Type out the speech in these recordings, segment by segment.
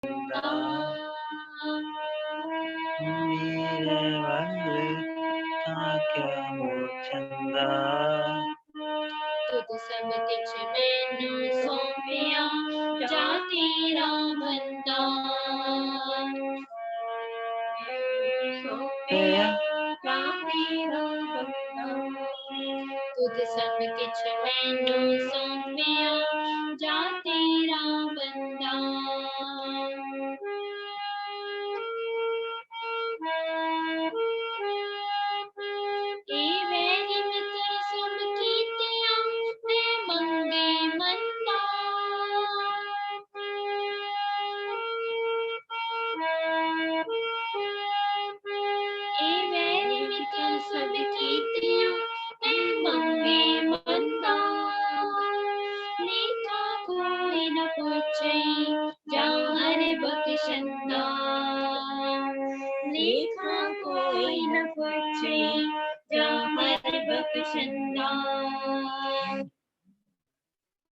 मेरे वज्र था क्या मोचंदा। तुद सब किछ मैनू सौंपिया जा तेरा बंदा। सौंपिया जा तेरा बंदा। तुद सब किछ मैनू सौंपिया जा तेरा बंदा। ए वैरी मित्र सब कीतिया मैं मंगे मंदा। ए वैरी मित्र सब कीतिया मैं मंगे मंदा। लेखा कोई न पूछे जाऊं हर बख्शंदा। लेखा कोई न पूछे जाऊं हर बख्शंदा।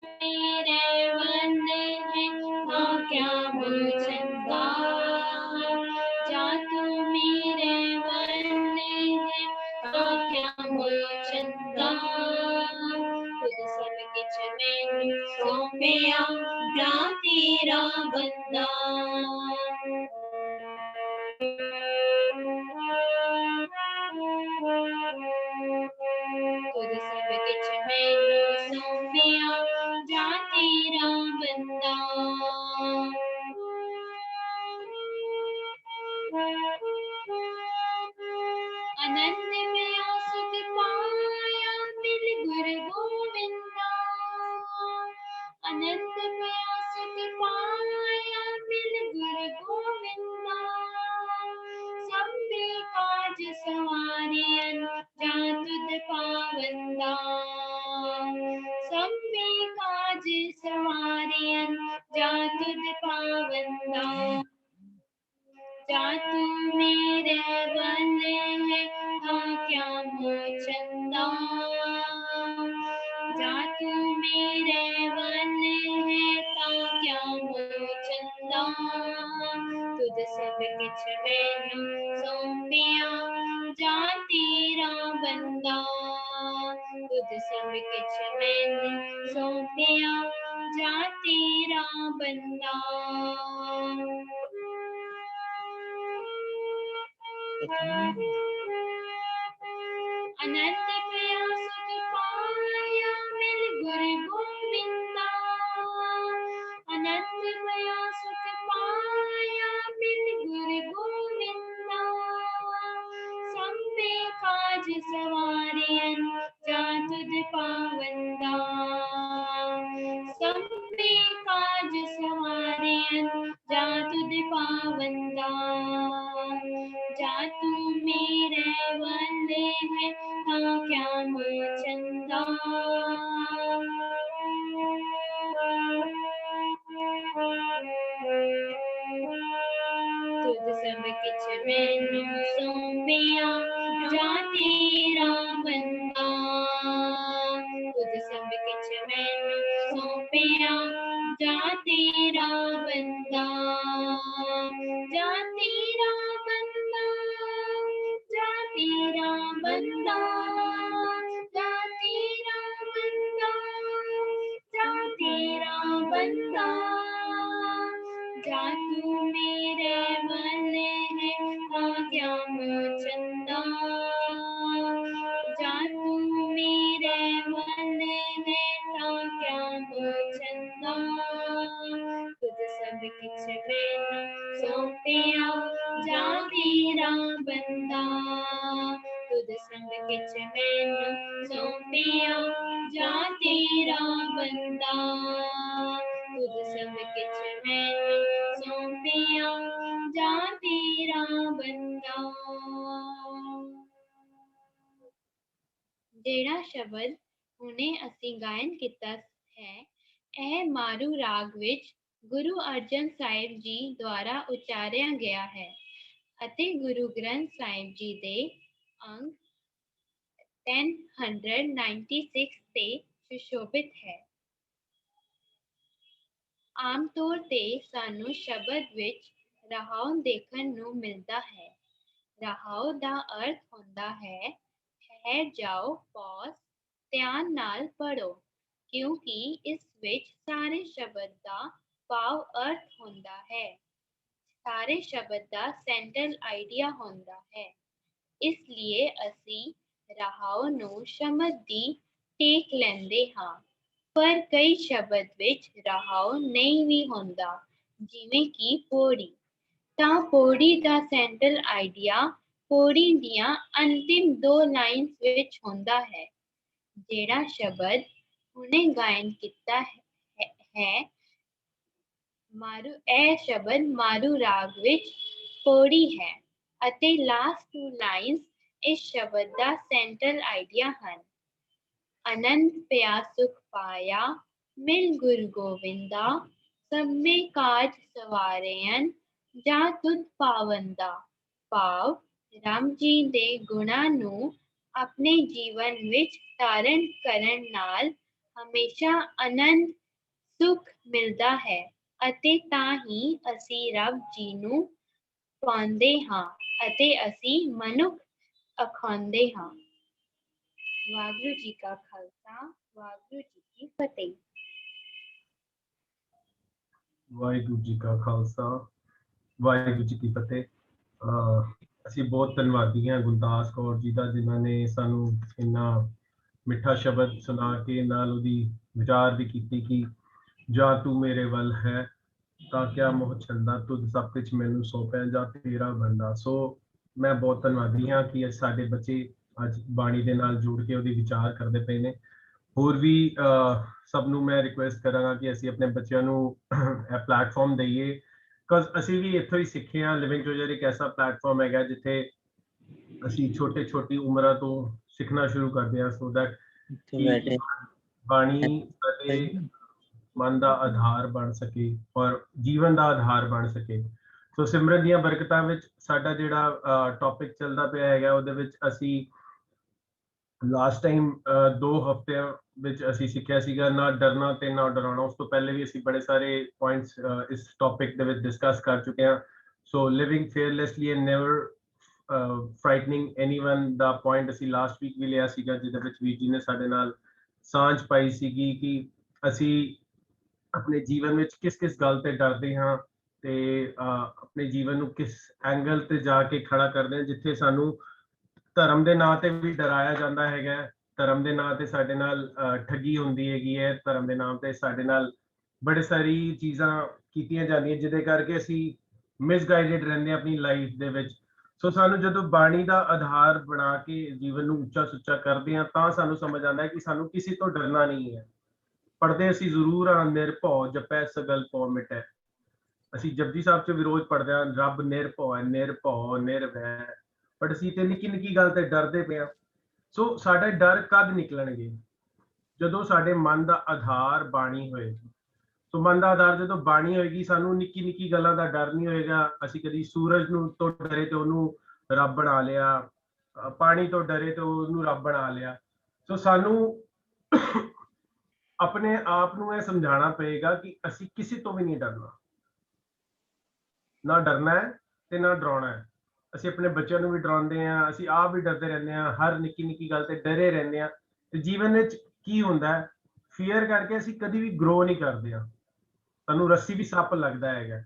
मेरे बंदे हैं तो क्या मुझंदा। जा तू मेरे बंदे हैं तो क्या मुझंदा। खुद सब किछ मैनू सौंपिया जा तेरा बंदा। खुद सब किछ मैनू सौंपिया जा तेरा बंदा। अनंत में सुख पाया मिल गुरु गोविंदा। अनंत में सुख पाया मिल गुरु गोविंदा। सबे काज सवारियन जा तुद पावंदा। सबे काज सवारियन जा तुद पावंदा। जा तू मेरे बंदे है तो क्या मोचंदा। जा तू मेरे बंदे है तो क्या मोचंदा। तुद सब किछ मैनू सौंपिया जा तेरा बंदा। तुद सब किछ मैनू सौंपिया जा तेरा बंदा। अनंत प्रिया सुख पाया मिल गुरु गोविंदा। अनंत प्रिया सुख पाया मिल गुरु गोविंदा। सबे काज सवारियन जा तुद पावंदा। सबे काज सवारियन जा तुद पावंदा। जा तू मेरे बंदे है तो क्या मोचंदा। तुद सब किछ मैनू सौंपिया जा तेरा बंदा। तुद सब किछ मैनू सौंपिया जा तेरा बंदा। जा तेरा बंदा। जा तेरा बंदा। जा तेरा बंदा। जा तेरा बंदा। जा तू मेरे बंदे है तो क्या मोचंदा। जा तू मेरे बंदे है तो क्या मोचंदा। तुद सब किछ मैनू सौंपिया जा तेरा बंदा। तुद सब किछ मैनू सौंपिया जा तेरा बंदा। तुद सब किछ मैनू सौंपिया जा तेरा बंदा। ਜਿਹੜਾ ਸ਼ਬਦ ਹੁਣੇ ਅਸੀਂ ਗਾਇਨ ਕੀਤਾ ਹੈ, ਇਹ ਮਾਰੂ ਰਾਗ ਵਿੱਚ ਗੁਰੂ ਅਰਜਨ ਸਾਹਿਬ ਜੀ ਦੁਆਰਾ ਉਚਾਰਿਆ ਗਿਆ ਹੈ ਅਤੇ ਗੁਰੂ ਗ੍ਰੰਥ ਸਾਹਿਬ ਜੀ ਦੇ ਅੰਗ 1096 ਤੇ ਸੁਸ਼ੋਭਿਤ ਹੈ। ਆਮ ਤੌਰ ਤੇ ਸਾਨੂੰ ਸ਼ਬਦ ਵਿੱਚ ਰਹਾਉ ਦੇਖਣ ਨੂੰ ਮਿਲਦਾ ਹੈ। ਰਹਾਉ ਦਾ ਅਰਥ ਹੁੰਦਾ ਹੈ ਠਹਿਰ ਜਾਓ, ਪੌਜ਼, ਧਿਆਨ ਨਾਲ ਪੜ੍ਹੋ, ਕਿਉਂਕਿ ਇਸ ਵਿੱਚ ਸਾਰੇ ਸ਼ਬਦ ਦਾ ਭਾਵ ਅਰਥ ਹੁੰਦਾ ਹੈ। ਸਾਰੇ ਸ਼ਬਦ ਦਾ ਸੈਂਟਰਲ ਆਈਡੀਆ ਹੁੰਦਾ ਹੈ। ਇਸ ਲਈ ਅਸੀਂ ਰਹਾਉ ਨੂੰ ਸ਼ਬਦ ਦੀ ਟੇਕ ਲੈਂਦੇ ਹਾਂ। ਪਰ ਕਈ ਸ਼ਬਦ ਵਿੱਚ ਰਹਾਉ ਨਹੀਂ ਵੀ ਹੁੰਦਾ, ਜਿਵੇਂ ਕਿ ਪੌੜੀ। ਤਾਂ ਪੌੜੀ ਦਾ ਸੈਂਟਰਲ ਆਈਡੀਆ ਪੌੜੀ ਦੀਆਂ ਅੰਤਿਮ 2 ਲਾਈਨਸ ਵਿੱਚ ਹੁੰਦਾ ਹੈ। ਜਿਹੜਾ ਸ਼ਬਦ ਹੁਣੇ ਗਾਇਨ ਕੀਤਾ ਹੈ ਮਾਰੂ, ਇਹ ਸ਼ਬਦ ਮਾਰੂ ਰਾਗ ਵਿੱਚ ਪੌੜੀ ਹੈ ਅਤੇ ਲਾਸਟ 2 ਲਾਈਨਸ ਇਸ ਸ਼ਬਦ ਦਾ ਸੈਂਟਰਲ ਆਈਡੀਆ ਹਨ। ਅਨੰਦ ਪਿਆ ਸੁਖ ਪਾਇਆ, ਮਿਲ ਗੁਰੂ ਗੋਬਿੰਦਾ, ਸਭੇ ਕਾਜ ਸਵਾਰੇਨ, ਜਾ ਤੁਧ ਪਾਵੰਦਾ। ਭਾਵ ਰਾਮ ਜੀ ਦੇ ਗੁਣਾਂ ਨੂੰ ਆਪਣੇ ਜੀਵਨ ਵਿੱਚ ਧਾਰਨ ਕਰਨ ਨਾਲ ਹਮੇਸ਼ਾ ਆਨੰਦ ਸੁਖ ਮਿਲਦਾ ਹੈ ਅਤੇ ਤਾਂ ਹੀ ਅਸੀਂ ਰੱਬ ਜੀ ਨੂੰ ਪਾਉਂਦੇ ਹਾਂ ਅਤੇ ਅਸੀਂ ਮਨੁੱਖ ਅਖਾਉਂਦੇ ਹਾਂ। ਵਾਹਿਗੁਰੂ ਜੀ ਕਾ ਖਾਲਸਾ, ਵਾਹਿਗੁਰੂ ਜੀ ਕੀ ਫਤਿਹ। ਵਾਹਿਗੁਰੂ ਜੀ ਕਾ ਖਾਲਸਾ, ਵਾਹਿਗੁਰੂ ਜੀ ਕੀ ਫਤਿਹ। ਅਸੀਂ ਬਹੁਤ ਧੰਨਵਾਦੀ ਹਾਂ ਗੁਰਦਾਸ ਕੌਰ ਜੀ ਦਾ, ਜਿਨ੍ਹਾਂ ਨੇ ਸਾਨੂੰ ਇੰਨਾ ਮਿੱਠਾ ਸ਼ਬਦ ਸੁਣਾ ਕੇ ਨਾਲ ਉਹਦੀ ਵਿਚਾਰ ਵੀ ਕੀਤੀ ਕਿ ਜਾ ਤੂੰ ਮੇਰੇ ਵੱਲ ਹੈ ਤਾਂ ਕਿਆ ਮੋਹ ਛੱਡਦਾ, ਤੁਧ ਸਭ ਕੁਛ ਮੈਨੂੰ ਸੌਂਪਿਆ, ਜਾ ਤੇਰਾ ਬੰਦਾ। ਸੋ ਮੈਂ ਬਹੁਤ ਧੰਨਵਾਦੀ ਹਾਂ ਕਿ ਸਾਡੇ ਬੱਚੇ ਅੱਜ ਬਾਣੀ ਦੇ ਨਾਲ ਜੁੜ ਕੇ ਉਹਦੀ ਵਿਚਾਰ ਕਰਦੇ ਪਏ ਨੇ। ਹੋਰ ਵੀ ਸਭ ਨੂੰ ਮੈਂ ਰਿਕੁਐਸਟ ਕਰਾਂਗਾ ਕਿ ਅਸੀਂ ਆਪਣੇ ਬੱਚਿਆਂ ਨੂੰ ਇਹ ਪਲੇਟਫਾਰਮ ਦਈਏ, ਬਿਕਾਜ਼ ਅਸੀਂ ਵੀ ਇੱਥੋਂ ਹੀ ਸਿੱਖੇ ਹਾਂ। ਲਿਵਿੰਗ ਟੂਗੇਦਰ ਇੱਕ ਐਸਾ ਪਲੇਟਫਾਰਮ ਹੈਗਾ ਜਿੱਥੇ ਅਸੀਂ ਛੋਟੀ ਉਮਰਾਂ ਤੋਂ ਸਿੱਖਣਾ ਸ਼ੁਰੂ ਕਰਦੇ ਹਾਂ, ਸੋ ਦੈਟ ਬਾਣੀ ਸਾਡੇ ਮਨ ਦਾ ਆਧਾਰ ਬਣ ਸਕੇ ਔਰ ਜੀਵਨ ਦਾ ਆਧਾਰ ਬਣ ਸਕੇ। ਸੋ ਸਿਮਰਨ ਦੀਆਂ ਬਰਕਤਾਂ ਵਿੱਚ ਸਾਡਾ ਜਿਹੜਾ ਟੌਪਿਕ ਚੱਲਦਾ ਪਿਆ ਹੈਗਾ, ਉਹਦੇ ਵਿੱਚ ਅਸੀਂ ਲਾਸਟ ਟਾਈਮ 2 ਹਫ਼ਤਿਆਂ ਵਿੱਚ ਅਸੀਂ ਸਿੱਖਿਆ ਸੀਗਾ ਨਾ ਡਰਨਾ ਤੇ ਨਾ ਡਰਾਉਣਾ। ਉਸ ਤੋਂ ਪਹਿਲੇ ਵੀ ਅਸੀਂ ਬੜੇ ਸਾਰੇ ਪੁਆਇੰਟਸ ਇਸ ਟੌਪਿਕ ਦੇ ਵਿੱਚ ਡਿਸਕਸ ਕਰ ਚੁੱਕੇ ਹਾਂ। So living fearlessly and never frightening anyone ਦਾ ਪੁਆਇੰਟ ਅਸੀਂ ਲਾਸਟ ਵੀਕ ਵੀ ਲਿਆ ਸੀਗਾ, ਜਿਹਦੇ ਵਿੱਚ ਵੀਰ ਜੀ ਨੇ ਸਾਡੇ ਨਾਲ ਸਾਂਝ ਪਾਈ ਸੀਗੀ ਕਿ ਅਸੀਂ ਆਪਣੇ ਜੀਵਨ ਵਿੱਚ ਕਿਸ ਗੱਲ ਤੇ ਡਰਦੇ ਹਾਂ ਤੇ ਆਪਣੇ ਜੀਵਨ ਨੂੰ ਕਿਸ ਐਂਗਲ ਤੇ ਜਾ ਕੇ ਖੜਾ ਕਰਦੇ ਹਾਂ, ਜਿੱਥੇ ਸਾਨੂੰ ਧਰਮ ਦੇ ਨਾਂ ਤੇ ਵੀ ਡਰਾਇਆ ਜਾਂਦਾ ਹੈਗਾ, ਧਰਮ ਦੇ ਨਾਂ ਤੇ ਸਾਡੇ ਨਾਲ ਠੱਗੀ ਹੁੰਦੀ ਹੈਗੀ ਹੈ, ਧਰਮ ਦੇ ਨਾਮ ਤੇ ਸਾਡੇ ਨਾਲ ਬੜੇ ਸਾਰੀ ਚੀਜ਼ਾਂ ਕੀਤੀਆਂ ਜਾਂਦੀਆਂ ਜਿਹਦੇ ਕਰਕੇ ਅਸੀਂ ਮਿਸਗਾਈਡਡ ਰਹਿੰਦੇ ਹਾਂ ਆਪਣੀ ਲਾਈਫ ਦੇ ਵਿੱਚ। ਸੋ ਸਾਨੂੰ ਜਦੋਂ ਬਾਣੀ ਦਾ ਆਧਾਰ ਬਣਾ ਕੇ ਜੀਵਨ ਨੂੰ ਉੱਚਾ ਸੁੱਚਾ ਕਰਦੇ ਹਾਂ ਤਾਂ ਸਾਨੂੰ ਸਮਝ ਆਉਂਦਾ ਹੈ ਕਿ ਸਾਨੂੰ ਕਿਸੇ ਤੋਂ ਡਰਨਾ ਨਹੀਂ ਹੈ। ਪੜ੍ਹਦੇ ਅਸੀਂ ਜ਼ਰੂਰ ਹਾਂ ਨਿਰਭਉ ਜਪੈ ਸਗਲ ਭਉ ਮਿਟੈ। ਅਸੀਂ ਜਪਜੀ ਸਾਹਿਬ 'ਚ ਵੀ ਰੋਜ਼ ਪੜ੍ਹਦੇ ਹਾਂ ਰੱਬ ਨਿਰਭਉ ਹੈ, ਨਿਰਭਉ ਨਿਰਵੈ, ਬਟ ਅਸੀਂ ਤੇ ਨਿੱਕੀ ਗੱਲ ਤੇ ਡਰਦੇ ਪਏ ਹਾਂ। ਸੋ ਸਾਡੇ ਡਰ ਕਦ ਨਿਕਲਣਗੇ? ਜਦੋਂ ਸਾਡੇ ਮਨ ਦਾ ਆਧਾਰ ਬਾਣੀ ਹੋਏਗੀ। ਸੋ ਮਨ ਦਾ ਆਧਾਰ ਜਦੋਂ ਬਾਣੀ ਹੋਏਗੀ, ਸਾਨੂੰ ਨਿੱਕੀ ਗੱਲਾਂ ਦਾ ਡਰ ਨਹੀਂ ਹੋਏਗਾ। ਅਸੀਂ ਕਦੀ ਸੂਰਜ ਨੂੰ ਤੋਂ ਡਰੇ ਤੇ ਉਹਨੂੰ ਰੱਬ ਬਣਾ ਲਿਆ, ਪਾਣੀ ਤੋਂ ਡਰੇ ਤੇ ਉਹਨੂੰ ਰੱਬ ਬਣਾ ਲਿਆ। ਸੋ ਸਾਨੂੰ ਆਪਣੇ ਆਪ ਨੂੰ ਇਹ ਸਮਝਾਉਣਾ ਪਏਗਾ ਕਿ ਅਸੀਂ ਕਿਸੇ ਤੋਂ ਵੀ ਨਹੀਂ ਡਰਨਾ, ਨਾ ਡਰਨਾ ਹੈ ਤੇ ਨਾ ਡਰਾਉਣਾ ਹੈ। ਅਸੀਂ ਆਪਣੇ ਬੱਚਿਆਂ ਨੂੰ ਵੀ ਡਰਾਉਂਦੇ ਹਾਂ, ਅਸੀਂ ਆਪ ਵੀ ਡਰਦੇ ਰਹਿੰਦੇ ਹਾਂ, ਹਰ ਨਿੱਕੀ ਗੱਲ ਤੇ ਡਰੇ ਰਹਿੰਦੇ ਹਾਂ। ਤੇ ਜੀਵਨ ਵਿੱਚ ਕੀ ਹੁੰਦਾ ਹੈ, ਫੀਅਰ ਕਰਕੇ ਅਸੀਂ ਕਦੀ ਵੀ ਗਰੋ ਨਹੀਂ ਕਰਦੇ ਹਾਂ, ਸਾਨੂੰ ਰੱਸੀ ਵੀ ਸੱਪ ਲੱਗਦਾ ਹੈਗਾ।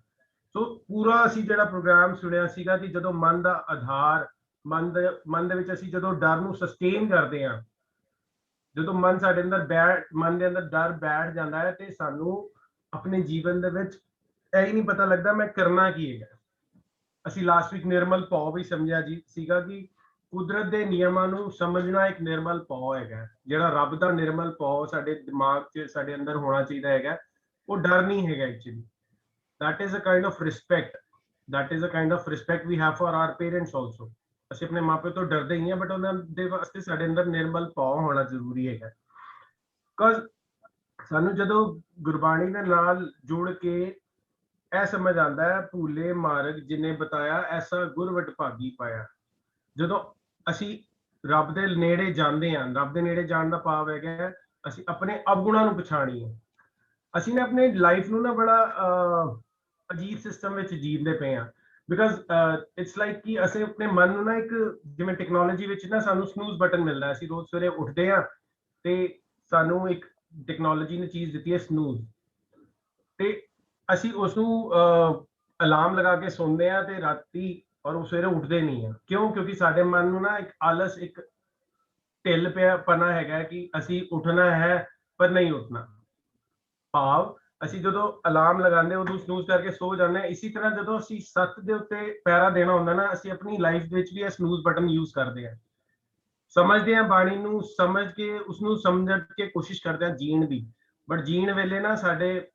ਸੋ ਪੂਰਾ ਅਸੀਂ ਜਿਹੜਾ ਪ੍ਰੋਗਰਾਮ ਸੁਣਿਆ ਸੀਗਾ ਕਿ ਜਦੋਂ ਮਨ ਦਾ ਆਧਾਰ, ਮਨ ਦੇ ਵਿੱਚ ਅਸੀਂ ਜਦੋਂ ਡਰ ਨੂੰ ਸਸਟੇਨ ਕਰਦੇ ਹਾਂ, ਜਦੋਂ ਮਨ ਦੇ ਅੰਦਰ ਡਰ ਬੈਠ ਜਾਂਦਾ ਹੈ ਤੇ ਸਾਨੂੰ ਆਪਣੇ ਜੀਵਨ ਦੇ ਵਿੱਚ ਇਹ ਹੀ ਨਹੀਂ ਪਤਾ ਲੱਗਦਾ ਮੈਂ ਕਰਨਾ ਕੀ ਹੈਗਾ। ਅਸੀਂ ਲਾਸਟ ਵੀਕ ਨਿਰਮਲ ਭਉ ਵੀ ਸਮਝਿਆ ਜੀ ਸੀਗਾ ਕਿ ਕੁਦਰਤ ਦੇ ਨਿਯਮਾਂ ਨੂੰ ਸਮਝਣਾ ਇੱਕ ਨਿਰਮਲ ਭਉ ਹੈਗਾ। ਜਿਹੜਾ ਰੱਬ ਦਾ ਨਿਰਮਲ ਭਉ ਸਾਡੇ ਦਿਮਾਗ 'ਚ ਸਾਡੇ ਅੰਦਰ ਹੋਣਾ ਚਾਹੀਦਾ ਹੈਗਾ, ਉਹ ਡਰ ਨਹੀਂ ਹੈਗਾ actually. that is a kind of respect we have for our parents also। ਅਸੀਂ ਆਪਣੇ ਮਾਪੇ ਤੋਂ ਡਰਦੇ ਹੀ ਹਾਂ, ਬਟ ਉਹਨਾਂ ਦੇ ਵਾਸਤੇ ਸਾਡੇ ਅੰਦਰ ਨਿਰਮਲ ਭਉ ਹੋਣਾ ਜ਼ਰੂਰੀ ਹੈਗਾ। ਬਿਕਾਜ਼ ਸਾਨੂੰ ਜਦੋਂ ਗੁਰਬਾਣੀ ਦੇ ਨਾਲ ਜੁੜ ਕੇ ਇਹ ਸਮਝ ਆਉਂਦਾ ਹੈ ਭੂਲੇ ਮਾਰਗ ਜਿਨੇ ਬਤਾਇਆ ਐਸਾ ਗੁਰ ਵਡਭਾਗੀ ਪਾਇਆ। ਜਦੋਂ ਅਸੀਂ ਰੱਬ ਦੇ ਨੇੜੇ ਜਾਂਦੇ ਹਾਂ, ਰੱਬ ਦੇ ਨੇੜੇ ਜਾਣ ਦਾ ਭਾਵ ਹੈਗਾ ਅਸੀਂ ਆਪਣੇ ਅਵਗੁਣਾਂ ਨੂੰ ਪਛਾਣੀਏ। ਅਸੀਂ ਨਾ ਆਪਣੇ ਲਾਈਫ ਨੂੰ ਨਾ ਬੜਾ ਅਜੀਬ ਸਿਸਟਮ ਵਿੱਚ ਜੀਂਦੇ ਪਏ ਆ ਬਿਕਾਜ਼ ਇਟਸ ਲਾਈਕ ਕਿ ਅਸੀਂ ਆਪਣੇ ਮਨ ਨੂੰ ਨਾ ਇੱਕ ਜਿਵੇਂ ਟੈਕਨੋਲੋਜੀ ਵਿੱਚ ਨਾ ਸਾਨੂੰ ਸਨੂਜ਼ ਬਟਨ ਮਿਲਦਾ ਹੈ, ਅਸੀਂ ਰੋਜ਼ ਸਵੇਰੇ ਉੱਠਦੇ ਆ ਤੇ ਸਾਨੂੰ ਇੱਕ ਟੈਕਨੋਲੋਜੀ ਨੇ ਚੀਜ਼ ਦਿੱਤੀ ਹੈ ਸਨੂਜ਼, ਤੇ ਅਸੀਂ ਉਸ ਨੂੰ ਅਲਾਰਮ ਲਗਾ ਕੇ ਸੌਂਦੇ ਆ ਤੇ ਰਾਤੀ ਔਰ ਉਹ ਸਵੇਰੇ ਉੱਠਦੇ ਨਹੀਂ ਆ। ਕਿਉਂ? ਕਿਉਂਕਿ ਸਾਡੇ ਮਨ ਨੂੰ ਨਾ ਇੱਕ ਆਲਸ, ਇੱਕ ਢਿੱਲ ਪਿਆ ਪਨਾ ਹੈਗਾ ਕਿ ਅਸੀਂ ਉੱਠਣਾ ਹੈ ਪਰ ਨਹੀਂ ਉੱਠਣਾ। ਭਾਵ ਅਸੀਂ ਜਦੋਂ ਅਲਾਰਮ ਲਗਾਉਂਦੇ ਉਦੋਂ ਸਨੂਜ਼ ਕਰਕੇ ਸੋ ਜਾਂਦੇ ਹਾਂ। ਇਸੀ ਤਰ੍ਹਾਂ ਜਦੋਂ ਅਸੀਂ ਸੱਤ ਦੇ ਉੱਤੇ ਪੈਰਾ ਦੇਣਾ ਹੁੰਦਾ ਨਾ, ਅਸੀਂ ਆਪਣੀ ਲਾਈਫ ਵਿੱਚ ਵੀ ਇਹ ਸਨੂਜ਼ ਬਟਨ ਯੂਜ਼ ਕਰਦੇ ਹਾਂ। ਸਮਝਦੇ ਹਾਂ ਬਾਣੀ ਨੂੰ, ਸਮਝ ਕੇ ਉਸਨੂੰ ਸਮਝ ਕੇ ਕੋਸ਼ਿਸ਼ ਕਰਦੇ ਹਾਂ ਜੀਣ ਦੀ, ਬਟ ਜੀਣ ਵੇਲੇ ਨਾ ਸਾਡੇ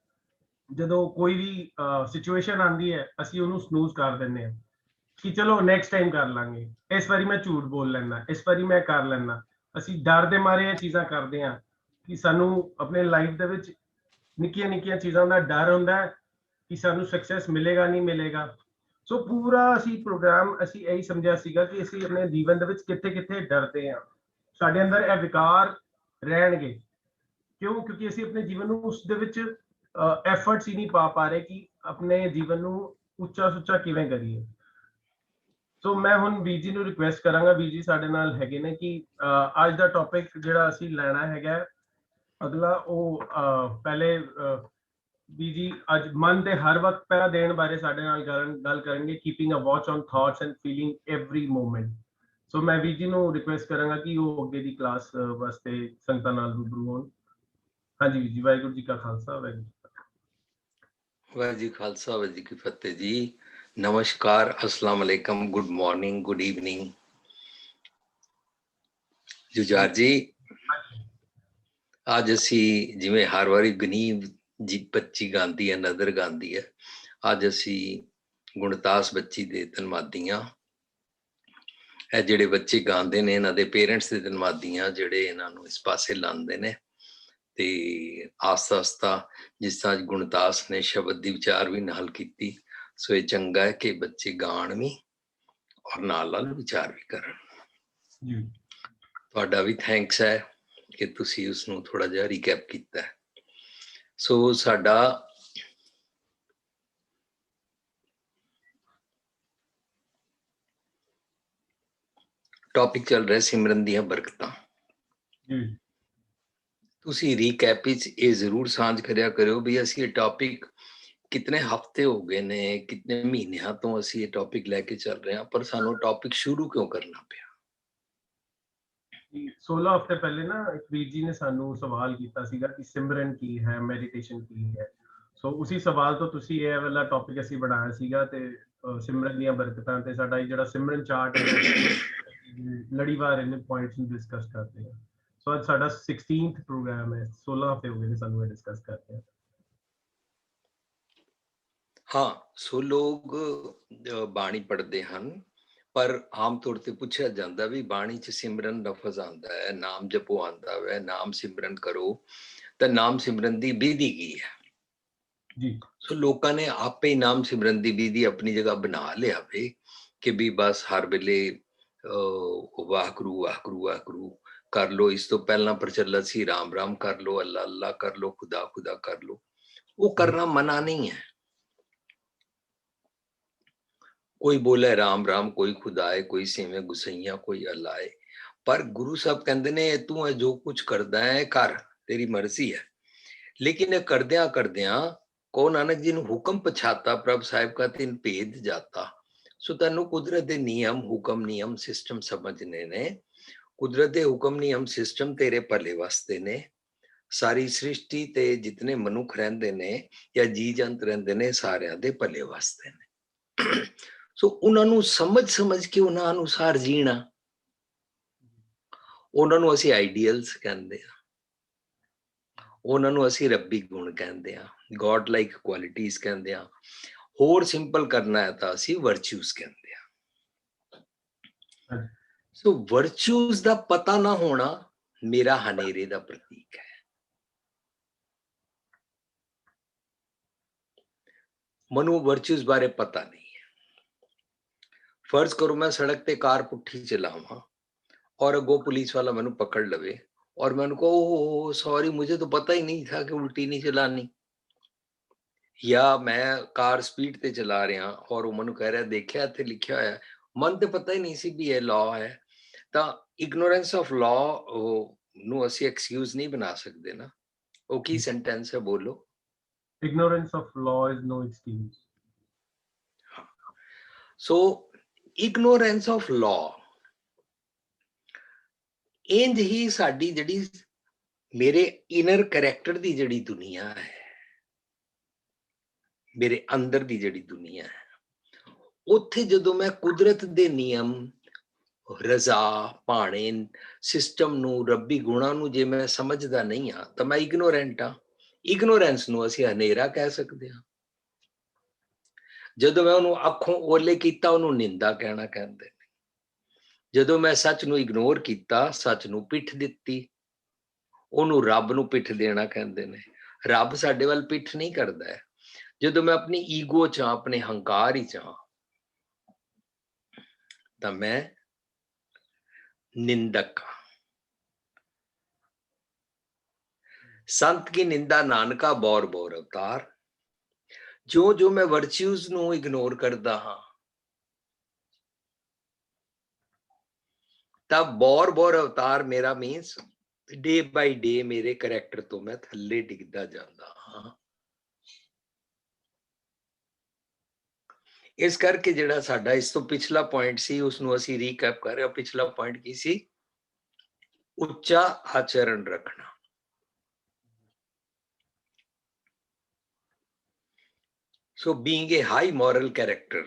ਜਦੋਂ ਕੋਈ ਵੀ ਸਿਚੁਏਸ਼ਨ ਆਉਂਦੀ ਹੈ ਅਸੀਂ ਉਹਨੂੰ ਸਨੂਜ਼ ਕਰ ਦਿੰਦੇ ਹਾਂ ਕਿ ਚਲੋ ਨੈਕਸਟ ਟਾਈਮ ਕਰ ਲਾਂਗੇ, ਇਸ ਵਾਰੀ ਮੈਂ ਝੂਠ ਬੋਲ ਲੈਣਾ, ਇਸ ਵਾਰੀ ਮੈਂ ਕਰ ਲੈਣਾ। ਅਸੀਂ ਡਰ ਦੇ ਮਾਰੇ ਇਹ ਚੀਜ਼ਾਂ ਕਰਦੇ ਹਾਂ ਕਿ ਸਾਨੂੰ ਆਪਣੇ ਲਾਈਫ ਦੇ ਵਿੱਚ ਨਿੱਕੀਆਂ ਨਿੱਕੀਆਂ ਚੀਜ਼ਾਂ ਦਾ ਡਰ ਹੁੰਦਾ ਹੈ ਕਿ ਸਾਨੂੰ ਸਕਸੈਸ ਮਿਲੇਗਾ ਨਹੀਂ ਮਿਲੇਗਾ। ਸੋ ਪੂਰਾ ਅਸੀਂ ਪ੍ਰੋਗਰਾਮ ਅਸੀਂ ਇਹੀ ਸਮਝਿਆ ਸੀਗਾ ਕਿ ਅਸੀਂ ਆਪਣੇ ਜੀਵਨ ਦੇ ਵਿੱਚ ਕਿੱਥੇ ਕਿੱਥੇ ਡਰਦੇ ਹਾਂ, ਸਾਡੇ ਅੰਦਰ ਇਹ ਵਿਕਾਰ ਰਹਿਣਗੇ। ਕਿਉਂ? ਕਿਉਂਕਿ ਅਸੀਂ ਆਪਣੇ ਜੀਵਨ ਨੂੰ ਉਸ ਦੇ ਵਿੱਚ ਐਫਰਟਸ ਹੀ ਨਹੀਂ ਪਾ ਰਹੇ ਕਿ ਆਪਣੇ ਜੀਵਨ ਨੂੰ ਉੱਚਾ ਸੁੱਚਾ ਕਿਵੇਂ ਕਰੀਏ। ਸੋ ਮੈਂ ਹੁਣ ਵੀਰ ਜੀ ਨੂੰ ਰਿਕੁਐਸਟ ਕਰਾਂਗਾ, ਵੀਰ ਜੀ ਸਾਡੇ ਨਾਲ ਹੈਗੇ ਨੇ, ਕਿ ਅੱਜ ਦਾ ਟੌਪਿਕ ਜਿਹੜਾ ਅਸੀਂ ਲੈਣਾ ਹੈਗਾ ਅਗਲਾ ਉਹ ਪਹਿਲੇ ਵੀਰ ਜੀ ਅੱਜ ਮਨ ਦੇ ਹਰ ਵਕਤ ਪਹਿਰਾ ਦੇਣ ਬਾਰੇ ਸਾਡੇ ਨਾਲ ਗੱਲ ਕਰਨਗੇ, keeping a watch on thoughts and feeling every moment. So ਮੈਂ ਵੀਰ ਜੀ ਨੂੰ ਰਿਕੁਐਸਟ ਕਰਾਂਗਾ ਕਿ ਉਹ ਅੱਗੇ ਦੀ ਕਲਾਸ ਵਾਸਤੇ ਸੰਗਤਾਂ ਨਾਲ ਰੂਬਰੂ ਹੋਣ। ਹਾਂਜੀ ਵੀਰ ਜੀ, ਵਾਹਿਗੁਰੂ ਜੀ ਕਾ ਖਾਲਸਾ, ਵਾਹਿਗੁਰੂ ਜੀ ਕੀ ਫਤਿਹ। ਵਾਹਿਗੁਰੂ ਜੀ ਖਾਲਸਾ, ਵਾਹਿਗੁਰੂ ਜੀ ਕੀ ਫਤਿਹ ਜੀ। ਨਮਸਕਾਰ, ਅਸਲਾਮ ਅਲੈਕਮ, good morning, good evening. Jujhar ji, ਅੱਜ ਅਸੀਂ ਜਿਵੇਂ ਹਰ ਵਾਰੀ ਗਨੀਵ ਜੀ ਬੱਚੀ ਗਾਉਂਦੀ ਹੈ, ਨਦਰ ਗਾਉਂਦੀ ਹੈ, ਅੱਜ ਅਸੀਂ ਗੁਣਤਾਸ ਬੱਚੀ ਦੇ ਧੰਨਵਾਦੀ ਹਾਂ। ਇਹ ਜਿਹੜੇ ਬੱਚੇ ਗਾਉਂਦੇ ਨੇ ਇਹਨਾਂ ਦੇ ਪੇਰੈਂਟਸ ਦੇ ਧੰਨਵਾਦੀ ਹਾਂ ਜਿਹੜੇ ਇਹਨਾਂ ਨੂੰ ਇਸ ਪਾਸੇ ਲਾਉਂਦੇ ਨੇ। ਤੇ ਆਸਤਾ ਆਸਤਾ ਜਿਸ ਤਰ੍ਹਾਂ ਗੁਣਤਾਸ ਨੇ ਸ਼ਬਦ ਦੀ ਵਿਚਾਰ ਵੀ ਨਾਲ ਕੀਤੀ, ਸੋ ਇਹ ਚੰਗਾ ਹੈ ਕਿ ਬੱਚੇ ਗਾਣ ਵੀ ਔਰ ਨਾਲ ਨਾਲ ਵਿਚਾਰ ਵੀ ਕਰਨ। ਤੁਹਾਡਾ ਵੀ ਥੈਂਕਸ ਹੈ ਕਿ ਤੁਸੀਂ ਉਸਨੂੰ ਥੋੜਾ ਜਿਹਾ ਰੀਕੈਪ ਕੀਤਾ। ਸੋ ਸਾਡਾ ਟੌਪਿਕ ਚੱਲ ਰਿਹਾ ਸਿਮਰਨ ਦੀਆਂ ਬਰਕਤਾਂ। ਤੁਸੀਂ ਰੀਕੈਪ ਵਿੱਚ ਇਹ ਜ਼ਰੂਰ ਸਾਂਝ ਕਰਿਆ ਕਰਿਓ ਵੀ ਅਸੀਂ ਇਹ ਟੌਪਿਕ ਕਿਤਨੇ ਹਫ਼ਤੇ ਹੋ ਗਏ ਨੇ, ਕਿਤਨੇ ਮਹੀਨਿਆਂ ਤੋਂ ਅਸੀਂ ਇਹ ਟੌਪਿਕ ਲੈ ਕੇ ਚੱਲ ਰਹੇ ਹਾਂ, ਪਰ ਸਾਨੂੰ ਟੌਪਿਕ ਸ਼ੁਰੂ ਕਿਉਂ ਕਰਨਾ ਪਿਆ। 16 ਹਫ਼ਤੇ ਪਹਿਲੇ ਨਾ ਇੱਕ ਵੀਰ ਜੀ ਨੇ ਸਾਨੂੰ ਸਵਾਲ ਕੀਤਾ ਸੀਗਾ ਕਿ ਸਿਮਰਨ ਕੀ ਹੈ, ਮੈਡੀਟੇਸ਼ਨ ਕੀ ਹੈ। ਸੋ ਉਸੇ ਸਵਾਲ ਤੋਂ ਤੁਸੀਂ ਇਹ ਵਾਲਾ ਟੌਪਿਕ ਅਸੀਂ ਬਣਾਇਆ ਸੀਗਾ ਤੇ ਸਿਮਰਨ ਦੀਆਂ ਬਰਕਤਾਂ ਤੇ ਸਾਡਾ ਜਿਹੜਾ ਸਿਮਰਨ ਚਾਰਟ ਹੈ ਲੜੀਵਾਰ ਇਹਨੇ ਪੁਆਇੰਟਸ ਨੂੰ ਡਿਸਕਸ ਕਰਦੇ ਹਾਂ। ਸੋ ਅੱਜ ਸਾਡਾ 16th ਪ੍ਰੋਗਰਾਮ ਹੈ, 16 ਹਫ਼ਤੇ ਹੋ ਗਏ ਨੇ ਸਾਨੂੰ ਇਹ ਡਿਸਕਸ ਕਰਦੇ ਹਾਂ। ਹਾਂ, ਸੋ ਲੋਕ ਬਾਣੀ ਪੜ੍ਹਦੇ ਹਨ, ਪਰ ਆਮ ਤੌਰ ਤੇ ਪੁੱਛਿਆ ਜਾਂਦਾ ਵੀ ਬਾਣੀ ਚ ਸਿਮਰਨ ਲਫ਼ਜ਼ ਆਉਂਦਾ ਹੈ, ਨਾਮ ਜਪੋ ਆਉਂਦਾ ਹੈ, ਨਾਮ ਸਿਮਰਨ ਕਰੋ, ਤਾਂ ਨਾਮ ਸਿਮਰਨ ਦੀ ਵਿਧੀ ਕੀ ਹੈ ਜੀ। ਸੋ ਲੋਕਾਂ ਨੇ ਆਪੇ ਹੀ ਨਾਮ ਸਿਮਰਨ ਦੀ ਵਿਧੀ ਆਪਣੀ ਜਗ੍ਹਾ ਬਣਾ ਲਿਆ ਵੇ ਕਿ ਵੀ ਬਸ ਹਰ ਵੇਲੇ ਵਾਹਿਗੁਰੂ ਵਾਹਿਗੁਰੂ ਵਾਹਿਗੁਰੂ ਕਰ ਲੋ। ਇਸ ਤੋਂ ਪਹਿਲਾਂ ਪ੍ਰਚਲਿਤ ਸੀ ਰਾਮ ਰਾਮ ਕਰ ਲੋ, ਅੱਲਾ ਅੱਲਾ ਕਰ ਲੋ, ਖੁਦਾ ਖੁਦਾ ਕਰ ਲੋ। ਉਹ ਕਰਨਾ ਮਨਾ ਨਹੀਂ ਹੈ। ਕੋਈ ਬੋਲੇ ਰਾਮ ਰਾਮ, ਕੋਈ ਖੁਦਾਏ, ਕੋਈ ਸੇਵੇਂ ਗੁਸਈਆਂ, ਕੋਈ ਅੱਲਾਏ। ਪਰ ਗੁਰੂ ਸਾਹਿਬ ਕਹਿੰਦੇ ਨੇ ਤੂੰ ਇਹ ਜੋ ਕੁਝ ਕਰਦਾ ਹੈ ਕਰ, ਤੇਰੀ ਮਰਜ਼ੀ ਹੈ। ਲੇਕਿਨ ਇਹ ਕਰਦਿਆਂ ਕਰਦਿਆਂ ਕੋ ਨਾਨਕ ਜੀ ਨੂੰ ਹੁਕਮ ਪਛਾਤਾ, ਪ੍ਰਭ ਸਾਹਿਬ ਕਾ ਤਿਨ ਭੇਦ ਜਾਤਾ। ਸੋ ਤੈਨੂੰ ਕੁਦਰਤ ਦੇ ਨਿਯਮ, ਹੁਕਮ, ਨਿਯਮ, ਸਿਸਟਮ ਸਮਝਨੇ ਨੇ। ਕੁਦਰਤ ਦੇ ਹੁਕਮ, ਨਿਯਮ, ਸਿਸਟਮ ਤੇਰੇ ਭਲੇ ਵਾਸਤੇ ਨੇ। ਸਾਰੀ ਸ੍ਰਿਸ਼ਟੀ ਤੇ ਜਿਤਨੇ ਮਨੁੱਖ ਰਹਿੰਦੇ ਨੇ ਜਾਂ ਜੀ ਜੰਤ ਰਹਿੰਦੇ ਨੇ, ਸਾਰਿਆਂ ਦੇ ਭਲੇ ਵਾਸਤੇ ਨੇ। ਸੋ ਉਹਨਾਂ ਨੂੰ ਸਮਝ ਕੇ ਉਹਨਾਂ ਅਨੁਸਾਰ ਜੀਣਾ, ਉਹਨਾਂ ਨੂੰ ਅਸੀਂ ਆਈਡੀਅਲਸ ਕਹਿੰਦੇ ਆ, ਉਹਨਾਂ ਨੂੰ ਅਸੀਂ ਰੱਬੀ ਗੁਣ ਕਹਿੰਦੇ ਆ, ਗੋਡ ਲਾਈਕ ਕੁਆਲਿਟੀਜ਼ ਕਹਿੰਦੇ ਆ। ਹੋਰ ਸਿੰਪਲ ਕਰਨਾ ਹੈ ਤਾਂ ਅਸੀਂ ਵਰਚੂਸ ਕਹਿੰਦੇ ਆ। ਸੋ ਵਰਚੂਸ ਦਾ ਪਤਾ ਨਾ ਹੋਣਾ ਮੇਰਾ ਹਨੇਰੇ ਦਾ ਪ੍ਰਤੀਕ ਹੈ। ਮਨੂੰ ਵਰਚੂਸ ਬਾਰੇ ਪਤਾ ਨਹੀਂ ਹੈ। फर्ज करो मैं सड़क पे कार पुट्ठी चलावा और अगो पुलिस वाला मैंने पकड़ लवे और मैंने को सॉरी मुझे तो पता ही नहीं था कि उल्टी नहीं चलानी, ਜਾਂ ਮੈਂ ਕਾਰ ਸਪੀਡ ਤੇ ਚਲਾ ਰਿਹਾ ਔਰ ਉਹ ਮੈਨੂੰ ਕਹਿ ਰਿਹਾ ਦੇਖਿਆ ਇੱਥੇ ਲਿਖਿਆ ਹੋਇਆ, ਮਨ ਤੇ ਪਤਾ ਹੀ ਨਹੀਂ ਸੀ ਵੀ ਇਹ ਲਾਅ ਹੈ। ਤਾਂ ਇਗਨੋਰੈਂਸ ਆਫ ਲਾਅ ਨੂੰ ਅਸੀਂ ਐਕਸਕਿਊਜ਼ ਨਹੀਂ ਬਣਾ ਸਕਦੇ ਨਾ। ਉਹ ਕੀ ਸੈਂਟੈਂਸ ਹੈ, ਬੋਲੋ। Ignorance of law is no excuse. So ignorance of law ਇੰਜ ਹੀ ਸਾਡੀ ਜਿਹੜੀ ਮੇਰੇ ਇਨਰ ਕਰੈਕਟਰ ਦੀ ਜਿਹੜੀ ਦੁਨੀਆ ਹੈ, ਮੇਰੇ ਅੰਦਰ ਦੀ ਜਿਹੜੀ ਦੁਨੀਆ ਹੈ, ਉੱਥੇ ਜਦੋਂ ਮੈਂ ਕੁਦਰਤ ਦੇ ਨਿਯਮ, ਰਜ਼ਾ, ਭਾਣੇ, ਸਿਸਟਮ ਨੂੰ, ਰੱਬੀ ਗੁਣਾਂ ਨੂੰ ਜੇ ਮੈਂ ਸਮਝਦਾ ਨਹੀਂ ਹਾਂ ਤਾਂ ਮੈਂ ਇਗਨੋਰੈਂਟ ਹਾਂ। ਇਗਨੋਰੈਂਸ ਨੂੰ ਅਸੀਂ ਹਨੇਰਾ ਕਹਿ ਸਕਦੇ ਹਾਂ। ਜਦੋਂ ਮੈਂ ਉਹਨੂੰ ਅੱਖੋਂ ਓਲੇ ਕੀਤਾ ਉਹਨੂੰ ਨਿੰਦਾ ਕਹਿਣਾ ਕਹਿੰਦੇ ਨੇ। ਜਦੋਂ ਮੈਂ ਸੱਚ ਨੂੰ ਇਗਨੋਰ ਕੀਤਾ, ਸੱਚ ਨੂੰ ਪਿੱਠ ਦਿੱਤੀ, ਉਹਨੂੰ ਰੱਬ ਨੂੰ ਪਿੱਠ ਦੇਣਾ ਕਹਿੰਦੇ ਨੇ। ਰੱਬ ਸਾਡੇ ਵੱਲ ਪਿੱਠ ਨਹੀਂ ਕਰਦਾ ਹੈ। ਜਦੋਂ ਮੈਂ ਆਪਣੀ ਈਗੋ ਚ, ਆਪਣੇ ਹੰਕਾਰ ਚ ਹਾਂ ਤਾਂ ਮੈਂ ਨਿੰਦਕ ਹਾਂ। ਸੰਤ ਕੀ ਨਿੰਦਾ ਨਾਨਕਾ ਬੌਰ ਬੌਰ ਅਵਤਾਰ। ਜੋ ਮੈਂ ਵਰਚੂਜ਼ ਨੂੰ ਇਗਨੋਰ ਕਰਦਾ ਹਾਂ ਤਾਂ ਬੌਰ ਬੌਰ ਅਵਤਾਰ ਮੇਰਾ ਮੀਨਸ ਡੇ ਬਾਈ ਡੇ ਮੇਰੇ ਕਰੈਕਟਰ ਤੋਂ ਮੈਂ ਥੱਲੇ ਡਿੱਗਦਾ ਜਾਂਦਾ ਹਾਂ। ਇਸ ਕਰਕੇ ਜਿਹੜਾ ਸਾਡਾ ਇਸ ਤੋਂ ਪਿਛਲਾ ਪੁਆਇੰਟ ਸੀ ਉਸਨੂੰ ਅਸੀਂ ਰੀਕੈਪ ਕਰ ਰਹੇ ਹਾਂ। ਪਿਛਲਾ ਪੁਆਇੰਟ ਕੀ ਸੀ? ਉੱਚਾ ਆਚਰਣ ਰੱਖਣਾ। So being a high moral character,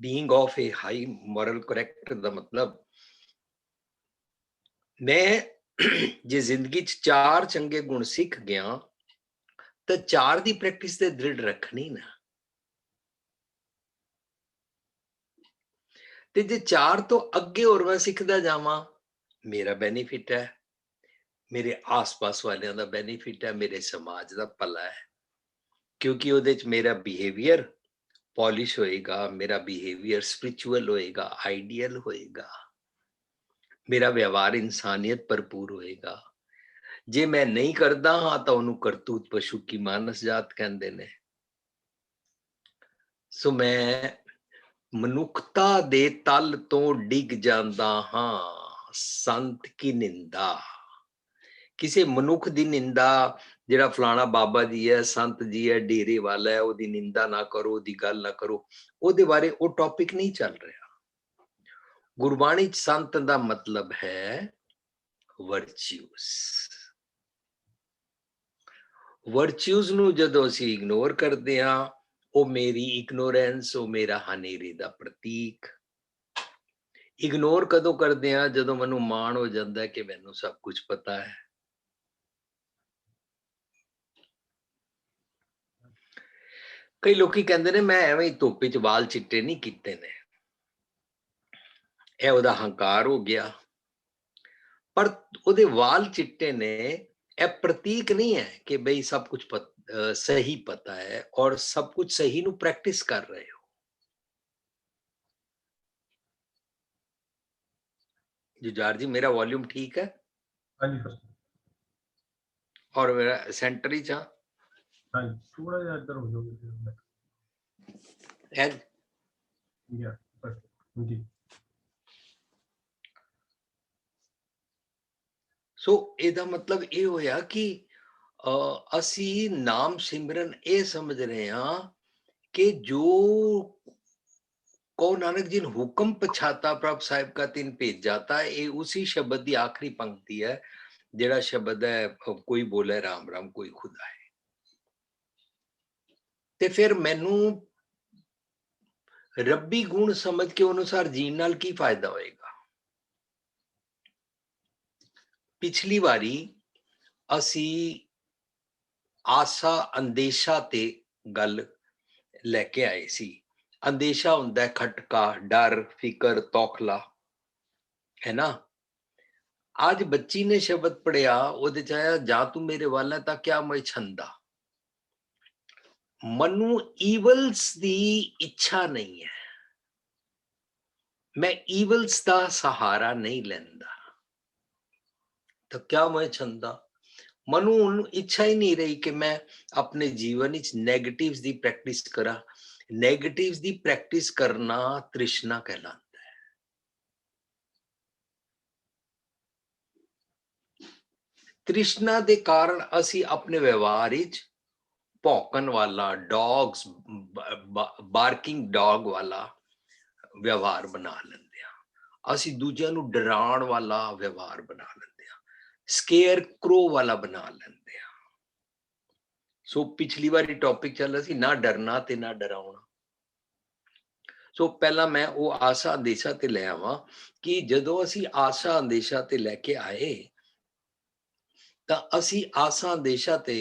being of a high moral character ਦਾ ਮਤਲਬ ਮੈਂ ਜੇ ਜ਼ਿੰਦਗੀ 'ਚ 4 ਚੰਗੇ ਗੁਣ ਸਿੱਖ ਗਿਆ ਤਾਂ 4 ਦੀ ਪ੍ਰੈਕਟਿਸ ਤੇ ਦ੍ਰਿੜ ਰੱਖਣੀ ਨਾ। ਤੇ ਜੇ 4 ਤੋਂ ਅੱਗੇ ਹੋਰ ਮੈਂ ਸਿੱਖਦਾ ਜਾਵਾਂ, ਮੇਰਾ ਬੈਨੀਫਿਟ ਹੈ, ਮੇਰੇ ਆਸ-ਪਾਸ ਵਾਲਿਆਂ ਦਾ ਬੈਨੀਫਿਟ ਹੈ, ਮੇਰੇ ਸਮਾਜ ਦਾ ਭਲਾ ਹੈ। ਕਿਉਂਕਿ ਉਹਦੇ 'ਚ ਮੇਰਾ ਬਿਹੇਵੀਅਰ ਪੋਲਿਸ਼ ਹੋਏਗਾ, ਮੇਰਾ ਬਿਹੇਵੀਅਰ ਸਪਿਰਿਚੁਅਲ ਹੋਏਗਾ, ਆਈਡੀਅਲ ਹੋਏਗਾ, ਮੇਰਾ ਵਿਵਹਾਰ ਇਨਸਾਨੀਅਤ ਭਰਪੂਰ ਹੋਏਗਾ। ਜੇ ਮੈਂ ਨਹੀਂ ਕਰਦਾ ਹਾਂ ਤਾਂ ਉਹਨੂੰ ਕਰਤੂਤ ਪਸ਼ੂ ਕੀ ਮਾਨਸ ਜਾਤ ਕਹਿੰਦੇ ਨੇ। ਸੋ ਮੈਂ ਮਨੁੱਖਤਾ ਦੇ ਤਲ ਤੋਂ ਡਿੱਗ ਜਾਂਦਾ ਹਾਂ। ਸੰਤ ਕੀ ਨਿੰਦਾ, ਕਿਸੇ ਮਨੁੱਖ ਦੀ ਨਿੰਦਾ, ਜਿਹੜਾ ਫਲਾਣਾ ਬਾਬਾ ਜੀ ਹੈ, ਸੰਤ ਜੀ ਹੈ, ਡੇਰੇ ਵਾਲਾ ਹੈ, ਉਹਦੀ ਨਿੰਦਾ ਨਾ ਕਰੋ, ਉਹਦੀ ਗੱਲ ਨਾ ਕਰੋ, ਉਹਦੇ ਬਾਰੇ ਉਹ ਟੌਪਿਕ ਨਹੀਂ ਚੱਲ ਰਿਹਾ। ਗੁਰਬਾਣੀ ਚ ਸੰਤ ਦਾ ਮਤਲਬ ਹੈ ਵਰਚੂਸ। ਵਰਚੂਸ ਨੂੰ ਜਦੋਂ ਅਸੀਂ ਇਗਨੋਰ ਕਰਦੇ ਹਾਂ, ਉਹ ਮੇਰੀ ਇਗਨੋਰੈਂਸ, ਉਹ ਮੇਰਾ ਹਨੇਰੇ ਦਾ ਪ੍ਰਤੀਕ। ਇਗਨੋਰ ਕਦੋਂ ਕਰਦੇ ਹਾਂ? ਜਦੋਂ ਮੈਨੂੰ ਮਾਣ ਹੋ ਜਾਂਦਾ ਕਿ ਮੈਨੂੰ ਸਭ ਕੁਝ ਪਤਾ ਹੈ। ਕਈ ਲੋਕੀ ਕਹਿੰਦੇ ਨੇ ਮੈਂ ਐਵੇਂ ਹੀ ਧੁੱਪ 'ਚ ਵਾਲ ਚਿੱਟੇ ਨਹੀਂ ਕੀਤੇ ਨੇ, ਇਹ ਉਹਦਾ ਹੰਕਾਰ ਹੋ ਗਿਆ। ਪਰ ਉਹਦੇ ਵਾਲ ਚਿੱਟੇ ਨੇ, ਇਹ ਪ੍ਰਤੀਕ ਨਹੀਂ ਹੈ ਕਿ ਬਈ ਸਭ ਕੁਝ ਸਹੀ ਪਤਾ ਹੈ ਔਰ ਸਭ ਕੁਝ ਸਹੀ ਨੂੰ ਪ੍ਰੈਕਟਿਸ ਕਰ ਰਹੇ ਹੋ। जुजार जी मेरा वॉल्यूम ठीक है? हाँ जी सर। और मेरा सेंटर ही चाह? हाँ जी, थोड़ा जा इधर हो जाओगे या जी। सो ਇਹਦਾ ਮਤਲਬ ਇਹ ਹੋਇਆ ਕਿ ਅਸੀਂ ਨਾਮ ਸਿਮਰਨ ਇਹ ਸਮਝ ਰਹੇ ਹਾਂ ਕਿ ਜੋ को नानक जी ने हुक्म पछाता प्रभ साहिब का तीन भेज जाता है, ये उसी शब्द की आखिरी पंक्ति है जेड़ा शब्द है कोई बोले राम राम कोई खुदा है। ते फिर मैनू रब्बी गुण समझ के अनुसार जीन नाल की फायदा होएगा? पिछली बारी असी आसा अंदेशा ते गल लेके आए सी। अंदेशा हुंदा है खटका, डर, फिकर, तौखला, है ना। आज बच्ची ने शब्द पढ़िया, ओदे च आया जा तू मेरे वाल है ता क्या मैं छंदा। मनु ईवल्स दी इच्छा नहीं है, मैं ईवल्स दा सहारा नहीं लेंदा, तो क्या मैं छंदा। मनु इच्छा ही नहीं रही कि मैं अपने जीवन विच नैगेटिव्स दी प्रैक्टिस करा। नैगेटिव्स दी प्रैक्टिस करना तृष्णा कहलाता है। तृष्णा दे कारण असी अपने व्यवहार विच भौंकन वाला डॉग्स बार्किंग डॉग वाला व्यवहार बना लेंदे हां। असी दूजियां नूं डराउण वाला व्यवहार बना लेंदे हां, स्केयर क्रो वाला बना लेंदे हां। सो पिछली बारी टॉपिक चल रहा सी ना डरना ते ना डराउणा। सो पहला मैं वो आशा अंदेशा ते ले आवां कि जदों असी आशा अंदेशा ते लैके आए तां असी आशा अंदेशा ते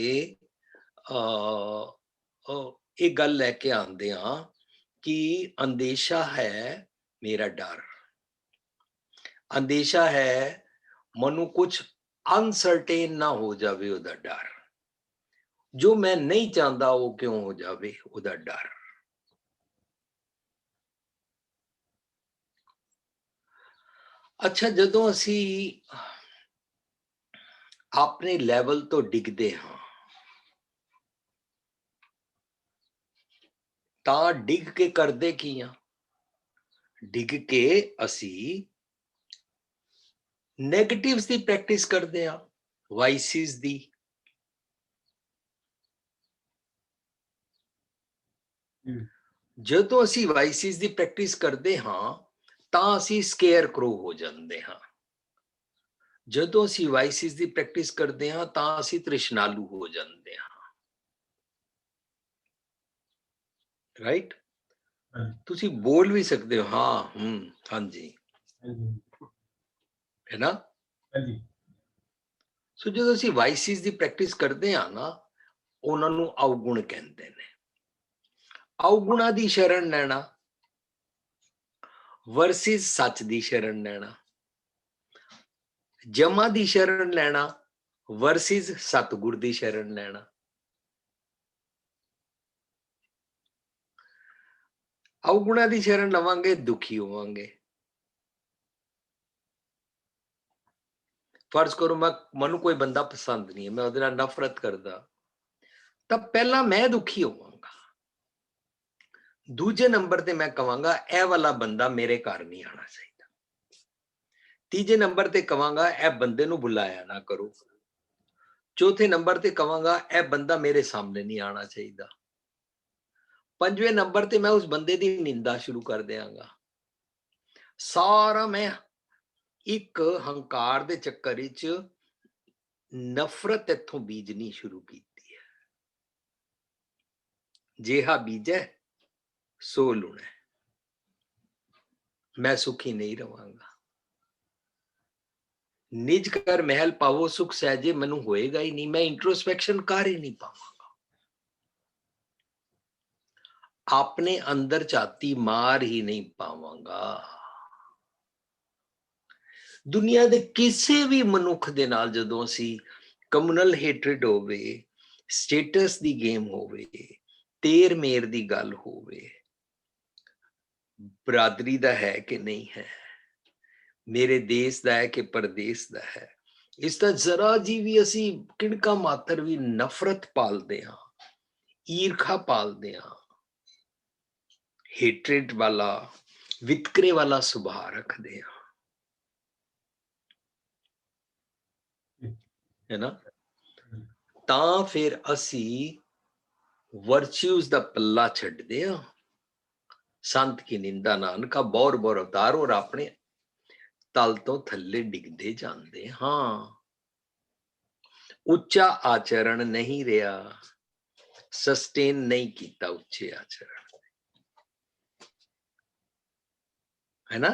एक गल लैके आंदे हां कि अंदेशा है मेरा डर, अंदेशा है मनु कुछ अनसर्टेन ना हो जावे ओदा डर, जो मैं नहीं चाहता वो क्यों हो जावे ओदा डर। अच्छा, जदों असी अपने लेवल तो डिगदे हां तां डिग के करदे की हां? डिग के असी नेगेटिव्स दी प्रैक्टिस करदे हां, वाइसिस दी। जदों असी वाइसिस दी प्रैक्टिस करदे हां तां असी स्केयर क्रो हो जांदे हां। जदों असी वाइसिस दी प्रैक्टिस करदे हां तां असी तृष्णालु हो जांदे हां। राइट? तुसी बोल भी सकते हो हाँ, हाँ जी, है ना? सो जदों असी वाइसिस दी प्रैक्टिस करदे हां ना, उन्हां नूं अवगुण कहंदे ने। अवगुणा दी शरण लेना वर्सिस सच दी शरण लेना, जमा दी शरण लेना वर्सिस सतगुर दी शरण लेना। अवगुणा दी शरण लवांगे दुखी होवांगे। फर्ज करो मनु कोई बंदा पसंद नहीं है, मैं उहदे नाल नफरत करदा, तां पहला मैं दुखी होवांगा। दूजे नंबर ते मैं कहांगा ए वाला बंदा मेरे घर नहीं आना चाहिए। तीजे नंबर ते कहांगा ए बंदे नूं बुलाया ना करो। चौथे नंबर ते कहांगा ए बंदा मेरे सामने नहीं आना चाहिए। पंजवें नंबर ते मैं उस बंदे दी निंदा शुरू कर देंगा। सारा मैं एक हंकार दे चक्कर विच नफरत इत्थों बीजनी शुरू की है। जेहा बीजै सो लुणै। मैं सुखी नहीं रहांगा। निज कर महल पावो सुख सहजे मैनू होएगा ही नहीं, मैं इंट्रोस्पेक्शन कर ही नहीं पावांगा। अपने अंदर झाती मार ही नहीं पावांगा। दुनिया दे किसी भी मनुख दे नाल जदों असी कम्युनल हेट्रेड होवे, स्टेटस दी गेम होवे, तेर मेर दी गल होवे, बरादरी दा है कि नहीं है, मेरे देश दा है कि परदेश दा है, इसदा जरा जी भी असी किणका मात्र भी नफरत पालदे हां, ईर्खा पालदे हां, हेट्रेड वाला वितकरे वाला सुभाव रखदे हां, है ना? तां फिर असी वर्च्यूज दा पल्ला छड्डदे हां। संत की निंदा नानका बौर बौर अवतार और अपने तल तो थल्ले डिगदे जांदे हां। उच्चा आचरण नहीं रहा, सस्टेन नहीं कीता उच्चे आचरण, है ना?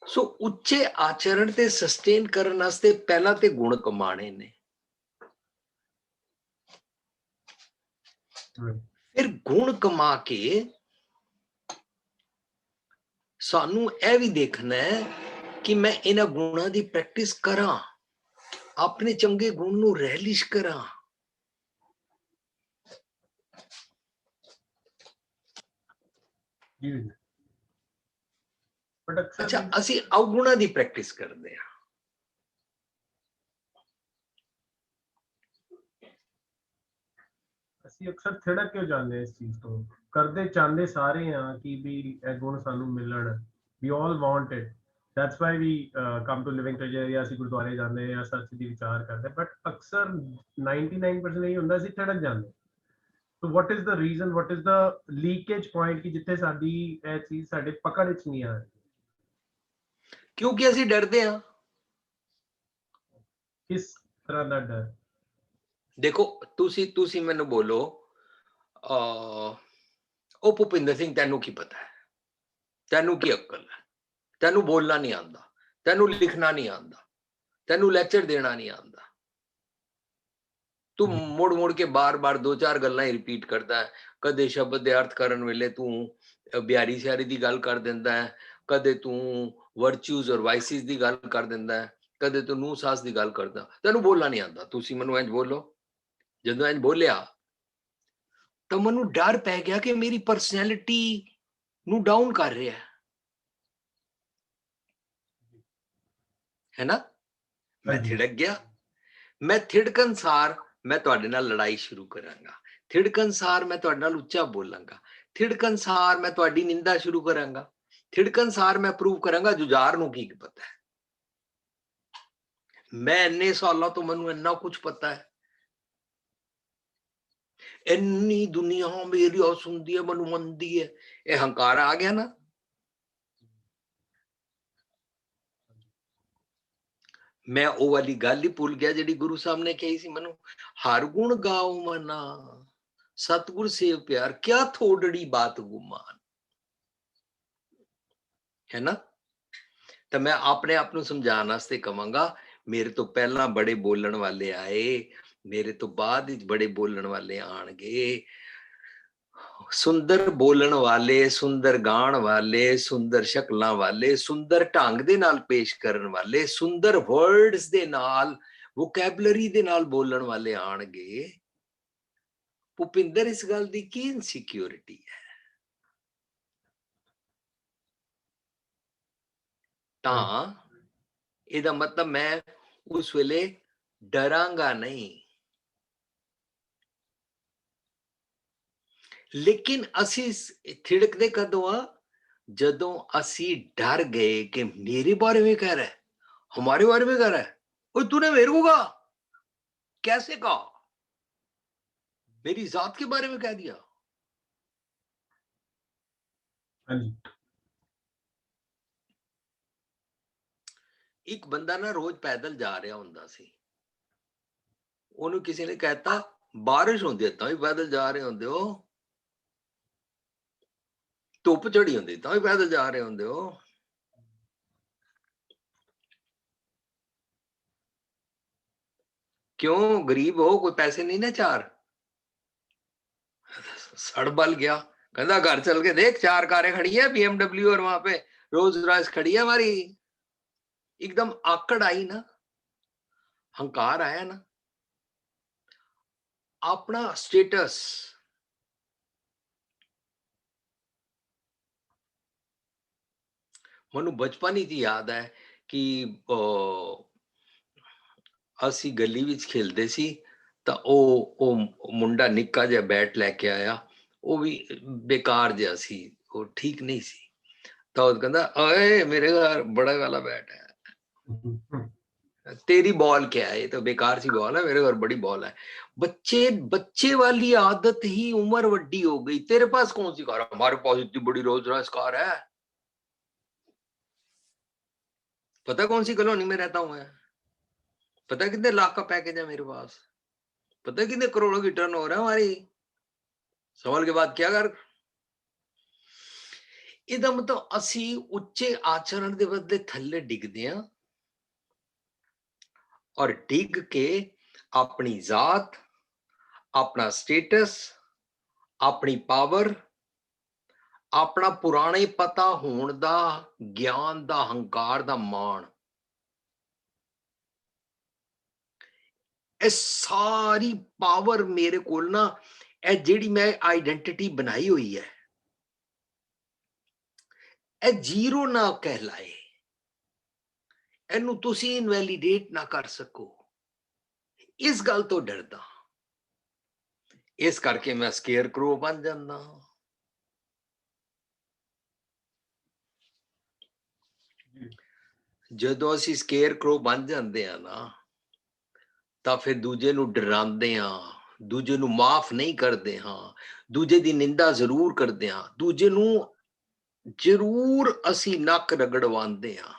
सो उच्चे आचरण ते सस्टेन करन वास्ते पहला ते गुण कमाने ने, फिर गुण कमा के सानू यह भी देखना है कि मैं इन्हां गुणां दी प्रैक्टिस करा, अपने चंगे गुण नू रैलिश करा। अच्छा, असी अवगुणा दी प्रैक्टिस करदे हां। ਅਸੀਂ ਅਕਸਰ ਥਿੜਕ ਕਿਉਂ ਜਾਂਦੇ ਇਸ ਚੀਜ਼ ਤੋਂ? ਕਰਦੇ ਚਾਹੁੰਦੇ ਸਾਰੇ ਆ ਕਿ ਵੀ ਇਹ ਗੁਣ ਸਾਨੂੰ ਮਿਲਣ, we all want it, that's why we come to living treasure, ਜਾਂ ਅਸੀਂ ਗੁਰਦੁਆਰੇ ਜਾਂਦੇ ਆ, ਸੱਚ ਦੀ ਵਿਚਾਰ ਕਰਦੇ, ਬਟ ਅਕਸਰ 99% ਨਹੀਂ ਹੁੰਦਾ, ਅਸੀਂ ਥਿੜਕ ਜਾਂਦੇ। So what is the reason, what is the leakage point ਕਿ ਜਿੱਥੇ ਸਾਡੀ ਇਹ ਚੀਜ਼ ਸਾਡੇ ਪਕੜ ਵਿੱਚ ਨਹੀਂ ਆ ਰਹੀ? ਕਿਉਂਕਿ ਅਸੀਂ ਡਰਦੇ ਹਾਂ। ਕਿਸ ਤਰ੍ਹਾਂ ਦਾ ਡਰ? ਦੇਖੋ ਤੁਸੀਂ ਮੈਨੂੰ ਬੋਲੋ, ਉਹ ਭੁਪਿੰਦਰ ਸਿੰਘ, ਤੈਨੂੰ ਕੀ ਪਤਾ ਹੈ? ਤੈਨੂੰ ਕੀ ਅਕਲ ਹੈ? ਤੈਨੂੰ ਬੋਲਣਾ ਨਹੀਂ ਆਉਂਦਾ, ਤੈਨੂੰ ਲਿਖਣਾ ਨਹੀਂ ਆਉਂਦਾ, ਤੈਨੂੰ ਲੈਕਚਰ ਦੇਣਾ ਨਹੀਂ ਆਉਂਦਾ। ਤੂੰ ਮੁੜ ਮੁੜ ਕੇ ਬਾਰ-ਬਾਰ 2-4 ਗੱਲਾਂ ਹੀ ਰਿਪੀਟ ਕਰਦਾ ਹੈ। ਕਦੇ ਸ਼ਬਦ ਦੇ ਅਰਥ ਕਰਨ ਵੇਲੇ ਤੂੰ ਬਿਆਰੀ ਸਿਆਰੀ ਦੀ ਗੱਲ ਕਰ ਦਿੰਦਾ ਹੈ, ਕਦੇ ਤੂੰ ਵਰਚੂਜ਼ ਔਰ ਵਾਈਸਿਸ ਦੀ ਗੱਲ ਕਰ ਦਿੰਦਾ ਹੈ, ਕਦੇ ਤੂੰ ਨੂੰਹ ਸੱਸ ਦੀ ਗੱਲ ਕਰਦਾ। ਤੈਨੂੰ ਬੋਲਣਾ ਨਹੀਂ ਆਉਂਦਾ। ਤੁਸੀਂ ਮੈਨੂੰ ਇੰਝ ਬੋਲੋ। ਜਦੋਂ ਇੰਝ ਬੋਲਿਆ ਤਾਂ ਮੈਨੂੰ ਡਰ ਪੈ ਗਿਆ ਕਿ ਮੇਰੀ ਪਰਸਨੈਲਿਟੀ ਨੂੰ ਡਾਊਨ ਕਰ ਰਿਹਾ ਹੈ ਨਾ। ਮੈਂ ਥਿੜਕ ਗਿਆ। ਮੈਂ ਥਿੜਕਣ ਸਾਰ ਮੈਂ ਤੁਹਾਡੇ ਨਾਲ ਲੜਾਈ ਸ਼ੁਰੂ ਕਰਾਂਗਾ, ਥਿੜਕਣ ਸਾਰ ਮੈਂ ਤੁਹਾਡੇ ਨਾਲ ਉੱਚਾ ਬੋਲਾਂਗਾ, ਥਿੜਕਣ ਸਾਰ ਮੈਂ ਤੁਹਾਡੀ ਨਿੰਦਾ ਸ਼ੁਰੂ ਕਰਾਂਗਾ, ਥਿੜਕਣ ਸਾਰ ਮੈਂ ਪ੍ਰੂਵ ਕਰਾਂਗਾ ਜੁਝਾਰ ਨੂੰ ਕੀ ਪਤਾ ਹੈ। ਮੈਂ ਇੰਨੇ ਸਾਲਾਂ ਤੋਂ ਮੈਨੂੰ ਇੰਨਾ ਕੁਝ ਪਤਾ ਹੈ। ਇੰਨੀ ਦੁਨੀਆ ਮੇਰੀ ਸੁਣਦੀ ਹੈ, ਮੈਨੂੰ ਮੰਨਦੀ ਹੈ। ਇਹ ਹੰਕਾਰ ਆ ਗਿਆ ਨਾ। ਮੈਂ ਉਹ ਵਾਲੀ ਗੱਲ ਹੀ ਭੁੱਲ ਗਿਆ ਜਿਹੜੀ ਗੁਰੂ ਸਾਹਿਬ ਨੇ ਕਹੀ ਸੀ ਮੈਨੂੰ, ਹਰ ਗੁਣ ਗਾਓ ਮਨਾ ਸਤਿਗੁਰ ਸੇਵ ਪਿਆਰ, ਕਿਆ ਥੋੜੜੀ ਬਾਤ ਗੁਮਾਨ, ਹੈ ਨਾ। ਤਾਂ ਮੈਂ ਆਪਣੇ ਆਪ ਨੂੰ ਸਮਝਾਉਣ ਵਾਸਤੇ ਕਵਾਂਗਾ, ਮੇਰੇ ਤੋਂ ਪਹਿਲਾਂ ਬੜੇ ਬੋਲਣ ਵਾਲੇ ਆਏ, ਮੇਰੇ ਤੋਂ ਬਾਅਦ ਵਿੱਚ ਬੜੇ ਬੋਲਣ ਵਾਲੇ ਆਣਗੇ। ਸੁੰਦਰ ਬੋਲਣ ਵਾਲੇ, ਸੁੰਦਰ ਗਾਣ ਵਾਲੇ, ਸੁੰਦਰ ਸ਼ਕਲਾਂ ਵਾਲੇ, ਸੁੰਦਰ ਢੰਗ ਦੇ ਨਾਲ ਪੇਸ਼ ਕਰਨ ਵਾਲੇ, ਸੁੰਦਰ ਵਰਡਸ ਦੇ ਨਾਲ, ਵੋਕੈਬਲਰੀ ਦੇ ਨਾਲ ਬੋਲਣ ਵਾਲੇ ਆਣਗੇ। ਭੁਪਿੰਦਰ ਇਸ ਗੱਲ ਦੀ ਕੀ ਇਨਸਿਕਿਉਰਿਟੀ ਹੈ? ਤਾਂ ਇਹਦਾ ਮਤਲਬ ਮੈਂ ਉਸ ਵੇਲੇ ਡਰਾਂਗਾ ਨਹੀਂ। ਲੇਕਿਨ ਅਸੀਂ ਥਿੜਕਦੇ ਕਦੋਂ ਆ? ਜਦੋਂ ਅਸੀਂ डर गए कि मेरे बारे में कह रहा है, हमारे बारे में कह रहा है, ओए तूने मेरे को कहा, कैसे कहा, मेरी जात के बारे में कह दिया। एक बंदा ना रोज पैदल जा रहा हुंदा सी, ਉਹਨੂੰ ਕਿਸੇ ਨੇ ਕਹਿਤਾ ਬਾਰਿਸ਼ ਹੁੰਦੀ ਹੈ ਤਾਂ ਵੀ ਪੈਦਲ ਜਾ ਰਹੇ ਹੁੰਦੇ ਹੋ, ਧੁੱਪ ਚੜੀ ਹੁੰਦੀ ਤਾਂ ਵੀ ਪੈਦਲ ਜਾ ਰਹੇ ਹੁੰਦੇ ਹੋ। क्यों? गरीब हो, कोई पैसे नहीं ना चार? सड़ बल गया, कहता घर चल के देख 4 कारें खड़ी है BMW और वहां पे रोज रॉयस खड़ी है हमारी। एकदम आकड़ आई ना, हंकार आया ना, अपना स्टेटस। मनु बचपन ही याद है कि ਅਸੀਂ ਗਲੀ ਵਿੱਚ ਖੇਲਦੇ ਸੀ ਤਾਂ ਉਹ ਮੁੰਡਾ ਨਿੱਕਾ ਜਿਹਾ ਬੈਟ ਲੈ ਕੇ ਆਇਆ, ਉਹ ਵੀ ਬੇਕਾਰ ਜਿਹਾ ਸੀ, ਉਹ ਠੀਕ ਨਹੀਂ ਸੀ। ਤਾਂ ਉਹ ਕਹਿੰਦਾ ਓਏ ਮੇਰੇ ਘਰ ਬੜਾ ਵਾਲਾ बैट है, तेरी बॉल क्या है, ये तो बेकार सी बॉल है, मेरे घर बड़ी बॉल है। बच्चे वाली आदत ही उम्र वड्डी हो गई। तेरे पास कौन सी कार? हमारे पास इतनी बड़ी रोल्स रॉयस कार है। पता कौन सी कॉलोनी में रहता हूं मैं? पता कितने लाख का पैकेज है मेरे पास? पता कितने करोड़ों की टर्न हो रहा है हमारी? सवाल के बाद क्या कर? ਇਹਦਾ ਮਤਲਬ ਅਸੀਂ ਉੱਚੇ ਆਚਰਣ ਦੇ ਬਦਲੇ ਥੱਲੇ ਡਿੱਗਦੇ ਹਾਂ, ਔਰ ਡਿੱਗ ਕੇ ਆਪਣੀ ਜ਼ਾਤ, ਆਪਣਾ ਸਟੇਟਸ, ਆਪਣੀ ਪਾਵਰ, ਆਪਣਾ ਪੁਰਾਣੇ ਪਤਾ ਹੋਣ ਦਾ ਗਿਆਨ ਦਾ ਹੰਕਾਰ ਦਾ ਮਾਣ, ਇਹ ਸਾਰੀ ਪਾਵਰ ਮੇਰੇ ਕੋਲ ਨਾ, ਇਹ ਜਿਹੜੀ ਮੈਂ ਆਈਡੈਂਟਿਟੀ ਬਣਾਈ ਹੋਈ ਹੈ, ਇਹ ਜ਼ੀਰੋ ਨਾ ਕਹਿਲਾਏ, ਇਹਨੂੰ ਤੁਸੀਂ ਇਨਵੈਲੀਡੇਟ ਨਾ ਕਰ ਸਕੋ। ਇਸ ਗੱਲ ਤੋਂ ਡਰਦਾ। ਇਸ ਕਰਕੇ ਮੈਂ ਸਕੇਅਰ ਕਰੋ ਬਣ ਜਾਂਦਾ ਹਾਂ। ਜਦੋਂ ਅਸੀਂ ਸਕੇਅਰ ਕਰੋ ਬਣ ਜਾਂਦੇ ਆ ਨਾ, ਤਾਂ ਫਿਰ ਦੂਜੇ ਨੂੰ ਡਰਾਉਂਦੇ ਹਾਂ, ਦੂਜੇ ਨੂੰ ਮਾਫ ਨਹੀਂ ਕਰਦੇ ਹਾਂ, ਦੂਜੇ ਦੀ ਨਿੰਦਾ ਜ਼ਰੂਰ ਕਰਦੇ ਹਾਂ, ਦੂਜੇ ਨੂੰ ਜ਼ਰੂਰ ਅਸੀਂ ਨੱਕ ਰਗੜਵਾਉਂਦੇ ਹਾਂ,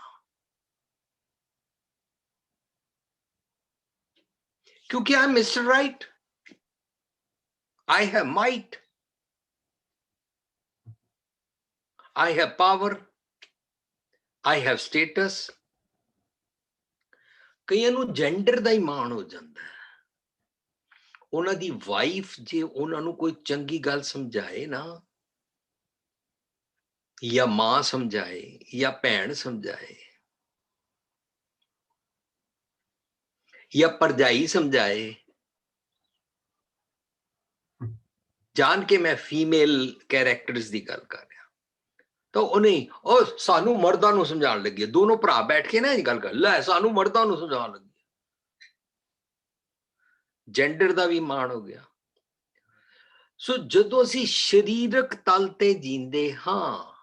ਕਿਉਂਕਿ I mister right, I have might, I have power, I have status। ਕਈਆਂ ਨੂੰ ਜੈਂਡਰ ਦਾ ਹੀ ਮਾਣ ਹੋ ਜਾਂਦਾ ਹੈ। ਉਹਨਾਂ ਦੀ ਵਾਈਫ ਜੇ ਉਹਨਾਂ ਨੂੰ ਕੋਈ ਚੰਗੀ ਗੱਲ ਸਮਝਾਏ ਨਾ, ਜਾਂ ਮਾਂ ਸਮਝਾਏ ਜਾਂ ਭੈਣ ਸਮਝਾਏ ਜਾਂ ਭਰਜਾਈ ਸਮਝਾਏ, ਜਾਣ ਕੇ ਮੈਂ ਫੀਮੇਲ ਕੈਰੈਕਟਰਸ ਦੀ ਗੱਲ ਕਰ ਰਿਹਾ, ਤਾਂ ਉਹਨੇ ਉਹ ਸਾਨੂੰ ਮਰਦਾਂ ਨੂੰ ਸਮਝਾਉਣ ਲੱਗੀ, ਦੋਨੋਂ ਭਰਾ ਬੈਠ ਕੇ ਨਾ ਇਹ ਗੱਲ ਕਰ ਲੈ ਸਾਨੂੰ ਮਰਦਾਂ ਨੂੰ ਸਮਝਾਉਣ ਲੱਗੀ, ਜੈਂਡਰ ਦਾ ਵੀ ਮਾਣ ਹੋ ਗਿਆ। ਸੋ ਜਦੋਂ ਅਸੀਂ ਸਰੀਰਕ ਤਲ ਤੇ ਜੀਂਦੇ ਹਾਂ,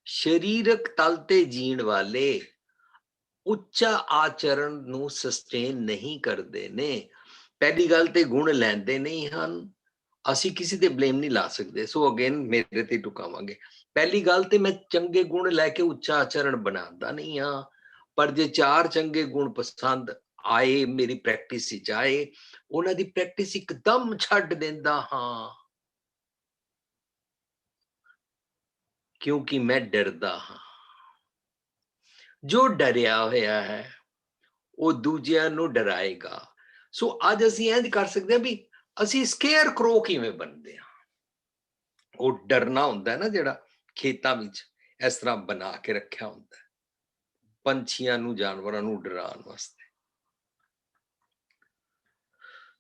ਸਰੀਰਕ ਤਲ ਤੇ ਜੀਣ ਵਾਲੇ ਉੱਚਾ ਆਚਰਣ ਨੂੰ ਸਸਟੇਨ ਨਹੀਂ ਕਰਦੇ ਨੇ। ਪਹਿਲੀ ਗੱਲ ਤੇ ਗੁਣ ਲੈਂਦੇ ਨਹੀਂ ਹਨ, ਅਸੀਂ ਕਿਸੇ ਤੇ ਬਲੇਮ ਨਹੀਂ ਲਾ ਸਕਦੇ। ਸੋ ਅਗੇਨ ਮੇਰੇ ਤੇ ਟੁਕਾਵਾਂਗੇ। ਪਹਿਲੀ ਗੱਲ ਤੇ ਮੈਂ ਚੰਗੇ ਗੁਣ ਲੈ ਕੇ ਉੱਚਾ ਆਚਰਣ ਬਣਾਉਂਦਾ ਨਹੀਂ ਹਾਂ, ਪਰ ਜੇ 4 ਚੰਗੇ ਗੁਣ ਪਸੰਦ ਆਏ, ਮੇਰੀ ਪ੍ਰੈਕਟਿਸ ਵਿੱਚ ਆਏ, ਉਹਨਾਂ ਦੀ ਪ੍ਰੈਕਟਿਸ ਇੱਕਦਮ ਛੱਡ ਦਿੰਦਾ ਹਾਂ, ਕਿਉਂਕਿ ਮੈਂ ਡਰਦਾ ਹਾਂ। ਜੋ ਡਰਿਆ ਹੋਇਆ ਹੈ ਉਹ ਦੂਜਿਆਂ ਨੂੰ ਡਰਾਏਗਾ। ਸੋ ਅੱਜ ਅਸੀਂ ਇੰਝ ਕਰ ਸਕਦੇ ਹਾਂ ਵੀ ਅਸੀਂ ਸਕੇਅਰ ਕਰੋ ਕਿਵੇਂ ਬਣਦੇ ਹਾਂ। ਉਹ ਡਰਨਾ ਹੁੰਦਾ ਨਾ ਜਿਹੜਾ ਖੇਤਾਂ ਵਿੱਚ ਇਸ ਤਰ੍ਹਾਂ ਬਣਾ ਕੇ ਰੱਖਿਆ ਹੁੰਦਾ ਪੰਛੀਆਂ ਨੂੰ, ਜਾਨਵਰਾਂ ਨੂੰ ਡਰਾਉਣ ਵਾਸਤੇ।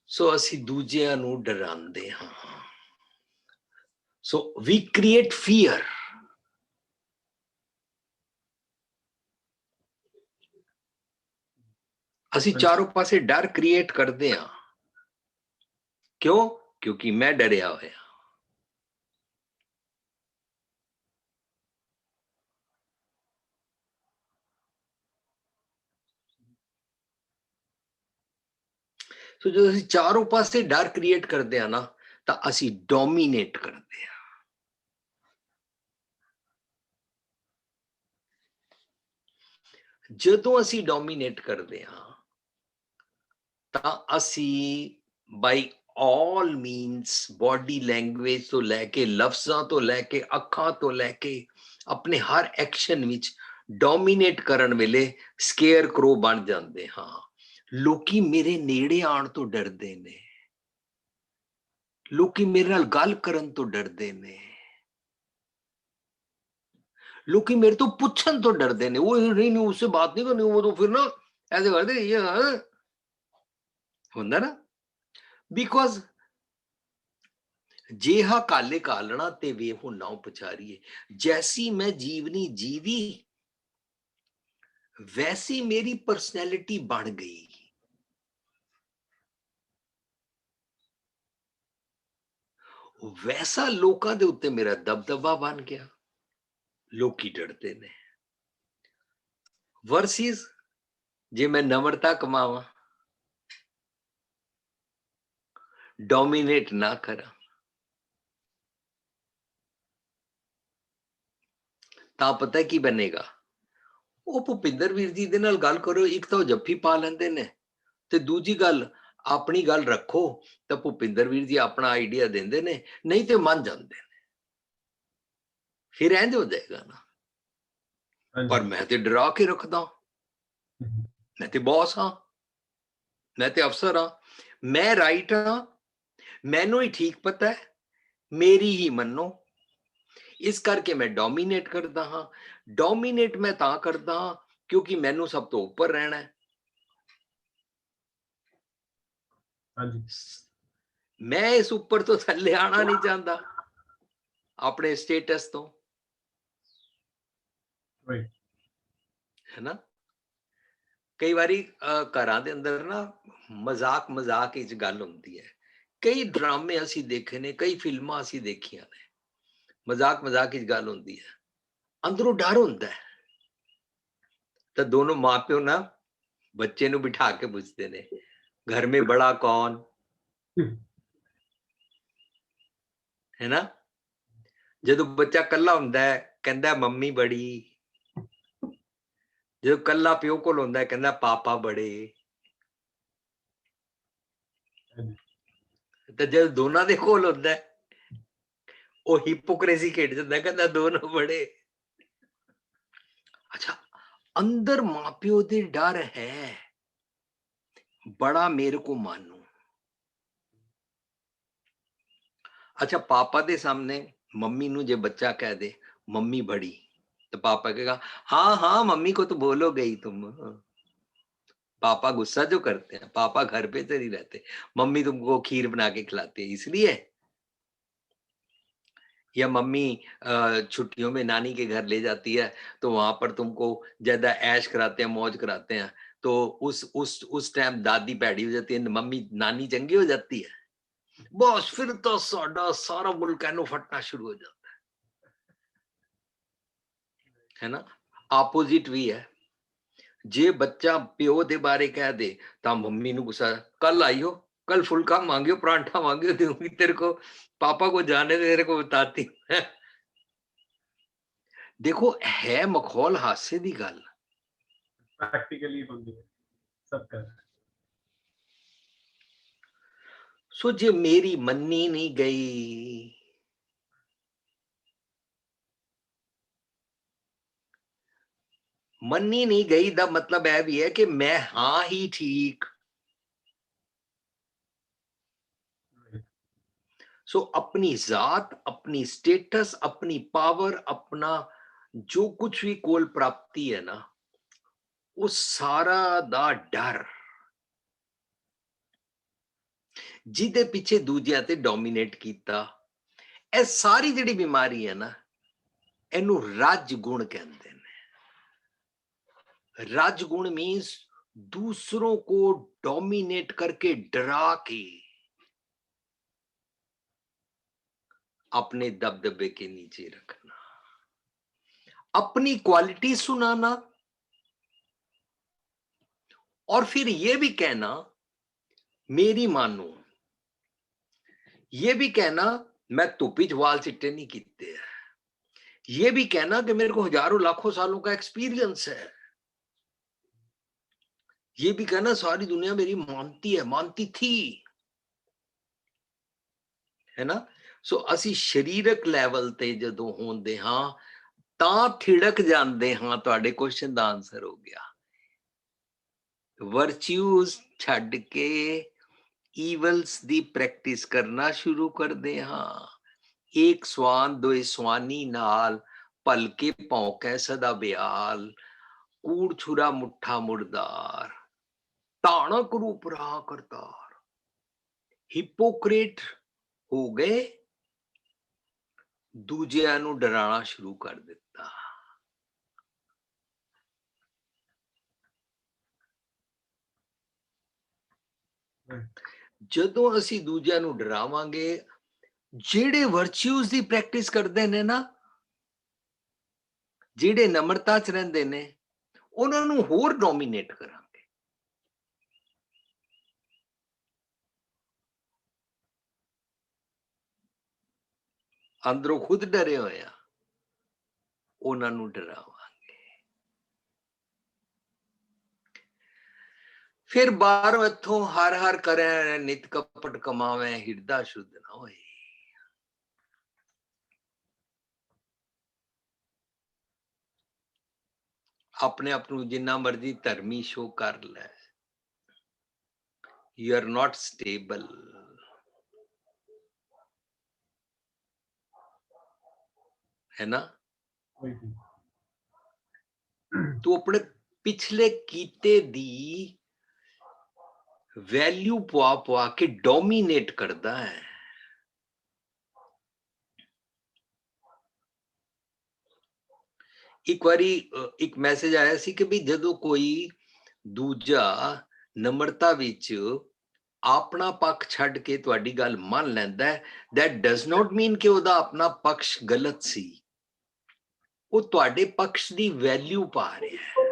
ਸੋ ਅਸੀਂ ਦੂਜਿਆਂ ਨੂੰ ਡਰਾਉਂਦੇ ਹਾਂ। ਸੋ ਵੀ ਕ੍ਰੀਏਟ ਫੀਅਰ। ਅਸੀਂ ਚਾਰੋਂ ਪਾਸੇ ਡਰ ਕ੍ਰੀਏਟ ਕਰਦੇ ਹਾਂ। ਕਿਉਂ? ਕਿਉਂਕਿ ਮੈਂ ਡਰਿਆ ਹੋਇਆ। ਸੋ ਜਦੋਂ ਅਸੀਂ ਚਾਰੋਂ ਪਾਸੇ ਡਰ ਕ੍ਰੀਏਟ ਕਰਦੇ ਹਾਂ ਨਾ, ਤਾਂ ਅਸੀਂ ਡੋਮੀਨੇਟ ਕਰਦੇ ਹਾਂ। ਜਦੋਂ ਅਸੀਂ ਡੋਮੀਨੇਟ ਕਰਦੇ ਹਾਂ ਤਾਂ ਅਸੀਂ ਬਾਈ ਆਲ ਮੀਨਸ ਬੋਡੀ ਲੈਂਗੁਏਜ ਤੋਂ ਲੈ ਕੇ, ਲਫ਼ਜ਼ਾਂ ਤੋਂ ਲੈ ਕੇ, ਅੱਖਾਂ ਤੋਂ ਲੈ ਕੇ, ਆਪਣੇ ਹਰ ਐਕਸ਼ਨ ਵਿੱਚ ਡੋਮੀਨੇਟ ਕਰਨ ਵੇਲੇ ਸਕੇਅਰ ਕਰੋ ਬਣ ਜਾਂਦੇ ਹਾਂ। ਲੋਕੀ ਮੇਰੇ ਨੇੜੇ ਆਉਣ ਤੋਂ ਡਰਦੇ ਨੇ, ਲੋਕੀ ਮੇਰੇ ਨਾਲ ਗੱਲ ਕਰਨ ਤੋਂ ਡਰਦੇ ਨੇ, ਲੋਕੀ ਮੇਰੇ ਤੋਂ ਪੁੱਛਣ ਤੋਂ ਡਰਦੇ ਨੇ। ਉਹ ਨਹੀਂ ਉਸਸੇ ਬਾਤ ਨਹੀਂ ਕਰਨੀ, ਉਹ ਤਾਂ ਫਿਰ ਨਾ ਐਸੇ ਕਰਦੇ ਇਹ ਹੁੰਦਾ ਨਾ। ਬਿਕੋਜ਼ जेहा काले कालना ते वे हो नाव पछारिए। जैसी मैं जीवनी जीवी वैसी मेरी पर्सनैलिटी बन गई। वैसा लोकां दे उत्ते मेरा दबदबा बन गया, लोकी डरते ने। वर्सिस जे मैं नम्रता कमावा, डोमिनेट ना करा, ਤਾਂ ਪਤਾ ਕੀ ਬਣੇਗਾ? ਉਹ ਭੁਪਿੰਦਰ ਵੀਰ ਜੀ ਦੇ ਨਾਲ ਗੱਲ ਕਰੋ, ਇੱਕ ਤਾਂ ਉਹ ਜੱਫੀ ਪਾ ਲੈਂਦੇ ਨੇ, ਤੇ ਦੂਜੀ ਗੱਲ ਆਪਣੀ ਗੱਲ ਰੱਖੋ ਤਾਂ ਭੁਪਿੰਦਰ ਵੀਰ ਜੀ ਆਪਣਾ ਆਈਡੀਆ ਦਿੰਦੇ ਨੇ, ਨਹੀਂ ਤੇ ਮੰਨ ਜਾਂਦੇ ਨੇ। ਫਿਰ ਇੰਝ ਹੋ ਜਾਏਗਾ ਨਾ। ਪਰ ਮੈਂ ਤੇ ਡਰਾ ਕੇ ਰੱਖਦਾ, ਮੈਂ ਤੇ ਬੌਸ ਹਾਂ, ਮੈਂ ਤੇ ਅਫਸਰ ਹਾਂ, ਮੈਂ ਰਾਈਟ ਹਾਂ, ਮੈਨੂੰ ਹੀ ਠੀਕ ਪਤਾ ਹੈ, ਮੇਰੀ ਹੀ ਮੰਨੋ। ਇਸ ਕਰਕੇ ਮੈਂ ਡੋਮੀਨੇਟ ਕਰਦਾ ਹਾਂ। ਡੋਮੀਨੇਟ ਮੈਂ ਤਾਂ ਕਰਦਾ ਹਾਂ ਕਿਉਂਕਿ ਮੈਨੂੰ ਸਭ ਤੋਂ ਉੱਪਰ ਰਹਿਣਾ ਹੈ। ਮੈਂ ਇਸ ਉੱਪਰ ਤੋਂ ਥੱਲੇ ਆਣਾ ਨਹੀਂ ਚਾਹੁੰਦਾ ਆਪਣੇ ਸਟੇਟਸ ਤੋਂ, ਹੈ ਨਾ। ਕਈ ਵਾਰੀ ਘਰਾਂ ਦੇ ਅੰਦਰ ਨਾ ਮਜ਼ਾਕ ਵਿੱਚ ਗੱਲ ਹੁੰਦੀ ਹੈ। ਕਈ ਡਰਾਮੇ ਅਸੀਂ ਦੇਖੇ ਨੇ, ਕਈ ਫਿਲਮਾਂ ਅਸੀਂ ਦੇਖੀਆਂ ਨੇ, ਮਜ਼ਾਕ ਵਿੱਚ ਗੱਲ ਹੁੰਦੀ ਹੈ, ਅੰਦਰੋਂ ਡਰ ਹੁੰਦਾ ਹੈ। ਤਾਂ ਦੋਨੋਂ ਮਾਪਿਓ ਨਾ ਬੱਚੇ ਨੂੰ ਬਿਠਾ ਕੇ ਪੁੱਛਦੇ ਨੇ, ਘਰ ਮੇਂ ਬੜਾ ਕੌਣ ਹੈ ਨਾ। ਜਦੋਂ ਬੱਚਾ ਕੱਲਾ ਹੁੰਦਾ ਹੈ ਕਹਿੰਦਾ ਮੰਮੀ ਬੜੀ, ਜਦੋਂ ਕੱਲਾ ਪਿਓ ਕੋਲ ਹੁੰਦਾ ਹੈ ਕਹਿੰਦਾ ਪਾਪਾ ਬੜੇ। ਤੇ ਜਦ ਦੋਨਾਂ ਦੇ ਕੋਲ ਹੁੰਦਾ ਹੈ ਉਹ ਹਿਪੋਕ੍ਰੇਸੀ ਖੇਡ ਜਾਂਦਾ, ਕਹਿੰਦਾ ਦੋਨੋਂ ਬੜੇ। ਅੱਛਾ, ਅੰਦਰ ਮਾਪਿਓ ਦੇ ਡਰ ਹੈ, ਬੜਾ ਮੇਰੇ ਕੋ ਮਾਨੂ। अच्छा, पापा दे सामने मम्मी नू जे बच्चा कह दे मम्मी बड़ी, तो पापा कहेगा हाँ हाँ मम्मी को तो बोलोगे ही तुम। पापा गुस्सा जो करते हैं, पापा घर पे तो नहीं रहते, मम्मी तुमको खीर बना के खिलाती है इसलिए। या मम्मी छुट्टियों में नानी के घर ले जाती है तो वहां पर तुमको ज्यादा ऐश कराते हैं, मौज कराते हैं, तो उस टाइम दादी पैड़ी हो जाती है, मम्मी नानी चंगी हो जाती है। बस फिर तो सारा मुल्क एनू फटना शुरू हो जाता है ना। ऑपोजिट भी है, जे बच्चा प्यो दे बारे कह दे तो मम्मी नू गुस्सा, कल आई हो, कल फुलका मांगियो, परांठा मांगियो, दूंगी तेरे को, पापा को जाने दे, तेरे को बताती है। देखो है मखौल हास्य दी गल, प्रैक्टिकली होंदी है सब कर। सो जे मेरी मन्नी नहीं गई, मन्नी नहीं गई दा मतलब यह भी है कि मैं हाँ ही ठीक। सो अपनी जात, अपनी स्टेटस, अपनी पावर, अपना जो कुछ भी कोल प्राप्ति है ना, वो सारा दा डर जिदे पिछे दूजिया ते डोमिनेट कीता, ਇਹ ਸਾਰੀ ਜਿਹੜੀ ਬਿਮਾਰੀ ਹੈ ਨਾ, ਇਹਨੂੰ ਰਜ ਗੁਣ ਕਹਿੰਦੇ ਨੇ। रज गुण मीन्स दूसरों को डोमिनेट करके, डरा के अपने दबदबे के नीचे रखना, अपनी क्वालिटी सुनाना, और फिर ये भी कहना मेरी मानो, ये भी कहना मैं धुप्पी च वाल चिट्टे नहीं कीते, ये भी कहना कि मेरे को हजारों लाखों सालों का एक्सपीरियंस है, ये भी कहना सारी दुनिया मेरी मानती है, मानती थी, है ना। सो ਅਸੀਂ ਸ਼ਰੀਰਕ ਲੈਵਲ ਤੇ ਜਦੋਂ ਹੁੰਦੇ ਹਾਂ ਤਾਂ ਥਿੜਕ ਜਾਂਦੇ ਹਾਂ। ਤੁਹਾਡੇ ਕੁਐਸਚਨ ਦਾ ਆਨਸਰ ਹੋ ਗਿਆ, ਵਰਚੂਸ ਛੱਡ ਕੇ ਈਵਲਸ ਦੀ ਪ੍ਰੈਕਟਿਸ ਕਰਨਾ ਸ਼ੁਰੂ ਕਰਦੇ ਹਾਂ। ਇੱਕ ਸਵਾਨ ਦੋਏ ਸਵਾਨੀ ਨਾਲ, ਭਲਕੇ ਭੌਂਕੈ ਸਦਾ ਬਿਆਲ, ਕੂੜ ਛੁਰਾ ਮੁੱਠਾ ਮੁਰਦਾਰ, ਤਾਣਕ ਰੂਪ ਰਹਾ ਕਰਤਾਰ। ਹਿਪੋਕ੍ਰੇਟ ਹੋ ਗਏ, ਦੂਜਿਆਂ ਨੂੰ ਡਰਾਉਣਾ ਸ਼ੁਰੂ ਕਰ ਦਿੱਤਾ। ਜਦੋਂ ਅਸੀਂ ਦੂਜਿਆਂ ਨੂੰ ਡਰਾਵਾਂਗੇ, ਜਿਹੜੇ ਵਰਚੂਸ ਦੀ ਪ੍ਰੈਕਟਿਸ ਕਰਦੇ ਨੇ ਨਾ, ਜਿਹੜੇ ਨਮਰਤਾ ਚ ਰਹਿੰਦੇ ਨੇ, ਉਹਨਾਂ ਨੂੰ ਹੋਰ ਡੋਮੀਨੇਟ ਕਰਾਂਗੇ। ਅੰਦਰੋਂ ਖੁਦ ਡਰੇ ਹੋਏ ਆ, ਉਹਨਾਂ ਨੂੰ ਡਰਾਵਾਂਗੇ। ਫਿਰ ਬਾਹਰੋਂ ਇੱਥੋਂ ਹਰ ਹਰ ਕਰੇ, ਨਿਤ ਕਪਟ ਕਮਾਵੇ, ਹਿਰਦਾ ਸ਼ੁੱਧ ਨਾ ਹੋਏ। ਆਪਣੇ ਆਪ ਨੂੰ ਜਿੰਨਾ ਮਰਜ਼ੀ ਧਰਮੀ ਸ਼ੋ ਕਰ ਲੈ, ਯੂ ਆਰ ਨਾਟ ਸਟੇਬਲ, है ना। तू अपने पिछले कीते दी वैल्यू पुआ के डोमिनेट करता है। एक बारी एक मैसेज आया सी कि भी जदों कोई ਦੂਜਾ ਨਮਰਤਾ ਵਿੱਚ ਆਪਣਾ ਪੱਖ ਛੱਡ ਕੇ ਤੁਹਾਡੀ ਗੱਲ ਮੰਨ ਲੈਂਦਾ ਹੈ, that does not mean ਕਿ ਉਹਦਾ ਆਪਣਾ ਪਕਸ਼ ਗਲਤ ਸੀ, ਉਹ ਤੁਹਾਡੇ ਪਕਸ਼ ਦੀ ਵੈਲਿਊ ਪਾ ਰਿਹਾ ਹੈ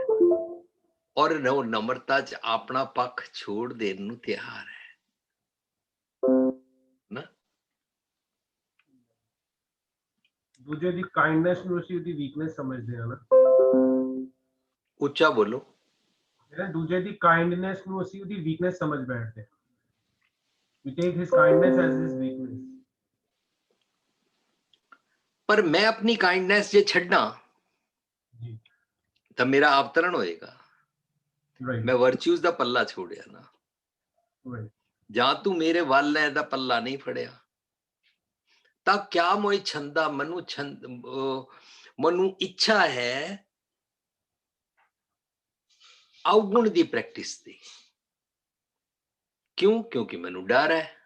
ਔਰ ਉਹ ਨਮਰਤਾ ਚ ਆਪਣਾ ਪੱਖ ਛੋੜ ਦੇਣ ਨੂੰ ਤਿਆਰ ਹੈ ਨਾ। ਦੂਜੇ ਦੀ ਕਾਈਂਡਨੈਸ ਨੂੰ ਅਸੀਂ ਉਹਦੀ ਵੀਕਨੈਸ ਸਮਝਦੇ ਹਾਂ ਨਾ। ਉੱਚਾ ਬੋਲੋ। ਦੂਜੇ ਦੀ ਕਾਈਂਡਨੈਸ ਨੂੰ ਅਸੀਂ ਉਹਦੀ ਵੀਕਨੈਸ ਸਮਝ ਬੈਠਦੇ ਹਾਂ। We take his kindness as his weakness. ਪਰ ਮੈਂ ਆਪਣੀ ਕਾਈਂਡਨੈਸ ਜੇ ਛੱਡਾਂ ਤਾਂ ਮੇਰਾ ਅਵਤਰਨ ਹੋਏਗਾ। ਮੈਂ ਵਰਚੂਸ ਦਾ ਪੱਲਾ ਛੋੜਿਆ ਨਾ, ਜਾਂ ਤੂੰ ਮੇਰੇ ਵੱਲ ਹੈ ਦਾ ਪੱਲਾ ਨਹੀਂ ਫੜਿਆ ਤਾਂ ਕਿਆ ਮੋਏ ਛੰਦਾ ਮਨੂੰ ਇੱਛਾ ਹੈ ਅਵਗੁਣ ਦੀ ਪ੍ਰੈਕਟਿਸ ਦੀ। ਕਿਉਂ? ਕਿਉਂਕਿ ਮੈਨੂੰ ਡਰ ਹੈ।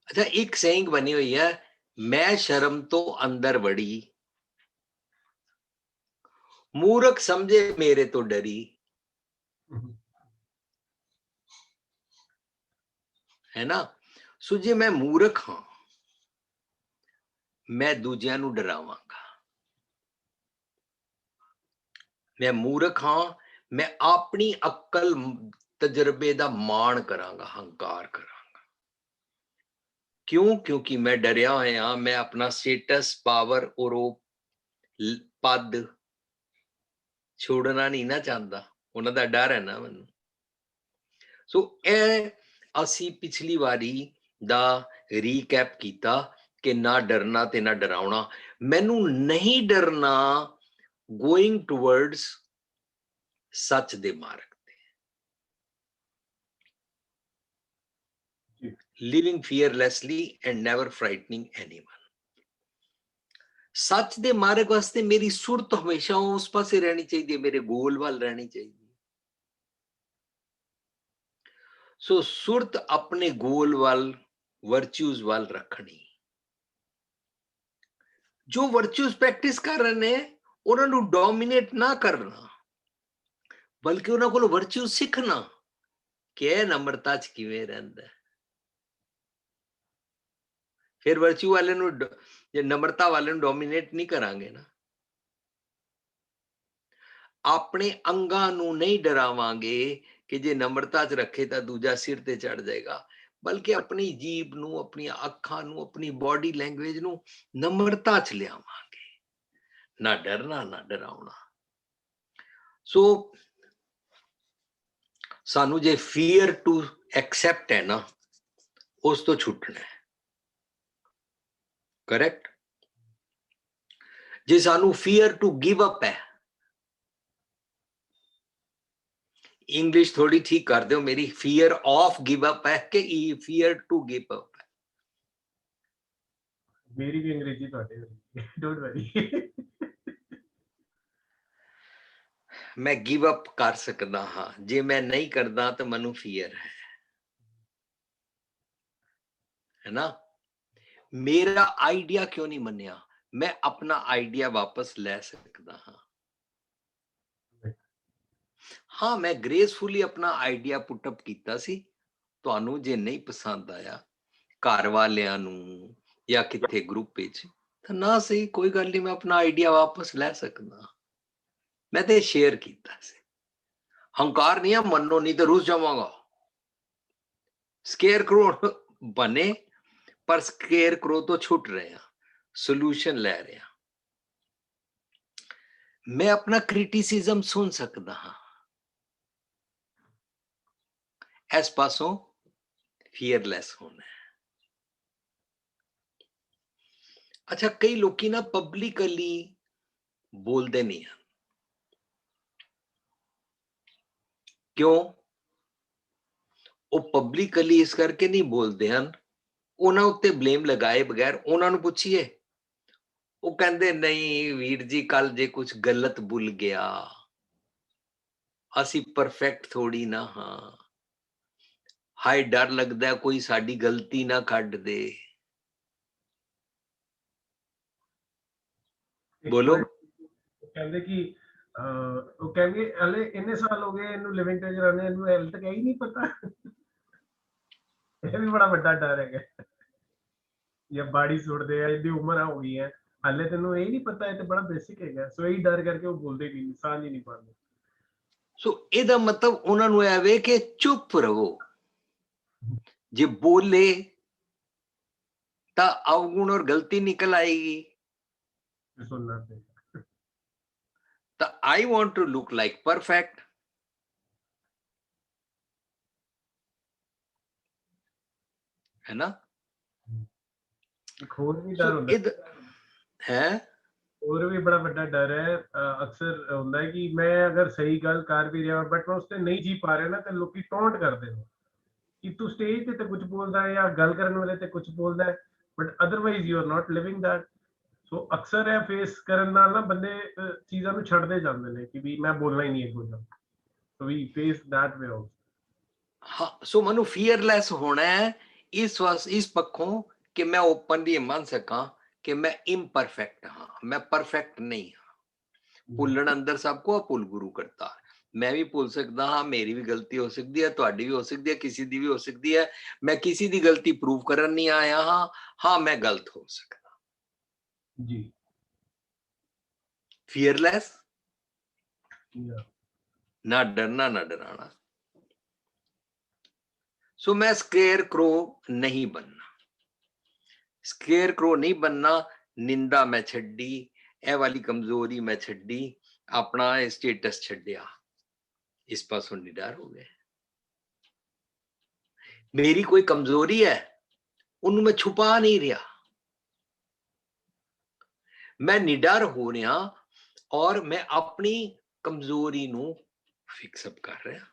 ਅੱਛਾ, ਇੱਕ ਸੇਇੰਗ ਬਣੀ ਹੋਈ ਹੈ, ਮੈਂ ਸ਼ਰਮ ਤੋਂ ਅੰਦਰ ਵੜੀ, ਮੂਰਖ ਸਮਝੇ ਮੇਰੇ ਤੋਂ ਡਰੀ। ਹੈ ਨਾ? ਸੋ ਜੇ ਮੈਂ ਮੂਰਖ ਹਾਂ, ਮੈਂ ਦੂਜਿਆਂ ਨੂੰ ਡਰਾਵਾਂਗਾ। ਮੈਂ ਮੂਰਖ ਹਾਂ, ਮੈਂ ਆਪਣੀ ਅਕਲ ਤਜਰਬੇ ਦਾ ਮਾਣ ਕਰਾਂਗਾ, ਹੰਕਾਰ ਕਰਾਂਗਾ। ਕਿਉਂ? ਕਿਉਂਕਿ ਮੈਂ ਡਰਿਆ ਹੋਇਆ, ਮੈਂ ਆਪਣਾ ਸਟੇਟਸ, ਪਾਵਰ ਔਰ ਉਹ ਪਦ ਛੋੜਨਾ ਨਹੀਂ ਨਾ ਚਾਹੁੰਦਾ। ਉਹਨਾਂ ਦਾ ਡਰ ਹੈ ਨਾ ਮੈਨੂੰ। ਸੋ ਇਹ ਅਸੀਂ ਪਿਛਲੀ ਵਾਰੀ ਦਾ ਰੀਕੈਪ ਕੀਤਾ ਕਿ ਨਾ ਡਰਨਾ ਤੇ ਨਾ ਡਰਾਉਣਾ। ਮੈਨੂੰ ਨਹੀਂ ਡਰਨਾ ਗੋਇੰਗ ਟੂਵਰਡਸ ਸੱਚ ਦੇ ਮਾਰਗ ਤੇ, living fearlessly and never frightening anyone। ਸੱਚ ਦੇ ਮਾਰਗ ਵਾਸਤੇ ਮੇਰੀ ਸੁਰਤ ਹਮੇਸ਼ਾ ਉਸ ਪਾਸੇ ਰਹਿਣੀ ਚਾਹੀਦੀ ਹੈ, ਮੇਰੇ ਗੋਲ ਵੱਲ ਰਹਿਣੀ ਚਾਹੀਦੀ ਹੈ। ਸੋ ਸੁਰਤ ਆਪਣੇ ਗੋਲ ਵੱਲ, ਵਰਚੂਜ਼ ਵੱਲ ਰੱਖਣੀ। ਜੋ ਵਰਚੂਜ਼ ਪ੍ਰੈਕਟਿਸ ਕਰ ਰਹੇ ਨੇ ਉਹਨਾਂ ਨੂੰ ਡੋਮੀਨੇਟ ਨਾ ਕਰਨਾ, ਬਲਕਿ ਉਹਨਾਂ ਕੋਲ ਵਰਚੂਜ਼ ਸਿੱਖਣਾ ਕਿ ਇਹ ਨਮਰਤਾ ਚ ਕਿਵੇਂ ਰਹਿੰਦਾ। ਫਿਰ ਵਰਚੂ ਵਾਲੇ ਨੂੰ, ਜੇ ਨਮਰਤਾ ਵਾਲੇ ਨੂੰ ਡੋਮੀਨੇਟ ਨਹੀਂ ਕਰਾਂਗੇ ਨਾ, ਆਪਣੇ ਅੰਗਾਂ ਨੂੰ ਨਹੀਂ ਡਰਾਵਾਂਗੇ ਕਿ ਜੇ ਨਮਰਤਾ ਚ ਰੱਖੇ ਤਾਂ ਦੂਜਾ ਸਿਰ ਤੇ ਚੜ ਜਾਏਗਾ, ਬਲਕਿ ਆਪਣੀ ਜੀਭ ਨੂੰ, ਆਪਣੀਆਂ ਅੱਖਾਂ ਨੂੰ, ਆਪਣੀ ਬਾਡੀ ਲੈਂਗੁਏਜ ਨੂੰ ਨਮਰਤਾ ਚ ਲਿਆਵਾਂਗੇ, ਨਾ ਡਰਨਾ ਨਾ ਡਰਾਉਣਾ। ਸੋ ਸਾਨੂੰ ਜੇ ਫੀਅਰ ਟੂ ਐਕਸੈਪਟ ਹੈ ਨਾ, ਉਸ ਤੋਂ ਛੁੱਟਣਾ ਹੈ। ਕਰੈਕਟ? ਜੇ ਸਾਨੂੰ ਫੀਅਰ ਟੂ ਗਿਵ ਅਪ ਹੈ, ਇੰਗਲਿਸ਼ ਥੋੜੀ ਠੀਕ ਕਰ ਦਿਓ ਮੇਰੀ, ਫੀਅਰ ਆਫ ਗਿਵ ਅਪ ਹੈ ਕਿ ਫੀਅਰ ਟੂ ਗਿਵ ਅਪ ਹੈ? ਮੇਰੀ ਵੀ ਅੰਗਰੇਜ਼ੀ ਤੁਹਾਡੇ ਡੋਂਟ ਵਰੀ। ਮੈਂ ਗਿਵ ਅਪ ਕਰ ਸਕਦਾ ਹਾਂ, ਜੇ ਮੈਂ ਨਹੀਂ ਕਰਦਾ ਤਾਂ ਮੈਨੂੰ ਫੀਅਰ ਹੈ ਨਾ। ਮੇਰਾ ਆਈਡੀਆ ਕਿਉਂ ਨਹੀਂ ਮੰਨਿਆ? ਮੈਂ ਆਪਣਾ ਆਈਡੀਆ ਵਾਪਸ ਲੈ ਸਕਦਾ ਹਾਂ। ਹਾਂ, ਮੈਂ ਗ੍ਰੇਸਫੁਲੀ ਆਪਣਾ ਆਈਡੀਆ ਪੁੱਟ ਅਪ ਕੀਤਾ ਸੀ। ਤੁਹਾਨੂੰ ਜੇ ਨਹੀਂ ਪਸੰਦ ਆਇਆ, ਘਰ ਵਾਲਿਆਂ ਨੂੰ ਜਾਂ ਕਿੱਥੇ ਗਰੁੱਪ ਵਿੱਚ, ਤਾਂ ਨਾ ਸਹੀ, ਕੋਈ ਗੱਲ ਨਹੀਂ, ਮੈਂ ਆਪਣਾ ਆਈਡੀਆ ਵਾਪਸ ਲੈ ਸਕਦਾ। ਮੈਂ ਤੇ ਸ਼ੇਅਰ ਕੀਤਾ ਸੀ। ਹੰਕਾਰ ਨਹੀਂ ਆ, ਮੰਨੋ ਨਹੀਂ ਤਾਂ ਰੁੱਸ ਜਾਵਾਂਗਾ। ਸਕੇਅਰ ਕਰੋ ਬਣੇ, ਪਰ ਸਕੇਅਰ ਕਰੋ ਤੋਂ ਛੁੱਟ ਰਹੇ ਆ, ਸੋਲੂਸ਼ਨ ਲੈ ਰਹੇ ਆ। ਮੈਂ ਆਪਣਾ ਕ੍ਰਿਟਿਸਿਜ਼ਮ ਸੁਣ ਸਕਦਾ ਹਾਂ। ਇਸ ਪਾਸੋਂ ਫੀਅਰਲੈਸ ਹੋਣਾ ਹੈ। ਅੱਛਾ, ਕਈ ਲੋਕੀ ਨਾ ਪਬਲਿਕਲੀ ਬੋਲਦੇ ਨਹੀਂ ਹਨ। ਕਿਉਂ? ਉਹ ਪਬਲਿਕਲੀ ਇਸ ਕਰਕੇ ਨਹੀਂ ਬੋਲਦੇ ਹਨ, ਉਹਨਾਂ ਉੱਤੇ ਬਲੇਮ ਲਗਾਏ ਬਗੈਰ ਉਹਨਾਂ ਨੂੰ ਪੁੱਛੀਏ, ਉਹ ਕਹਿੰਦੇ ਨਹੀਂ ਵੀਰ ਜੀ, ਕੱਲ ਜੇ ਕੁਝ ਗਲਤ ਭੁੱਲ ਗਿਆ, ਅਸੀਂ ਪਰਫੈਕਟ ਥੋੜੀ ਨਾ ਹਾਂ, ਹਾਏ ਡਰ ਲੱਗਦਾ ਕੋਈ ਸਾਡੀ ਗਲਤੀ ਨਾ ਕੱਢ ਦੇ। ਬੋਲੋ। ਕਹਿੰਦੇ ਕਿ ਉਹ ਕਹਿੰਗੇ ਹਲੇ ਇੰਨੇ ਸਾਲ ਹੋ ਗਏ ਇਹਨੂੰ ਲਿਵਿੰਗ ਤੇ ਜਰਾਨੇ, ਇਹਨੂੰ ਹਲੇ ਤੱਕ ਹੀ ਨਹੀਂ ਪਤਾ। ਇਹ ਵੀ ਬੜਾ ਵੱਡਾ ਡਰ ਹੈਗਾ। ਜਾਂ ਬਾੜੀ ਸੁੱਟਦੇ ਆ, ਇਹਦੀ ਉਮਰ ਹੋ ਗਈ ਹੈ, ਹਾਲੇ ਤੈਨੂੰ ਇਹ ਨਹੀਂ ਪਤਾ, ਇਹ ਤੇ ਬੜਾ ਬੇਸਿਕ ਹੈਗਾ। ਸੋ ਇਹੀ ਡਰ ਕਰਕੇ ਉਹ ਬੋਲਦੇ ਨਹੀਂ, ਸਾਹ ਨਹੀਂ ਪਾਉਂਦੇ। ਸੋ ਇਹਦਾ ਮਤਲਬ ਉਹਨਾਂ ਨੂੰ ਇਹ ਵੇ ਕਿ ਚੁੱਪ ਰਹੋ, ਜੇ ਬੋਲੇ ਤਾਂ ਅਵਗੁਣ ਔਰ ਗਲਤੀ ਨਿਕਲ ਆਏਗੀ। ਸੁਣਨਾ ਤੇ ਤਾਂ I want to look like perfect, है ना? ਇੱਕ ਹੋਰ ਵੀ ਡਰ ਹੁੰਦਾ ਹੈ, ਹੋਰ ਵੀ ਬੜਾ ਵੱਡਾ ਡਰ ਹੈ। ਅਕਸਰ ਹੁੰਦਾ ਹੈ ਕਿ ਮੈਂ ਅਗਰ ਸਹੀ ਗੱਲ ਕਰ ਵੀ ਰਿਹਾ ਬਟ ਮੈਂ ਉਸ ਤੇ ਨਹੀਂ ਜੀ ਪਾ ਰਿਹਾ ਨਾ, ਤੇ ਲੋਕੀ ਟੌਂਟ ਕਰਦੇ ਨੇ ਕਿ ਤੂੰ ਸਟੇਜ ਤੇ ਕੁਝ ਬੋਲਦਾ ਹੈ ਜਾਂ ਗੱਲ ਕਰਨ ਵੇਲੇ ਤੇ ਕੁਝ ਬੋਲਦਾ ਹੈ, but otherwise you are not living that. So ਅਕਸਰ ਇਹ ਫੇਸ ਕਰਨ ਨਾਲ ਨਾ ਬੰਦੇ ਚੀਜ਼ਾਂ ਨੂੰ ਛੱਡਦੇ ਜਾਂਦੇ ਨੇ ਕਿ ਵੀ ਮੈਂ ਬੋਲਣਾ ਹੀ ਨਹੀਂ ਹੈ ਕੁਝ। ਸੋ ਵੀ ਫੇਸ ਦੈਟ ਵੇ ਆਲਸੋ। ਹਾਂ, ਸੋ ਮੈਨੂੰ ਫੀਅਰਲੈਸ ਹੋਣਾ ਹੈ ਇਸ ਪੱਖੋਂ ਕਿ ਮੈਂ ਓਪਨਲੀ ਮੰਨ ਸਕਾਂ ਕਿ ਮੈਂ ਇੰਪਰਫੈਕਟ ਹਾਂ, ਮੈਂ ਪਰਫੈਕਟ ਨਹੀਂ ਹਾਂ। ਭੁੱਲਣ ਅੰਦਰ ਸਭ ਕੋ ਭੁੱਲ ਗੁਰੂ ਕਰਤਾ। ਮੈਂ ਵੀ ਭੁੱਲ ਸਕਦਾ ਹਾਂ, ਮੇਰੀ ਵੀ ਗਲਤੀ ਹੋ ਸਕਦੀ ਹੈ, ਤੁਹਾਡੀ ਵੀ ਹੋ ਸਕਦੀ ਹੈ, ਕਿਸੇ ਦੀ ਵੀ ਹੋ ਸਕਦੀ ਹੈ। ਮੈਂ ਕਿਸੇ ਦੀ ਗਲਤੀ ਪ੍ਰੂਵ ਕਰਨ ਨਹੀਂ ਆਇਆ ਹਾਂ। ਹਾਂ, ਮੈਂ ਗਲਤ ਹੋ ਸਕਦਾ ਜੀ। ਫੀਅਰਲੈਸ, ਨਾ ਡਰਨਾ ਨਾ ਡਰਾਣਾ। ਸੋ ਮੈਂ ਸਕੇਅਰ ਕ੍ਰੋ ਨਹੀਂ बनना, ਸਕੇਅਰ ਕ੍ਰੋ ਨਹੀਂ बनना। ਨਿੰਦਾ ਮੈਂ ਛੱਡੀ, ਇਹ ਵਾਲੀ ਕਮਜ਼ੋਰੀ ਮੈਂ ਛੱਡੀ, ਆਪਣਾ ਸਟੇਟਸ ਛੱਡਿਆ, ਇਸ ਪਾਸੋਂ ਨਿਡਰ ਹੋ ਗਏ। ਮੇਰੀ ਕੋਈ ਕਮਜ਼ੋਰੀ ਹੈ, ਉਹਨੂੰ ਮੈਂ ਛੁਪਾ ਨਹੀਂ ਰਿਹਾ, ਮੈਂ ਨਿਡਰ ਹੋ ਰਿਹਾ ਔਰ ਮੈਂ ਆਪਣੀ ਕਮਜ਼ੋਰੀ ਨੂੰ ਫਿਕਸ ਅਪ ਕਰ ਰਿਹਾ।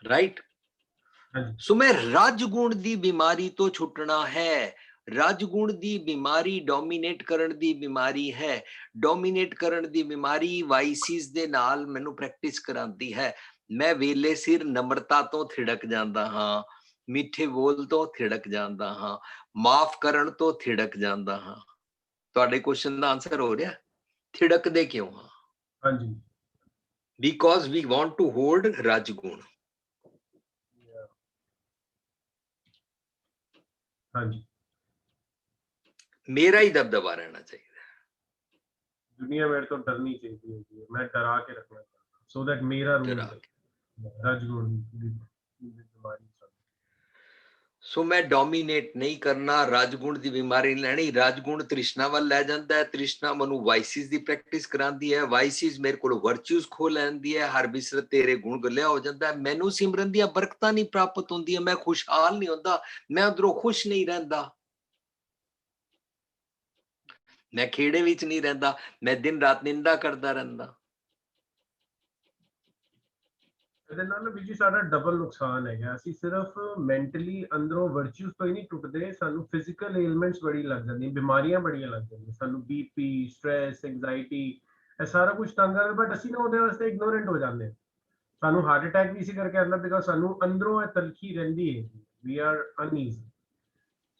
ਰਾਈਟ? ਸੋ ਮੈਂ ਰਜਗੁਣ ਦੀ ਬਿਮਾਰੀ ਤੋਂ ਛੁੱਟਣਾ ਹੈ। ਰਜਗੁਣ ਦੀ ਬਿਮਾਰੀ ਡੋਮੀਨੇਟ ਕਰਨ ਦੀ ਬਿਮਾਰੀ ਹੈ। ਡੋਮੀਨੇਟ ਕਰਨ ਦੀ ਬਿਮਾਰੀ ਵਾਈਸਿਸ ਦੇ ਨਾਲ ਮੈਨੂੰ ਪ੍ਰੈਕਟਿਸ ਕਰਾਉਂਦੀ ਹੈ। ਮੈਂ ਵੇਲੇ ਸਿਰ ਨਮਰਤਾ ਤੋਂ ਥਿੜਕ ਜਾਂਦਾ ਹਾਂ, ਮਿੱਠੇ ਬੋਲ ਤੋਂ ਥਿੜਕ ਜਾਂਦਾ ਹਾਂ, ਮਾਫ ਕਰਨ ਤੋਂ ਥਿੜਕ ਜਾਂਦਾ ਹਾਂ। ਤੁਹਾਡੇ ਕੁਐਸਚਨ ਦਾ ਆਨਸਰ ਹੋ ਰਿਹਾ, ਥਿੜਕਦੇ ਕਿਉਂ ਹਾਂ? ਹਾਂਜੀ, because we want to hold ਰਜਗੁਣ। ਹਾਂਜੀ, ਮੇਰਾ ਹੀ ਦਬਦਬਾ ਰਹਿਣਾ ਚਾਹੀਦਾ। ਦੁਨੀਆ ਮੇਰੇ ਤੋਂ ਡਰਨੀ ਚਾਹੀਦੀ ਹੈ, ਮੈਂ ਡਰਾ ਕੇ ਰੱਖਣਾ ਚਾਹੁੰਦਾ ਸੋ ਦੈਟ ਮੇਰਾ ਰੂਲ ਰਜਗੁਣ ਦੀ ਬਿਮਾਰੀ। ਸੋ ਮੈਂ ਡੋਮੀਨੇਟ ਨਹੀਂ ਕਰਨਾ, ਰਾਜਗੁਣ ਦੀ ਬਿਮਾਰੀ ਲੈਣੀ। ਰਾਜਗੁਣ ਤ੍ਰਿਸ਼ਨਾ ਵੱਲ ਲੈ ਜਾਂਦਾ ਹੈ, ਤ੍ਰਿਸ਼ਨਾ ਮੈਨੂੰ ਵਾਈਸਿਸ ਦੀ ਪ੍ਰੈਕਟਿਸ ਕਰਾਉਂਦੀ ਹੈ, ਵਾਈਸਿਸ ਮੇਰੇ ਕੋਲ ਵਰਚੂਸ ਖੋ ਲੈਂਦੀ ਹੈ, ਹਰ ਬਿਸਰਤ ਤੇਰੇ ਗੁਣ ਗੱਲਿਆ ਹੋ ਜਾਂਦਾ ਹੈ। ਮੈਨੂੰ ਸਿਮਰਨ ਦੀਆਂ ਬਰਕਤਾਂ ਨਹੀਂ ਪ੍ਰਾਪਤ ਹੁੰਦੀਆਂ, ਮੈਂ ਖੁਸ਼ਹਾਲ ਨਹੀਂ ਹੁੰਦਾ, ਮੈਂ ਅੰਦਰੋਂ ਖੁਸ਼ ਨਹੀਂ ਰਹਿੰਦਾ, ਮੈਂ ਖੇੜੇ ਵਿੱਚ ਨਹੀਂ ਰਹਿੰਦਾ, ਮੈਂ ਦਿਨ ਰਾਤ ਨਿੰਦਾ ਕਰਦਾ ਰਹਿੰਦਾ। ਇਹਦੇ ਨਾਲ ਵੀ ਜੀ ਸਾਡਾ ਡਬਲ ਨੁਕਸਾਨ ਹੈਗਾ। ਅਸੀਂ ਸਿਰਫ ਮੈਂਟਲੀ ਅੰਦਰੋਂ ਵਰਚੂਸ ਤੋਂ ਹੀ ਨਹੀਂ ਟੁੱਟਦੇ, ਸਾਨੂੰ ਫਿਜ਼ੀਕਲ ਏਲਮੈਂਟਸ ਬੜੀ ਲੱਗ ਜਾਂਦੀਆਂ, ਬਿਮਾਰੀਆਂ ਬੜੀਆਂ ਲੱਗ ਜਾਂਦੀਆਂ ਸਾਨੂੰ, ਬੀਪੀ, ਸਟ੍ਰੈਸ, ਐਂਗਜ਼ਾਇਟੀ, ਇਹ ਸਾਰਾ ਕੁਝ ਤੰਗ ਕਰਦਾ। ਬਟ ਅਸੀਂ ਨਾ ਉਹਦੇ ਵਾਸਤੇ ਇਗਨੋਰੈਂਟ ਹੋ ਜਾਂਦੇ, ਸਾਨੂੰ ਹਾਰਟ ਅਟੈਕ ਵੀ ਇਸੇ ਕਰਕੇ ਆਉਂਦਾ ਬਿਕਾਜ਼ ਸਾਨੂੰ ਅੰਦਰੋਂ ਇਹ ਤਲਖੀ ਰਹਿੰਦੀ ਹੈ, we are uneasy.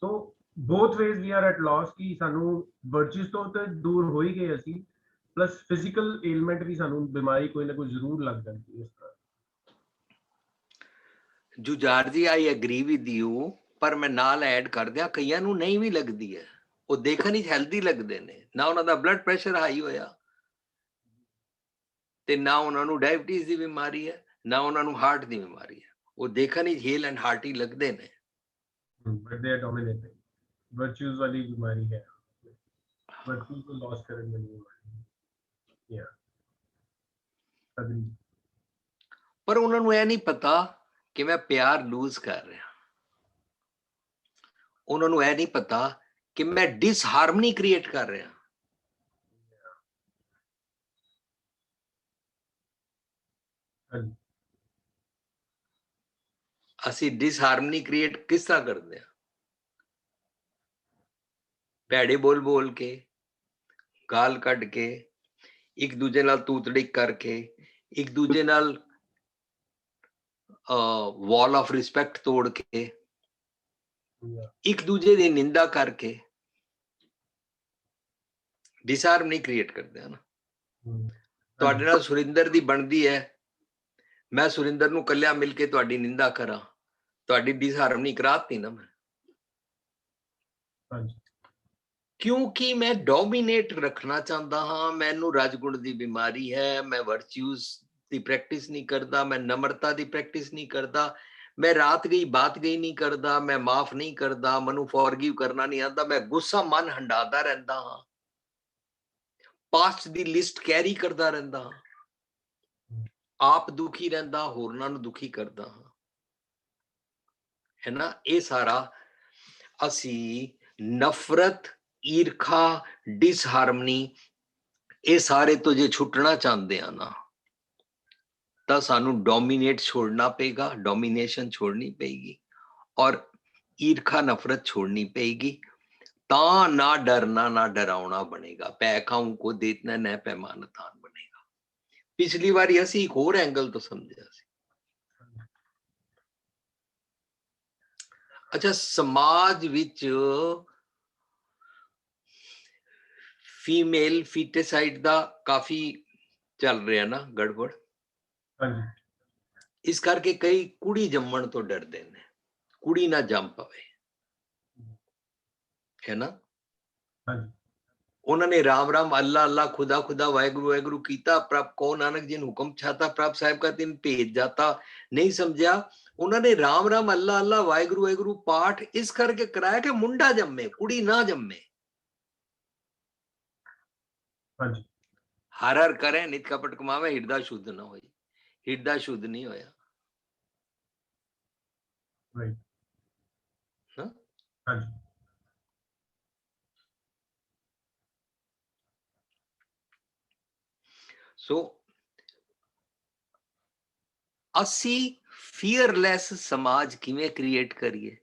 So both ways we are at loss ਕਿ ਸਾਨੂੰ ਵਰਚੂਸ ਤੋਂ ਤੇ ਦੂਰ ਹੋ ਹੀ ਗਏ ਅਸੀਂ, ਪਲੱਸ ਫਿਜ਼ੀਕਲ ਏਲਮੈਂਟ ਵੀ ਸਾਨੂੰ ਬਿਮਾਰੀ ਕੋਈ ਨਾ ਕੋਈ ਜ਼ਰੂਰ ਲੱਗ ਜਾਂਦੀ ਹੈ ਇਸ ਤਰ੍ਹਾਂ। ਜੁਝਾਰ ਜੀ, ਆਈ ਐਗਰੀ ਵਿਦ ਯੂ, ਪਰ ਮੈਂ ਨਾਲ ਐਡ ਕਰ ਦਿਆਂ ਕਈਆਂ ਨੂੰ ਨਹੀਂ ਵੀ ਲੱਗਦੀ ਹੈ, ਉਹ ਦੇਖਣ ਵਿੱਚ ਹੈਲਦੀ ਲੱਗਦੇ ਨੇ, ਨਾ ਉਹਨਾਂ ਦਾ ਬਲੱਡ ਪ੍ਰੈਸ਼ਰ ਹਾਈ ਹੋਇਆ ਤੇ ਨਾ ਉਹਨਾਂ ਨੂੰ ਡਾਇਬਟੀਜ਼ ਦੀ ਬਿਮਾਰੀ ਹੈ, ਨਾ ਉਹਨਾਂ ਨੂੰ ਹਾਰਟ ਦੀ ਬਿਮਾਰੀ ਹੈ, ਉਹ ਦੇਖਣ ਵਿੱਚ ਹੀਲ ਐਂਡ ਹਾਰਟੀ ਲੱਗਦੇ ਨੇ। But they are dominating. Virtues वाली बीमारी है, virtues को लॉस करने वाली बीमारी। Yeah, agree. ਪਰ ਉਹਨਾਂ ਨੂੰ ਇਹ ਨਹੀਂ ਪਤਾ ਕਿ ਮੈਂ ਪਿਆਰ ਲੂਜ਼ ਕਰ ਰਿਹਾ, ਉਹਨਾਂ ਨੂੰ ਇਹ ਨਹੀਂ ਪਤਾ ਕਿ ਮੈਂ ਡਿਸਹਾਰਮਨੀ ਕ੍ਰੀਏਟ ਕਰ ਰਿਹਾ। ਅਸੀਂ ਡਿਸਹਾਰਮਨੀ ਕ੍ਰੀਏਟ ਕਿਸ ਤਰ੍ਹਾਂ ਕਰਦੇ ਹਾਂ? ਭੈੜੇ ਬੋਲ ਬੋਲ ਕੇ, ਗਾਲ ਕੱਢ ਕੇ, ਇੱਕ ਦੂਜੇ ਨਾਲ ਤੂਤੜਿਕ ਕਰਕੇ, ਇੱਕ ਦੂਜੇ ਨਾਲ ਵਾਲ ਆਫ ਰਿਸਪੈਕਟ ਤੋੜ ਕੇ, ਇੱਕ ਦੂਜੇ ਦੀ ਨਿੰਦਾ ਕਰਕੇ ਡਿਸਹਾਰਮਨੀ ਕ੍ਰੀਏਟ ਕਰਦੇ ਹਨ। ਤੁਹਾਡੇ ਨਾਲ ਸੁਰਿੰਦਰ ਦੀ ਬਣਦੀ ਹੈ, ਮੈਂ ਸੁਰਿੰਦਰ ਨੂੰ ਕੱਲਿਆ ਮਿਲ ਕੇ ਤੁਹਾਡੀ ਨਿੰਦਾ ਕਰਾਂ, ਤੁਹਾਡੀ ਡਿਸਹਾਰਮਨੀ ਕਰਾਤੀ ਨਾ ਮੈਂ, ਕਿਉਂਕਿ ਮੈਂ ਡੋਮੀਨੇਟ ਰੱਖਣਾ ਚਾਹੁੰਦਾ ਹਾਂ। ਮੈਨੂੰ ਰਜਗੁਣ ਦੀ ਬਿਮਾਰੀ ਹੈ, ਮੈਂ ਵਰਚੂਸ ਦੀ ਪ੍ਰੈਕਟਿਸ ਨਹੀਂ ਕਰਦਾ, ਮੈਂ ਨਮਰਤਾ ਦੀ ਪ੍ਰੈਕਟਿਸ ਨਹੀਂ ਕਰਦਾ, ਮੈਂ ਰਾਤ ਗਈ ਬਾਤ ਗਈ ਨਹੀਂ ਕਰਦਾ, ਮੈਂ ਮਾਫ ਨਹੀਂ ਕਰਦਾ, ਮੈਨੂੰ ਫੋਰਗਿਵ ਕਰਨਾ ਨਹੀਂ ਆਉਂਦਾ, ਮੈਂ ਗੁੱਸਾ ਮਨ ਹੰਡਾਦਾ ਰਹਿੰਦਾ ਹਾਂ, ਪਾਸਟ ਦੀ ਲਿਸਟ ਕੈਰੀ ਕਰਦਾ ਰਹਿੰਦਾ ਹਾਂ, ਆਪ ਦੁਖੀ ਰਹਿੰਦਾ, ਹੋਰਨਾਂ ਨੂੰ ਦੁਖੀ ਕਰਦਾ ਹਾਂ, ਹੈ ਨਾ। ਇਹ ਸਾਰਾ ਅਸੀਂ ਨਫ਼ਰਤ, ਈਰਖਾ, ਡਿਸਹਾਰਮਨੀ, ਇਹ ਸਾਰੇ ਤੋਂ ਜੇ ਛੁੱਟਣਾ ਚਾਹੁੰਦੇ ਆ ਨਾ, ਤਾਂ ਸਾਨੂੰ ਡੋਮੀਨੇਟ ਛੋੜਨਾ ਪਏਗਾ, ਡੋਮੀਨੇਸ਼ਨ ਛੋੜਨੀ ਪਏਗੀ, ਔਰ ਈਰਖਾ ਨਫ਼ਰਤ ਛੋੜਨੀ ਪਏਗੀ। ਤਾਂ ਨਾ ਡਰਨਾ ਨਾ ਡਰਾਉਣਾ ਬਣੇਗਾ, ਪੈ ਖਾऊं ਕੋ ਦੇਤਨਾ न पैमान थान ਬਣੇਗਾ। ਪਿਛਲੀ ਵਾਰੀ ਅਸੀਂ ਇੱਕ ਹੋਰ ਐਂਗਲ ਤੋਂ ਸਮਝਿਆ ਸੀ। ਅੱਛਾ, ਸਮਾਜ ਵਿੱਚ ਫੀਮੇਲ ਫੀਟੇਸਾਈਡ ਦਾ ਕਾਫੀ ਚੱਲ ਰਿਹਾ ਨਾ ਗੜਬੜ, ਇਸ ਕਰਕੇ ਕਈ ਕੁੜੀ ਜੰਮਣ ਤੋਂ ਡਰਦੇ ਨੇ, ਕੁੜੀ ਨਾ ਜੰਮ ਪਵੇ, ਹੈ ਨਾ। ਉਹਨਾਂ ਨੇ ਰਾਮ ਰਾਮ ਅੱਲਾ ਅੱਲਾ खुदा खुदा वाहेगुरु वाहेगुरु ਕੀਤਾ, ਪ੍ਰਭ ਕੋ ਨਾਨਕ ਜੀ ਨੂੰ ਹੁਕਮ ਛਾਤਾ, ਪ੍ਰਭ ਸਾਹਿਬ ਕਾ ਦਿਨ ਭੇਜ ਜਾਤਾ, ਨਹੀਂ ਸਮਝਿਆ। ਉਹਨਾਂ ਨੇ ਰਾਮ ਰਾਮ ਅੱਲਾ ਅੱਲਾ ਵਾਹਿਗੁਰੂ ਵਾਹਿਗੁਰੂ ਪਾਠ ਇਸ ਕਰਕੇ ਕਰਾਇਆ ਕਿ ਮੁੰਡਾ ਜੰਮੇ, ਕੁੜੀ ਨਾ ਜੰਮੇ। ਹਰ ਹਰ ਕਰੇ ਨਿਤ ਕਪਟ ਕਮਾਵੇ, ਹਿਰਦਾ ਸ਼ੁੱਧ ਨਾ ਹੋਈ, ਹਿਰਦਾ ਸ਼ੁੱਧ ਨਹੀਂ ਹੋਇਆ। ਸੋ ਅਸੀਂ ਫੀਅਰਲੈਸ ਸਮਾਜ ਕਿਵੇਂ ਕ੍ਰੀਏਟ ਕਰੀਏ?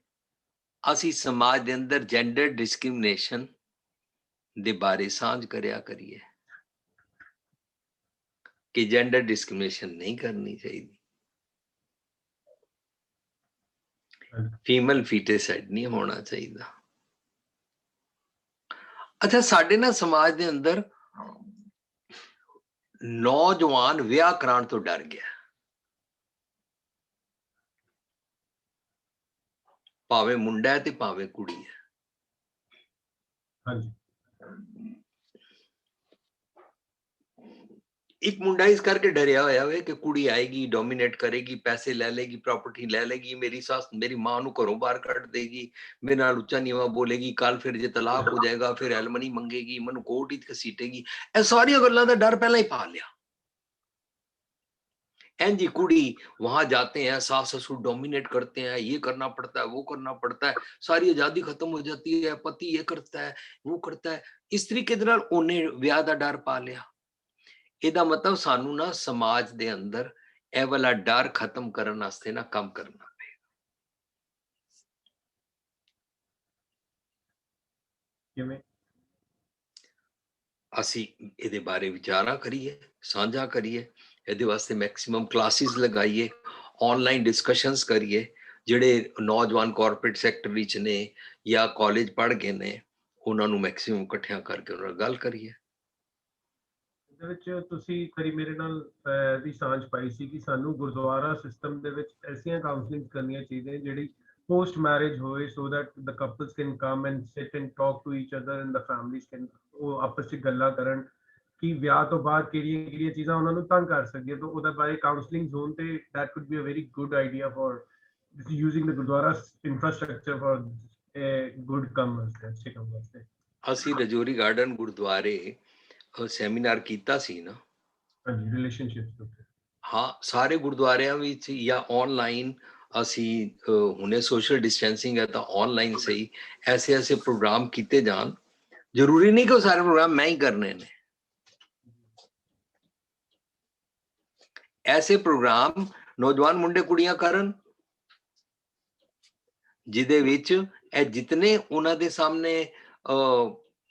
ਅਸੀਂ ਸਮਾਜ ਦੇ ਅੰਦਰ ਜੈਂਡਰ ਡਿਸਕ੍ਰਿਮੀਨੇਸ਼ਨ ਦੇ ਬਾਰੇ ਸਾਂਝ ਕਰਿਆ ਕਰੀਏ ਕਿ ਜੈਂਡਰ ਡਿਸਕ੍ਰਿਮੀਨੇਸ਼ਨ ਨਹੀਂ ਕਰਨੀ ਚਾਹੀਦੀ, ਫੀਮੇਲ ਫੀਟੇਸਾਈਡ ਨਹੀਂ ਹੋਣਾ ਚਾਹੀਦਾ। ਅੱਛਾ, ਸਾਡੇ ਨਾ ਸਮਾਜ ਦੇ ਅੰਦਰ ਨੌਜਵਾਨ ਵਿਆਹ ਕਰਾਉਣ ਤੋਂ ਡਰ ਗਿਆ, ਭਾਵੇਂ ਮੁੰਡਾ ਹੈ ਤੇ ਭਾਵੇਂ ਕੁੜੀ ਹੈ। ਇੱਕ ਮੁੰਡਾ ਇਸ ਕਰਕੇ ਡਰਿਆ ਹੋਇਆ ਵੇ ਕਿ ਕੁੜੀ ਆਏਗੀ, ਡੋਮੀਨੇਟ ਕਰੇਗੀ, ਪੈਸੇ ਲੈ ਲੇਗੀ, ਪ੍ਰਾਪਰਟੀ ਲੈ ਲੇਗੀ, ਮੇਰੀ ਸੱਸ ਮੇਰੀ ਮਾਂ ਨੂੰ ਘਰੋਂ ਬਾਹਰ ਕੱਢ ਦੇਗੀ, ਮੇਰੇ ਨਾਲ ਉੱਚਾ ਨੀਵਾਂ ਬੋਲੇਗੀ, ਕੱਲ ਫਿਰ ਜੇ ਤਲਾਕ ਹੋ ਜਾਏਗਾ ਫਿਰ ਐਲਮਨੀ ਮੰਗੇਗੀ, ਮੈਨੂੰ ਕੋਰਟ ਵਿੱਚ ਘਸੀਟੇਗੀ। ਇਹ ਸਾਰੀਆਂ ਗੱਲਾਂ ਦਾ ਡਰ ਪਹਿਲਾਂ ਹੀ ਪਾ ਲਿਆ। जी कुड़ी वहां जाते हैं, सास ससुर डोमिनेट करते हैं, ये करना पड़ता है, वो करना पड़ता है, सारी आजादी खत्म हो जाती है, पति ये करता है वो करता है, इस तरीके दे नाल उन्हें विआह दा डर पा लिया। ਇਹਦਾ ਮਤਲਬ ਸਾਨੂੰ ਨਾ ਸਮਾਜ ਦੇ ਅੰਦਰ ਇਹ ਵਾਲਾ ਡਰ ਖਤਮ ਕਰਨ ਵਾਸਤੇ ਨਾ ਕੰਮ ਕਰਨਾ ਪਏਗਾ। ਕਿਵੇਂ? ਅਸੀਂ ਇਹਦੇ ਬਾਰੇ ਵਿਚਾਰਾਂ ਕਰੀਏ, ਸਾਂਝਾ ਕਰੀਏ, ਇਹਦੇ ਵਾਸਤੇ ਮੈਕਸਿਮਮ ਕਲਾਸਿਸ ਲਗਾਈਏ, ਆਨਲਾਈਨ ਡਿਸਕਸ਼ਨਸ ਕਰੀਏ। ਜਿਹੜੇ ਨੌਜਵਾਨ ਕਾਰਪੋਰੇਟ ਸੈਕਟਰ ਵਿੱਚ ਨੇ ਜਾਂ ਕਾਲਜ ਪੜ੍ਹ ਗਏ ਨੇ, ਉਹਨਾਂ ਨੂੰ ਮੈਕਸਿਮਮ ਇਕੱਠਿਆਂ ਕਰਕੇ ਉਹਨਾਂ ਨਾਲ ਗੱਲ ਕਰੀਏ। ਇਹਦੇ ਵਿੱਚ ਤੁਸੀਂ ਕਰੀ ਮੇਰੇ ਨਾਲ ਦੀ ਸਾਂਝ ਪਾਈ ਸੀ ਕਿ ਸਾਨੂੰ ਗੁਰਦੁਆਰਾ ਸਿਸਟਮ ਦੇ ਵਿੱਚ ਐਸੀਆਂ ਕਾਉਂਸਲਿੰਗ ਕਰਨੀਆਂ ਚਾਹੀਦੀਆਂ ਜਿਹੜੀ post marriage ਹੋਏ, so that the couples can come and sit and talk to each other and the families can ਉਹ ਆਪਸ ਵਿੱਚ ਗੱਲਾਂ ਕਰਨ ਕਿ ਵਿਆਹ ਤੋਂ ਬਾਅਦ ਕਿਹੜੀਆਂ ਚੀਜ਼ਾਂ ਉਹਨਾਂ ਨੂੰ ਤੰਗ ਕਰ ਸਕਦੀਆਂ, ਤਾਂ ਉਹਦਾ ਬਾਰੇ ਕਾਉਂਸਲਿੰਗ ਜ਼ੋਨ ਤੇ that could be a very good idea for using the Gurdwara infrastructure for a good ਕੰਮ ਵਾਸਤੇ, ਅੱਛੇ ਕੰਮ ਵਾਸਤੇ। ਅਸੀਂ ਰਜੌਰੀ ਗਾਰਡਨ ਗੁਰਦੁਆਰੇ ਸੈਮੀਨਾਰ ਕੀਤਾ ਸੀ ਨਾ। ਹਾਂਜੀ, ਰਿਲੇਸ਼ਨਸ਼ਿਪਸ ਉੱਤੇ। ਹਾਂ, ਸਾਰੇ ਗੁਰਦੁਆਰਿਆਂ ਵਿੱਚ ਜਾਂ ਆਨਲਾਈਨ ਅਸੀਂ ਹੁਣੇ ਸੋਸ਼ਲ ਡਿਸਟੈਂਸਿੰਗ ਹੈ ਤਾਂ ਆਨਲਾਈਨ ਸਹੀ ਐਸੇ ਪ੍ਰੋਗਰਾਮ ਕੀਤੇ ਜਾਣ। ਜ਼ਰੂਰੀ ਨਹੀਂ ਕਿ ਉਹ ਸਾਰੇ ਪ੍ਰੋਗਰਾਮ ਮੈਂ ਹੀ ਕਰਨੇ ਨੇ। ਐਸੇ ਪ੍ਰੋਗਰਾਮ ਨੌਜਵਾਨ ਮੁੰਡੇ ਕੁੜੀਆਂ ਕਰਨ ਜਿਹਦੇ ਵਿੱਚ ਇਹ ਜਿਤਨੇ ਉਹਨਾਂ ਦੇ ਸਾਹਮਣੇ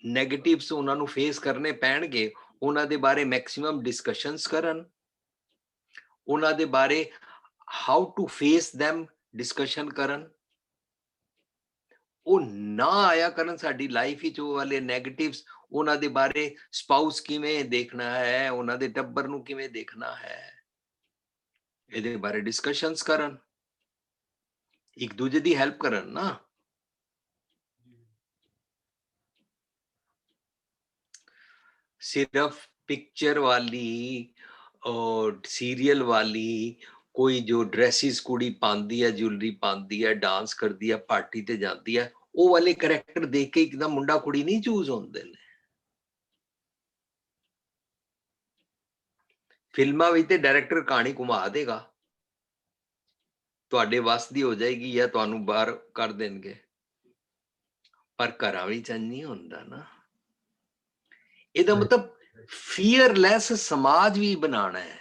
ਨੈਗੇਟਿਵਸ ਉਹਨਾਂ ਨੂੰ ਫੇਸ ਕਰਨੇ ਪੈਣਗੇ, ਉਹਨਾਂ ਦੇ ਬਾਰੇ ਮੈਕਸਿਮਮ ਡਿਸਕਸ਼ਨਸ ਕਰਨ, ਉਹਨਾਂ ਦੇ ਬਾਰੇ how to face them discussion ਕਰਨ, ਉਹ ਨਾ ਆਇਆ ਕਰਨ ਸਾਡੀ ਲਾਈਫ ਵਿੱਚ, ਉਹ ਵਾਲੇ ਨੈਗੇਟਿਵਸ, ਉਹਨਾਂ ਦੇ ਬਾਰੇ ਸਪਾਊਸ ਕਿਵੇਂ ਦੇਖਣਾ ਹੈ, ਉਹਨਾਂ ਦੇ ਟੱਬਰ ਨੂੰ ਕਿਵੇਂ ਦੇਖਣਾ ਹੈ, ਇਹਦੇ ਬਾਰੇ ਡਿਸਕਸ਼ਨਸ ਕਰਨ, ਇੱਕ ਦੂਜੇ ਦੀ ਹੈਲਪ ਕਰਨ ਨਾ। सिर्फ पिक्चर वाली और सीरियल वाली कोई जो ड्रेसिस कुड़ी पांदी है, ज्वेलरी पांदी है, डांस करती है, पार्टी ते जाती है, वो वाले करैक्टर देख के एकदम मुंडा कुड़ी नहीं चूज होंदे ने। फिल्मां विच ते डायरेक्टर कहानी घुमा देगा, तुहाडे वस दी हो जाएगी या तुहानू बाहर कर देणगे, पर घरां विच नहीं होंदा ना। ਇਹਦਾ ਮਤਲਬ ਫੀਅਰਲੈਸ ਸਮਾਜ ਵੀ ਬਣਾਉਣਾ ਹੈ।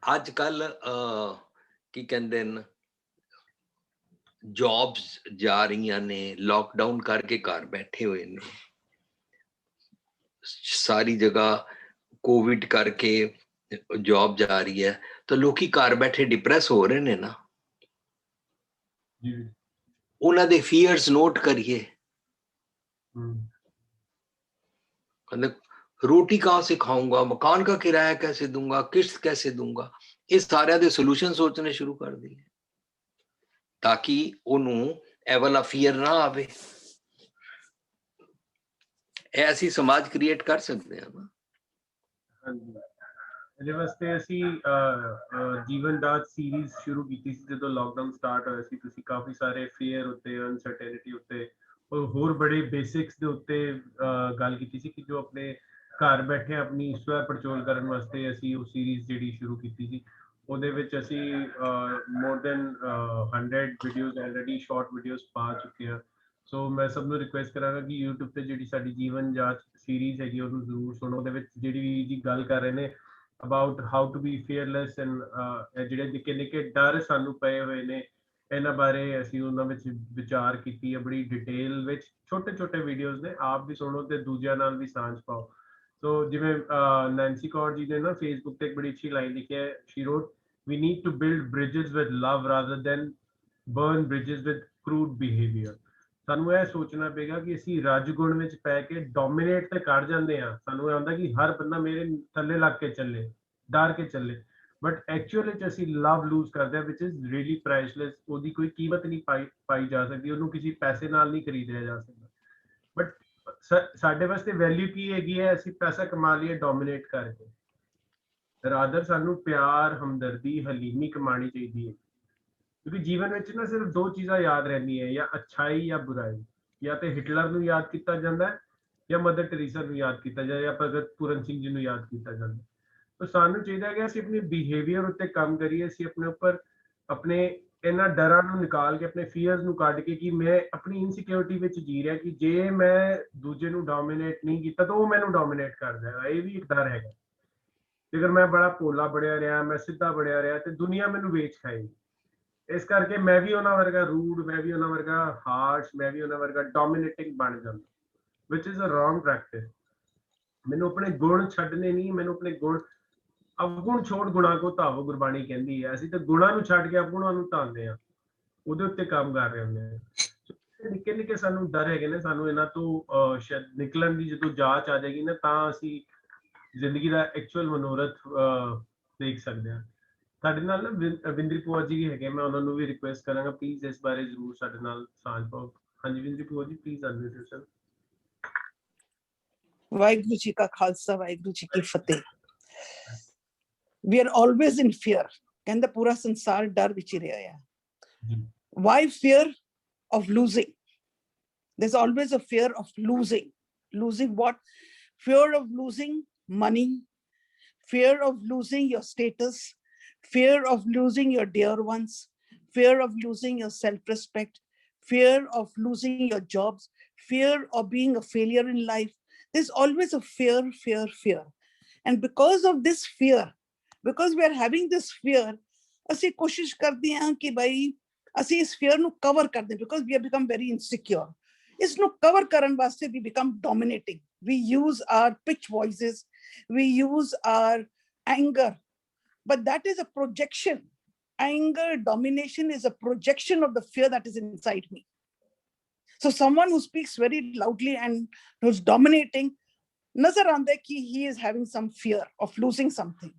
ਅੱਜ ਕੱਲ ਕੀ ਕਹਿੰਦੇ ਨੇ, ਜੌਬਸ ਜਾ ਰਹੀਆਂ ਨੇ, ਲੋਕਡਾਊਨ ਕਰਕੇ ਘਰ ਬੈਠੇ ਹੋਏ ਨੇ, ਸਾਰੀ ਜਗ੍ਹਾ ਕੋਵਿਡ ਕਰਕੇ ਜੌਬ ਜਾ ਰਹੀ ਹੈ, ਤਾਂ ਲੋਕੀ ਘਰ ਬੈਠੇ ਡਿਪਰੈਸ ਹੋ ਰਹੇ ਨੇ ਨਾ। ਉਹਨਾਂ ਦੇ ਫੀਅਰਸ ਨੋਟ ਕਰੀਏ। ਕਹਿੰਦੇ रोटी कहाँ से खाऊंगा, मकान का किराया कैसे दूंगा, किस्त कैसे दूंगा, इस सारे दे सोल्यूशन सोचने शुरू कर दिए, ताकि ओनू ए वाला फियर ना आवे। ऐसी समाज क्रिएट कर सकते हैं ना। ਇਹਦੇ ਵਾਸਤੇ ਅਸੀਂ ਜੀਵਨ ਦਾਤ ਸੀਰੀਜ਼ ਸ਼ੁਰੂ ਕੀਤੀ ਸੀ ਜਦੋਂ ਲਾਕਡਾਊਨ ਸਟਾਰਟ ਹੋਇਆ ਸੀ। ਤੁਸੀਂ ਕਾਫੀ ਸਾਰੇ ਫੀਅਰ ਉੱਤੇ, ਅਨਸਰਟੇਨਿਟੀ ਉੱਤੇ, ਹੋਰ ਬੜੇ ਬੇਸਿਕਸ ਦੇ ਉੱਤੇ ਗੱਲ ਕੀਤੀ ਸੀ ਕਿ ਜੋ ਆਪਣੇ ਘਰ ਬੈਠੇ ਆਪਣੀ ਸਵੈ ਪੜਚੋਲ ਕਰਨ ਵਾਸਤੇ ਅਸੀਂ ਉਹ ਸੀਰੀਜ਼ ਜਿਹੜੀ ਸ਼ੁਰੂ ਕੀਤੀ ਸੀ। ਉਹਦੇ ਵਿੱਚ ਅਸੀਂ more than 100 videos already short videos ਪਾ ਚੁੱਕੇ ਹਾਂ। ਸੋ ਮੈਂ ਸਭ ਨੂੰ ਰਿਕੁਐਸਟ ਕਰਾਂਗਾ ਕਿ YouTube ਤੇ ਜਿਹੜੀ ਸਾਡੀ ਜੀਵਨ ਜਾਂਚ ਸੀਰੀਜ਼ ਹੈਗੀ ਉਹਨੂੰ ਜ਼ਰੂਰ ਸੁਣੋ। ਉਹਦੇ ਵਿੱਚ ਜਿਹੜੀ ਜੀ ਗੱਲ ਕਰ ਰਹੇ ਨੇ about how to be fearless and ਜਿਹੜੇ ਨਿੱਕੇ ਨਿੱਕੇ ਡਰ ਸਾਨੂੰ ਪਏ ਹੋਏ ਨੇ, ਇਹਨਾਂ ਬਾਰੇ ਅਸੀਂ ਉਹਨਾਂ ਵਿੱਚ ਵਿਚਾਰ ਕੀਤੀ ਹੈ ਬੜੀ ਡਿਟੇਲ ਵਿੱਚ। ਛੋਟੇ ਛੋਟੇ ਵੀਡੀਓਜ਼ ਨੇ, ਆਪ ਵੀ ਸੁਣੋ ਤੇ ਦੂਜਿਆਂ ਨਾਲ ਵੀ ਸਾਂਝ ਪਾਓ। ਸੋ ਜਿਵੇਂ ਨੈਂਸੀ ਕੌਰ ਜੀ ਨੇ ਨਾ ਫੇਸਬੁੱਕ ਤੇ ਇੱਕ ਬੜੀ ਅੱਛੀ ਲਾਈਨ ਲਿਖੀ ਹੈ, Shri ਰੋਟ, we need to build bridges with love rather than burn bridges with crude behavior। ਸਾਨੂੰ ਇਹ ਸੋਚਣਾ ਪਏਗਾ ਕਿ ਅਸੀਂ ਰੱਜ ਗੁਣ ਵਿੱਚ ਪੈ ਕੇ ਡੋਮੀਨੇਟ ਤੇ ਕਰ ਜਾਂਦੇ ਹਾਂ। ਸਾਨੂੰ ਇਹ ਹੁੰਦਾ ਕਿ ਹਰ ਬੰਦਾ ਮੇਰੇ ਥੱਲੇ ਲੱਗ ਕੇ ਚੱਲੇ, ਡਰ ਕੇ ਚੱਲੇ, ਬਟ ਐਕਚੁਅਲ ਵਿੱਚ ਅਸੀਂ ਲਵ ਲੂਜ਼ ਕਰਦੇ ਹਾਂ, ਵਿਚ ਇਜ਼ ਰੀਅਲੀ ਪ੍ਰਾਈਸਲੈਸ। ਉਹਦੀ ਕੋਈ ਕੀਮਤ ਨਹੀਂ ਪਾਈ ਜਾ ਸਕਦੀ, ਉਹਨੂੰ ਕਿਸੇ ਪੈਸੇ ਨਾਲ ਨਹੀਂ ਖਰੀਦਿਆ ਜਾ ਸਕਦਾ। ਬਟ ਸਾਡੇ ਵਾਸਤੇ ਵੈਲਿਊ ਕੀ ਹੈਗੀ ਹੈ? ਅਸੀਂ ਪੈਸਾ ਕਮਾ ਲਈਏ ਡੋਮੀਨੇਟ ਕਰਕੇ। ਰਾਦਰ ਸਾਨੂੰ ਪਿਆਰ, ਹਮਦਰਦੀ, ਹਲੀਮੀ ਕਮਾਣੀ ਚਾਹੀਦੀ ਹੈ। ਕਿਉਂਕਿ ਜੀਵਨ ਵਿੱਚ ਨਾ ਸਿਰਫ ਦੋ ਚੀਜ਼ਾਂ ਯਾਦ ਰਹਿੰਦੀਆਂ, ਜਾਂ ਅੱਛਾਈ ਜਾਂ ਬੁਰਾਈ। ਜਾਂ ਤੇ ਹਿਟਲਰ ਨੂੰ ਯਾਦ ਕੀਤਾ ਜਾਂਦਾ ਜਾਂ ਮਦਰ ਟੈਰੇਸਾ ਨੂੰ ਯਾਦ ਕੀਤਾ ਜਾਂਦਾ ਜਾਂ ਭਗਤ ਪੂਰਨ ਸਿੰਘ ਜੀ ਨੂੰ ਯਾਦ ਕੀਤਾ ਜਾਂਦਾ। ਤਾਂ ਸਾਨੂੰ ਚਾਹੀਦਾ ਕਿ ਅਸੀਂ ਆਪਣੇ ਬਿਹੇਵੀਅਰ ਉੱਤੇ ਕੰਮ ਕਰੀਏ। ਅਸੀਂ ਆਪਣੇ ਉੱਪਰ ਆਪਣੇ ਇਹਨਾਂ ਡਰਾਂ ਨੂੰ ਨਿਕਾਲ ਕੇ, ਆਪਣੇ ਫੀਅਰਸ ਨੂੰ ਕੱਢ ਕੇ, ਕਿ ਮੈਂ ਆਪਣੀ ਇਨਸਿਕਿਉਰਿਟੀ ਵਿੱਚ ਜੀ ਰਿਹਾ ਕਿ ਜੇ ਮੈਂ ਦੂਜੇ ਨੂੰ ਡੋਮੀਨੇਟ ਨਹੀਂ ਕੀਤਾ ਤਾਂ ਉਹ ਮੈਨੂੰ ਡੋਮੀਨੇਟ ਕਰ ਜਾਏਗਾ। ਇਹ ਵੀ ਇੱਕ ਡਰ ਹੈਗਾ। ਜੇਕਰ ਮੈਂ ਬੜਾ ਭੋਲਾ ਬਣਿਆ ਰਿਹਾ, ਮੈਂ ਸਿੱਧਾ ਬਣਿਆ ਰਿਹਾ, ਤੇ ਦੁਨੀਆ ਮੈਨੂੰ ਵੇਚ ਖਾਏਗੀ। ਇਸ ਕਰਕੇ ਮੈਂ ਵੀ ਉਹਨਾਂ ਵਰਗਾ ਰੂਡ, ਮੈਂ ਵੀ ਉਹਨਾਂ ਵਰਗਾ ਹਾਰਸ਼, ਮੈਂ ਵੀ ਉਹਨਾਂ ਵਰਗਾ ਡੋਮੀਨੇਟਿੰਗ ਬਣ ਜਾਂਦਾ, ਵਿਚ ਇਜ਼ ਅ ਰੋਂਗ ਪ੍ਰੈਕਟਿਸ। ਮੈਨੂੰ ਆਪਣੇ ਗੁਣ ਛੱਡਨੇ ਨਹੀਂ, ਮੈਨੂੰ ਆਪਣੇ ਗੁਣ, ਅਵਗੁਣ ਛੋੜ ਗੁਣਾ ਕੋ ਧਾਵੋ, ਗੁਰਬਾਣੀ ਕਹਿੰਦੀ ਹੈ। ਅਸੀਂ ਤਾਂ ਗੁਣਾਂ ਨੂੰ ਛੱਡ ਕੇ ਅਵਗੁਣਾਂ ਨੂੰ ਧਾਉਂਦੇ ਹਾਂ, ਉਹਦੇ ਉੱਤੇ ਕੰਮ ਕਰ ਰਹੇ ਹੁੰਦੇ ਹਾਂ। ਨਿੱਕੇ ਨਿੱਕੇ ਸਾਨੂੰ ਡਰ ਹੈਗੇ ਨੇ, ਸਾਨੂੰ ਇਹਨਾਂ ਤੋਂ ਸ਼ਾਇਦ ਨਿਕਲਣ ਦੀ ਜਦੋਂ ਜਾਂਚ ਆ ਜਾਏਗੀ ਨਾ, ਤਾਂ ਅਸੀਂ ਜ਼ਿੰਦਗੀ ਦਾ ਐਕਚੁਅਲ ਮਨੋਰਥ ਦੇਖ ਸਕਦੇ ਹਾਂ। ਸਾਡੇ ਨਾਲ ਨਾ ਵਿੰਦਰੀ ਭੂਆ ਜੀ ਵੀ ਹੈਗੇ, ਮੈਂ ਉਹਨਾਂ ਨੂੰ ਵੀ ਰਿਕੁਐਸਟ ਕਰਾਂਗਾ ਪਲੀਜ਼ ਇਸ ਬਾਰੇ ਜ਼ਰੂਰ ਸਾਡੇ ਨਾਲ ਸਾਂਝ ਪਾਓ। ਹਾਂਜੀ ਵਿੰਦਰੀ ਭੂਆ ਜੀ, please unmute yourself. Waheguru ji ਕਾ ਖਾਲਸਾ, ਵਾਹਿਗੁਰੂ ਜੀ ਕੀ ਫਤਿਹ। We are always in fear। ਕਹਿੰਦੇ ਪੂਰਾ ਸੰਸਾਰ ਡਰ ਵਿੱਚ ਹੀ ਰਿਹਾ ਹੈ। Why fear of losing? There's always a fear of losing. Losing what? Fear of losing money, fear of losing your status, fear of losing your dear ones, fear of losing your self-respect, fear of losing your jobs, fear of being a failure in life. There's always a fear, fear, fear. And because of this fear, because we are having this fear, ਅਸੀਂ ਕੋਸ਼ਿਸ਼ ਕਰਦੇ ਹਾਂ ਕਿ ਭਾਈ ਅਸੀਂ ਇਸ fear ਨੂੰ cover ਕਰ ਦੇं, because we have become very insecure. ਇਸ ਨੂੰ cover ਕਰਨ ਵਾਸਤੇ we become dominating. We use our pitch voices, We use our anger, but that is a projection. Anger, domination is a projection of the fear that is inside me. So someone who speaks very loudly and who's dominating, nazar aanda hai ki he is having some fear of losing something.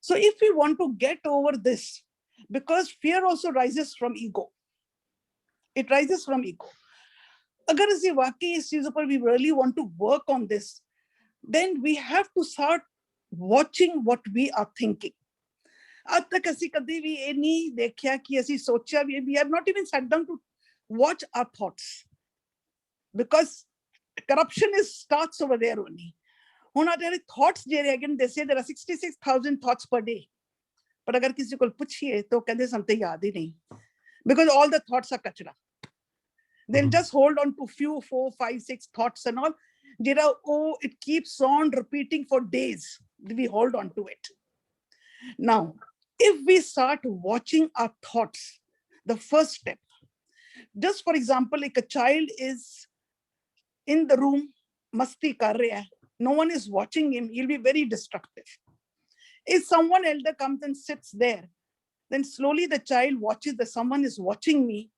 So if we want to get over this, because fear also rises from ego. It rises from ego. Agar ਅਸੀਂ ਵਾਕਈ ਇਸ ਚੀਜ਼ ਉੱਪਰ we really want to work on this, then we have to start watching what we are thinking. ਅੱਜ ਤੱਕ ਅਸੀਂ ਕਦੇ ਵੀ ਇਹ ਨਹੀਂ ਦੇਖਿਆ ਕਿ ਅਸੀਂ ਸੋਚਿਆ ਵੀ, we have not even sat down to watch our thoughts, because corruption starts over there only. ਹੁਣ ਆਦੇ thoughts ਜਿਹੜੇ ਹੈਗੇ, they say there are 66,000 thoughts per day, ਪਰ ਅਗਰ ਕਿਸੇ ਕੋਲ ਪੁੱਛੀਏ ਤਾਂ ਕਹਿੰਦੇ ਸਾਨੂੰ ਤਾਂ ਯਾਦ ਹੀ ਨਹੀਂ, because all the thoughts are kachra. They'll just hold on to few 4, 5, 6 thoughts and all. It keeps on repeating for days. We hold on to it. Now, if we start watching our thoughts, the first step, just for example, like a child is in the room, masti kar raha hai, no one is watching him, he'll be very destructive. If someone elder comes and sits there, then slowly the child watches that someone is watching me.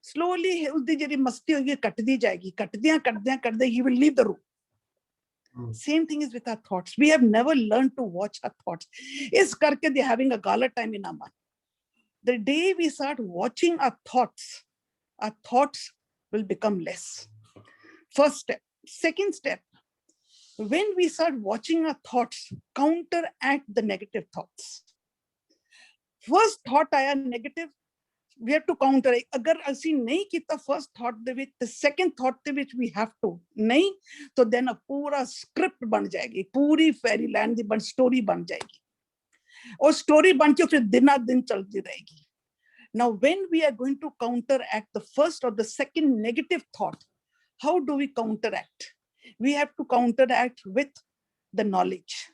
Slowly उसदी Jerry मस्ती होगी कटदी जाएगी, कटदियां he will leave the room. Same thing is with our thoughts. We have never learned to watch our thoughts. Is karke they having a gala time in our mind. The day we start watching our thoughts will become less. First step. Second step, when we start watching our thoughts, counteract the negative thoughts. First thought aaya negative, we have to counter. Agar asi nahi kita first thought de vich, the second thought de vich we have to nahi, so then a pura script ban jayegi, puri fairyland di story ban jayegi, aur story ban ke fir dina din chalti rahegi. Now when we are going to counteract the first or the second negative thought, how do we counteract? We have to counteract with the knowledge.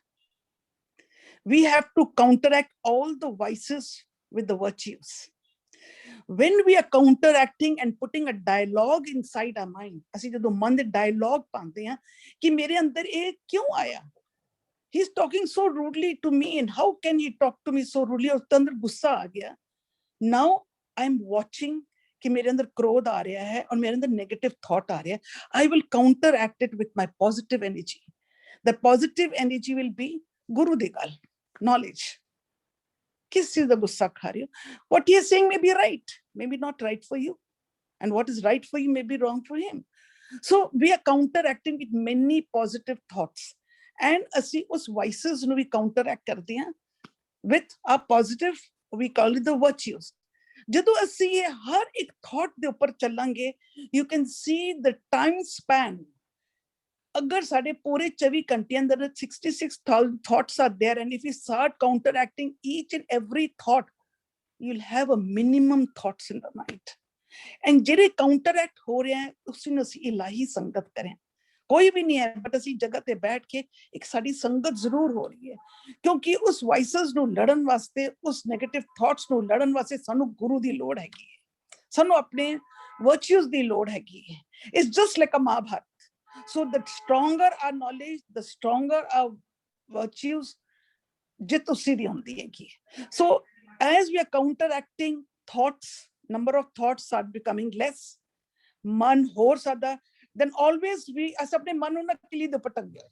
We have to counteract all the vices with the virtues. When we are counteracting and putting a dialogue inside our mind, ਅਸੀਂ ਜਦੋਂ ਮਨ ਦੇ dialogue ਪਾਉਂਦੇ ਹਾਂ ਕਿ ਮੇਰੇ ਅੰਦਰ ਇਹ ਕਿਉਂ ਆਇਆ? He's talking so rudely to me, and how can he talk to me so rudely? उसके अंदर गुस्सा आ गया. Now I'm watching कि मेरे अंदर क्रोध आ रहा है और मेरे अंदर negative thought आ रहा है. I will counteract it with my positive energy. The positive energy will be Guru di gal, knowledge. किस चीज का गुस्सा खा रही हो? What he is saying may be right, maybe not right for you, and what is right for you may be wrong for him. So we are counteracting with many positive thoughts, and ਅਸੀਂ ਉਸ vices ਨੂੰ ਵੀ counteract ਕਰਦੇ ਹਾਂ with our positive, we call it the virtues. ਜਦੋਂ ਅਸੀਂ ਇਹ ਹਰ ਇੱਕ thought ਦੇ ਉੱਪਰ ਚੱਲਾਂਗੇ, you can see the time span. अगर साढ़े पूरे 24 घंटे अंदर 66,000 thoughts are there, and if you start counteracting each and every thought, you'll have a minimum thoughts in the night. And जेरे counteract हो रहे हैं उसमें ਅਸੀਂ इलाही संगत करें. कोई भी नहीं है, but ਅਸੀਂ जगह ते बैठ के एक साड़ी संगत जरूर हो रही है, क्योंकि उस vices ਨੂੰ ਲੜਨ ਵਾਸਤੇ, उस negative thoughts ਨੂੰ ਲੜਨ ਵਾਸਤੇ ਸਾਨੂੰ ਗੁਰੂ ਦੀ ਲੋੜ ਹੈਗੀ ਹੈ, ਸਾਨੂੰ ਆਪਣੇ virtues ਦੀ ਲੋੜ ਹੈਗੀ ਹੈ. It's just like a Mahabharata. So the stronger our knowledge, the stronger our virtues, jit usi di hundi hai. So as we are counteracting thoughts, number of thoughts are becoming less, man hor sada, then always we as apne man nu na kili de patak gaya.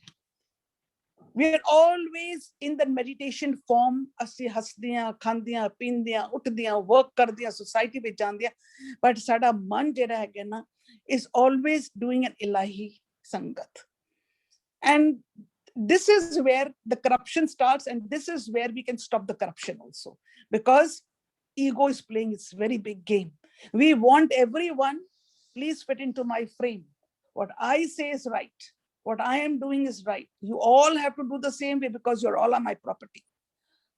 We are always in the meditation form. ਅਸੀਂ ਹੱਸਦੀਆਂ, ਖਾਂਦੀਆਂ, ਪੀਂਦੀਆਂ, ਉੱਠਦੀਆਂ, work ਕਰਦੀਆਂ, society ਵਿੱਚ ਜਾਂਦੀਆਂ, but ਸਾਡਾ ਮਨ ਜਿਹੜਾ ਹੈਗਾ ਨਾ is always doing an ilahi sangat. And this is where the corruption starts, and this is where we can stop the corruption also, because ego is playing its very big game. We want everyone, please fit into my frame. What I say is right. What I am doing is right. You all have to do the same way, because you're all on my property.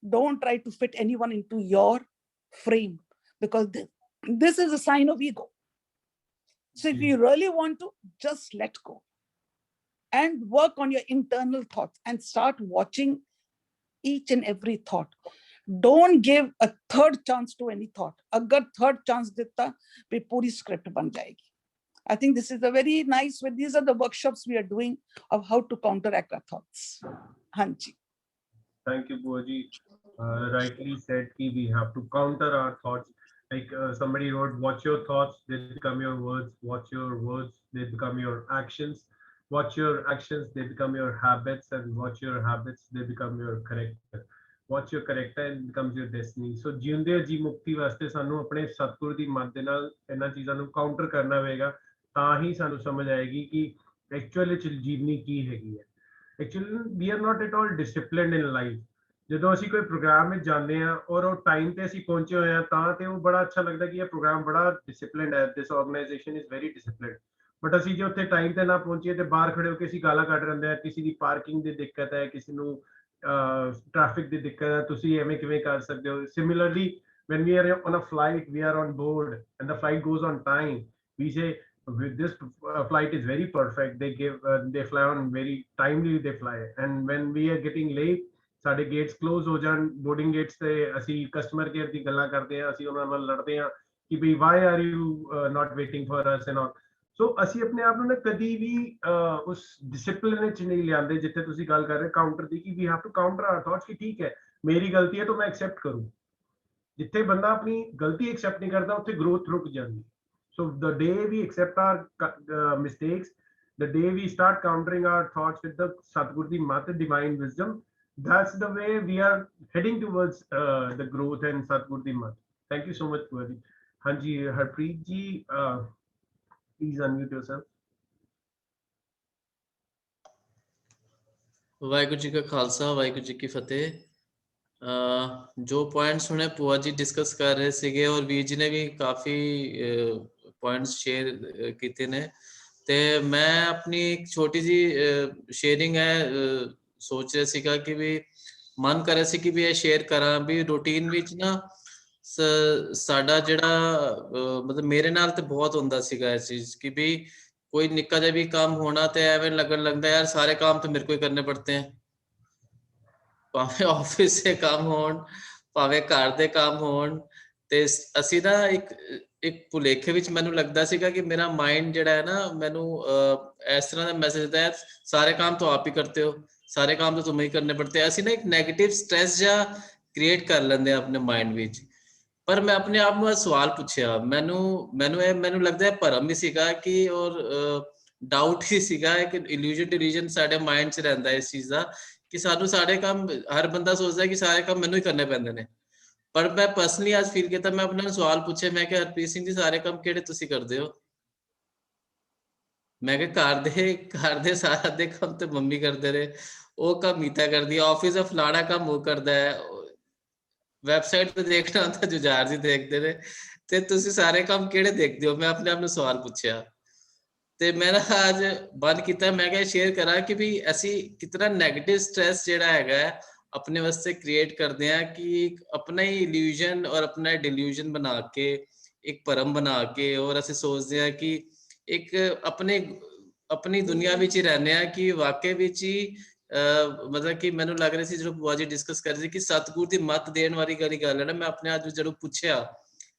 Don't try to fit anyone into your frame, because this is a sign of ego. So if you really want to, just let go and work on your internal thoughts and start watching each and every thought. Don't give a third chance to any thought. Agar third chance ditta, bhi puri script ban jayegi. I think this is a very nice way. These are the workshops we are doing of how to counteract our thoughts. Hanji. Thank you, Buaji. Rightly said, we have to counter our thoughts. Like somebody wrote, watch your thoughts, they become your words. Watch your words, they become your actions. Watch your actions, they become your habits. And watch your habits, they become your character. Watch your character, and becomes your destiny. So ਜਿਉਂਦੇ ਜੀ ਮੁਕਤੀ ਵਾਸਤੇ ਸਾਨੂੰ ਆਪਣੇ ਸਤਿਗੁਰ ਦੀ ਮਦਦ ਦੇ ਨਾਲ ਇਹਨਾਂ ਚੀਜ਼ਾਂ ਨੂੰ ਕਾਊਂਟਰ ਕਰਨਾ ਹੋਵੇਗਾ, ਤਾਂ ਹੀ ਸਾਨੂੰ ਸਮਝ ਆਏਗੀ ਕਿ ਐਕਚੁਅਲ ਵਿੱਚ ਜੀਵਨੀ ਕੀ ਹੈਗੀ ਹੈ। Actually, we are not at all disciplined in life. ਜਦੋਂ ਅਸੀਂ ਕੋਈ ਪ੍ਰੋਗਰਾਮ ਵਿੱਚ ਜਾਂਦੇ ਆ ਔਰ ਉਹ ਟਾਈਮ ਤੇ ਅਸੀਂ ਪਹੁੰਚੇ ਹੋਏ ਆ, ਤਾਂ ਤੇ ਉਹ ਬੜਾ ਅੱਛਾ ਲੱਗਦਾ ਕਿ ਇਹ ਪ੍ਰੋਗਰਾਮ ਬੜਾ ਡਿਸਪਲਿਨਡ ਹੈ, this organisation is very disciplined. But ਅਸੀਂ ਜੇ ਉੱਥੇ ਟਾਈਮ ਤੇ ਨਾ ਪਹੁੰਚੀਏ ਤੇ ਬਾਹਰ ਖੜੇ ਹੋ ਕੇ ਅਸੀਂ ਗਾਲਾਂ ਕੱਢ ਰਹੇ ਆ, ਕਿਸੇ ਦੀ ਪਾਰਕਿੰਗ ਦੀ ਦਿੱਕਤ ਹੈ, ਕਿਸੇ ਨੂੰ ਟ੍ਰੈਫਿਕ ਦੀ ਦਿੱਕਤ ਹੈ, ਤੁਸੀਂ ਐਵੇਂ ਕਿਵੇਂ ਕਰ ਸਕਦੇ ਹੋ। Similarly, when we are on a flight, we are on board and the flight goes on time, we say with this flight is very perfect, they fly on very timely, they fly, and when we are getting late, ਸਾਡੇ Gates close ਹੋ ਜਾਣ, boarding Gates ਤੇ ਅਸੀਂ customer care ਦੀ ਗੱਲਾਂ ਕਰਦੇ ਆ, ਅਸੀਂ ਉਹਨਾਂ ਨਾਲ ਲੜਦੇ ਆ ਕਿ ਵੀ why are you not waiting for us and all. So ਅਸੀਂ ਆਪਣੇ ਆਪ ਨੂੰ ਨਾ ਕਦੀ ਵੀ ਉਸ ਡਿਸਪਲਿਨ ਵਿੱਚ ਨਹੀਂ ਲਿਆਂਦੇ ਜਿੱਥੇ ਤੁਸੀਂ ਗੱਲ ਕਰ ਰਹੇ ਕਾਊਂਟਰ ਦੀ, ਕਿ we have to counter our thoughts ਕਿ ਠੀਕ ਹੈ ਮੇਰੀ ਗਲਤੀ ਹੈ ਤਾਂ ਮੈਂ ਐਕਸੈਪਟ ਕਰੂੰ। ਜਿੱਥੇ ਬੰਦਾ ਆਪਣੀ ਗਲਤੀ ਐਕਸੈਪਟ ਨਹੀਂ ਕਰਦਾ ਉੱਥੇ ਗਰੋਥ ਰੁਕ ਜਾਂਦੀ। So the day we accept our mistakes, the day we start countering our thoughts with the Satgur ਦੀ ਮਤ, divine wisdom, that's the way we are heading towards the growth and Satguru Di Mat. Thank you so much, Puari. Hanji, Harpreet ji, please unmute yourself. Waheguru ji ਕਾ ਖਾਲਸਾ, ਵਾਹਿਗੁਰੂ ਜੀ ਕੀ ਫਤਿਹ। ਜੋ points ਹੁਣੇ ਭੂਆ ਜੀ discuss ਕਰ ਰਹੇ ਸੀਗੇ ਔਰ ਵੀਰ ਜੀ ਨੇ ਵੀ ਕਾਫੀ ਪੁਆਇੰਟਸ ਸ਼ੇਅਰ ਕੀਤੇ ਨੇ, ਤੇ ਮੈਂ ਆਪਣੀ ਇੱਕ ਛੋਟੀ ਜੀ ਸ਼ੇਅਰਿੰਗ ਹੈ ਸੋਚ ਰਿਹਾ ਸੀਗਾ ਕਿ ਵੀ ਮਨ ਕਰ ਰਿਹਾ ਸੀ ਕਿ ਵੀ ਇਹ ਸ਼ੇਅਰ ਕਰਾਂ। ਵੀ ਰੂਟੀਨ ਵਿੱਚ ਨਾ ਸਾਡਾ ਜਿਹੜਾ ਮਤਲਬ ਮੇਰੇ ਨਾਲ ਤੇ ਬਹੁਤ ਹੁੰਦਾ ਸੀਗਾ ਇਹ ਚੀਜ਼ ਕਿ ਵੀ ਕੋਈ ਨਿੱਕਾ ਜਿਹਾ ਵੀ ਕੰਮ ਹੋਣਾ ਤੇ ਐਵੇਂ ਲੱਗਣ ਲੱਗਦਾ ਯਾਰ ਸਾਰੇ ਕੰਮ ਤਾਂ ਮੇਰੇ ਕੋ ਹੀ ਕਰਨੇ ਪੜਤੇ ਹੈ, ਭਾਵੇਂ ਆਫਿਸ ਦੇ ਕੰਮ ਹੋਣ ਭਾਵੇਂ ਘਰ ਦੇ ਕੰਮ ਹੋਣ। ਤੇ ਅਸੀਂ ਨਾ ਇੱਕ ਭੁਲੇਖੇ ਵਿੱਚ ਮੈਨੂੰ ਲੱਗਦਾ ਸੀਗਾ ਕਿ ਮੇਰਾ ਮਾਈਂਡ ਜਿਹੜਾ ਹੈ ਨਾ ਮੈਨੂੰ ਇਸ ਤਰ੍ਹਾਂ ਦਾ ਮੈਸੇਜ ਦਿੰਦਾ ਹੈ ਸਾਰੇ ਕੰਮ ਤਾਂ ਆਪ ਹੀ ਕਰਤੇ ਹੋ, ਸਾਰੇ ਕੰਮ ਤਾਂ तुम्हें ही करने पड़ते हैं। ਅਸੀਂ ਨਾ ਇੱਕ ਨੈਗੇਟਿਵ ਸਟ੍ਰੈਸ ਜਿਹਾ ਕ੍ਰੀਏਟ ਕਰ ਲੈਂਦੇ ਆ ਆਪਣੇ ਮਾਈਂਡ ਵਿੱਚ। ਪਰ ਮੈਂ ਆਪਣੇ ਆਪ ਨੂੰ ਇਹ ਸਵਾਲ ਪੁੱਛਿਆ, ਮੈਨੂੰ ਲੱਗਦਾ ਹੈ ਭਰਮ ਹੀ ਸੀਗਾ ਕਿ ਔਰ ਡਾਊਟ ਹੀ ਸੀਗਾ, ਇੱਕ ਇਲੂਜਨ ਡਿਲੀਜਨ ਸਾਡੇ ਮਾਈਂਡ 'ਚ ਰਹਿੰਦਾ ਇਸ ਚੀਜ਼ ਦਾ ਕਿ ਸਾਨੂੰ ਸਾਰੇ ਕੰਮ, ਹਰ ਬੰਦਾ ਸੋਚਦਾ ਕਿ ਸਾਰੇ ਕੰਮ ਮੈਨੂੰ ਹੀ ਕਰਨੇ ਪੈਂਦੇ ਨੇ। ਪਰ ਮੈਂ ਪਰਸਨਲੀ ਅੱਜ ਫੀਲ ਕੀਤਾ, ਮੈਂ ਆਪਣੇ ਨੂੰ ਸਵਾਲ ਪੁੱਛਿਆ, ਮੈਂ ਕਿਹਾ ਹਰਪ੍ਰੀਤ ਸਿੰਘ ਜੀ ਸਾਰੇ ਕੰਮ ਕਿਹੜੇ ਤੁਸੀਂ ਕਰਦੇ ਹੋ? ਮੈਂ ਕਿਹਾ ਘਰ ਦੇ ਸਾਰਾ ਦੇ ਕੰਮ ਤੇ ਮੰਮੀ ਕਰਦੇ ਰਹੇ, ਉਹ ਕੰਮ ਮੀਤਾ ਕਰਦੀ ਹੈ, ਆਫਿਸ ਦਾ ਫਲਾਣਾ ਕੰਮ ਉਹ ਕਰਦਾ ਹੈ, ਵੈਬਸਾਈਟ ਤੇ ਦੇਖਣਾ ਹੁੰਦਾ ਜੁਝਾਰ ਜੀ ਦੇਖਦੇ ਨੇ, ਤੇ ਤੁਸੀਂ ਸਾਰੇ ਕੰਮ ਕਿਹੜੇ ਦੇਖਦੇ ਹੋ? ਮੈਂ ਆਪਣੇ ਆਪ ਨੂੰ ਸਵਾਲ ਪੁੱਛਿਆ ਤੇ ਮੈਂ ਨਾ ਅੱਜ ਬੰਦ ਕੀਤਾ, ਮੈਂ ਕਿਹਾ ਸ਼ੇਅਰ ਕਰਾਂ ਕਿ ਵੀ ਅਸੀਂ ਕਿਤਨਾ ਨੈਗੇਟਿਵ ਸਟ੍ਰੈਸ ਜਿਹੜਾ ਹੈਗਾ ਆਪਣੇ ਵਾਸਤੇ ਕ੍ਰੀਏਟ ਕਰਦੇ ਆ ਕਿ ਆਪਣਾ ਹੀ ਇਲੂਜਨ ਔਰ ਆਪਣਾ ਡਿਲੂਜਨ ਬਣਾ ਕੇ ਇੱਕ ਭਰਮ ਬਣਾ ਕੇ, ਔਰ ਅਸੀਂ ਸੋਚਦੇ ਆ ਕਿ ਇੱਕ ਆਪਣੀ ਦੁਨੀਆ ਵਿੱਚ ਹੀ ਰਹਿੰਦੇ ਆ ਕਿ ਵਾਕਈ ਵਿੱਚ ਹੀ ਮਤਲਬ ਕਿ ਮੈਨੂੰ ਲੱਗ ਰਿਹਾ ਸੀ ਜਦੋਂ ਭੂਆ ਜੀ ਡਿਸਕਸ ਕਰ ਰਹੇ ਸੀ ਕਿ ਸਤਿਗੁਰ ਦੀ ਮੱਤ ਦੇਣ ਵਾਲੀ ਗੱਲ ਹੈ ਨਾ। ਮੈਂ ਆਪਣੇ ਆਪ ਜਦੋਂ ਪੁੱਛਿਆ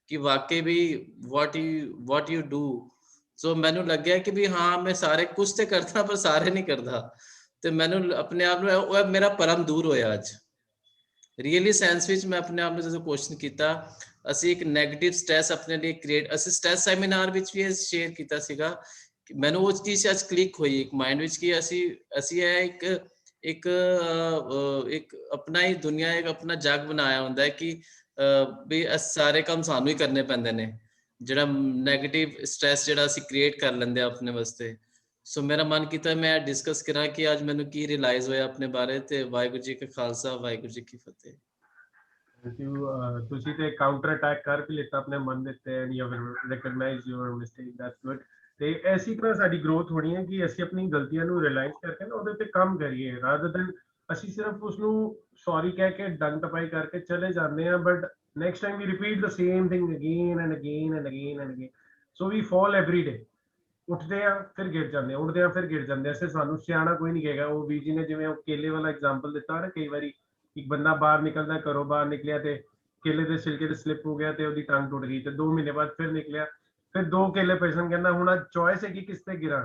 ਕਿ ਵਾਕਈ ਵੀ what you do, ਸੋ ਮੈਨੂੰ ਲੱਗਿਆ ਕਿ ਵੀ ਹਾਂ ਮੈਂ ਸਾਰੇ ਕੁਝ ਤੇ ਕਰਦਾ ਪਰ ਸਾਰੇ ਨਹੀਂ ਕਰਦਾ, ਤੇ ਮੈਨੂੰ ਆਪਣੇ ਆਪ ਨੂੰ ਉਹ ਮੇਰਾ ਭਰਮ ਦੂਰ ਹੋਇਆ ਅੱਜ ਰੀਅਲੀ ਸੈਂਸ ਵਿੱਚ। ਮੈਂ ਆਪਣੇ ਆਪ ਨੂੰ ਜਦੋਂ ਕੁਐਸਚਨ ਕੀਤਾ, ਅਸੀਂ ਇੱਕ ਨੈਗੇਟਿਵ ਸਟ੍ਰੈਸ ਆਪਣੇ ਲਈ ਕ੍ਰੀਏਟ, ਅਸੀਂ ਸਟ੍ਰੈਸ ਸੈਮੀਨਾਰ ਵਿੱਚ ਵੀ ਸ਼ੇਅਰ ਕੀਤਾ ਸੀਗਾ, ਮੈਨੂੰ ਉਹ ਚੀਜ਼ ਅੱਜ ਕਲਿੱਕ ਹੋਈ ਇੱਕ ਮਾਈਂਡ ਵਿੱਚ ਕਿ ਅਸੀਂ ਇਹ ਇੱਕ ਆਪਣਾ ਹੀ ਦੁਨੀਆ, ਇੱਕ ਆਪਣਾ ਜੱਗ ਬਣਾਇਆ ਹੁੰਦਾ ਹੈ ਕਿ ਵੀ ਸਾਰੇ ਕੰਮ ਸਾਨੂੰ ਹੀ ਕਰਨੇ ਪੈਂਦੇ ਨੇ, ਜਿਹੜਾ ਨੈਗੇਟਿਵ ਸਟ੍ਰੈਸ ਜਿਹੜਾ ਅਸੀਂ ਕ੍ਰੀਏਟ ਕਰ ਲੈਂਦੇ ਆ ਆਪਣੇ ਵਾਸਤੇ। ਸੋ ਮੇਰਾ ਮਨ ਕੀਤਾ ਮੈਂ ਡਿਸਕਸ ਕਰਾਂ ਕਿ ਅੱਜ ਮੈਨੂੰ ਕੀ ਰਿਅਲਾਈਜ਼ ਹੋਇਆ ਆਪਣੇ ਬਾਰੇ, ਤੇ ਵਾਹਿਗੁਰੂ ਜੀ ਕਾ ਖਾਲਸਾ, ਵਾਹਿਗੁਰੂ ਜੀ ਕੀ ਫਤਿਹ। ਤੁਸੀਂ ਤੇ ਕਾਊਂਟਰ ਅਟੈਕ ਕਰ ਵੀ ਲਿੱਤਾ ਆਪਣੇ ਮਨ ਦੇ ਉੱਤੇ, and you have recognised your mistake, that's good. ਤੇ ਐਸੀ ਤਰ੍ਹਾਂ ਸਾਡੀ ਗਰੋਥ ਹੋਣੀ ਹੈ ਕਿ ਅਸੀਂ ਆਪਣੀ ਗਲਤੀਆਂ ਨੂੰ ਰਿਅਲਾਈਜ਼ ਕਰਕੇ ਨਾ ਉਹਦੇ ਉੱਤੇ ਕੰਮ ਕਰੀਏ, ਰਾਦਰ ਦੈਨ ਅਸੀਂ ਸਿਰਫ ਉਸਨੂੰ ਸੌਰੀ ਕਹਿ ਕੇ ਡੰਗ ਟਪਾਈ ਕਰਕੇ ਚਲੇ ਜਾਂਦੇ ਹਾਂ, but next time we repeat the same thing again and again and again and again, so we fall every day। ਉੱਠਦੇ ਆ ਫਿਰ ਗਿਰ ਜਾਂਦੇ ਆ, ਉੱਠਦੇ ਆ ਫਿਰ ਗਿਰ ਜਾਂਦੇ ਆ, ਇਸੇ ਸਾਨੂੰ ਸਿਆਣਾ ਕੋਈ ਨਹੀਂ ਕਹੇਗਾ। ਉਹ ਵੀਰ ਜੀ ਨੇ ਜਿਵੇਂ ਉਹ ਕੇਲੇ ਵਾਲਾ ਐਗਜ਼ਾਮਪਲ ਦਿੱਤਾ ਨਾ, ਕਈ ਵਾਰੀ ਇੱਕ ਬੰਦਾ ਬਾਹਰ ਨਿਕਲਦਾ, ਘਰੋਂ ਬਾਹਰ ਨਿਕਲਿਆ ਤੇ ਕੇਲੇ ਦੇ ਛਿਲਕੇ ਤੇ ਸਲਿੱਪ ਹੋ ਗਿਆ ਤੇ ਉਹਦੀ ਟੰਗ ਟੁੱਟ ਗਈ, ਤੇ 2 ਮਹੀਨੇ ਬਾਅਦ ਫਿਰ ਨਿਕਲਿਆ, फिर 2 केले पे सन कहंदा हुण चॉइस है कि किस ते गिरा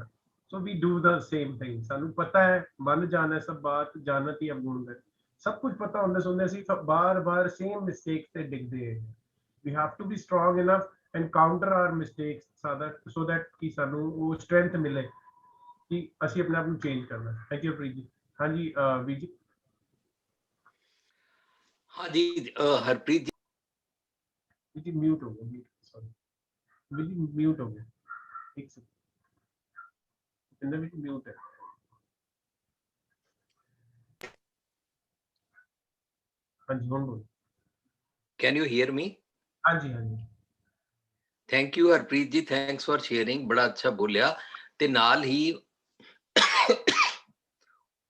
so we do the same thing सानू पता है मन जाने सब बात जानत ही अवगुण है सब कुछ पता होंदे सुनदे सी बार-बार सेम मिस्टेक्स ते डिगदे हैं we have to be strong enough and counter our mistakes so that कि सानू वो स्ट्रेंथ मिले कि ਅਸੀਂ अपने आप ਨੂੰ चेंज करना थैंक यू प्रीत जी हाँ जी वी जी हाँ जी हरप्रीत जी म्यूट हो गया म्यूट सॉरी जी म्यूट हो गया एक सेकंड इनमें भी म्यूट है हाँ जी बोलो कैन यू हियर मी? हाँ जी हाँ जी thank you Harpreet ji, thanks for sharing, बड़ा अच्छा बोलिया। ते नाल ही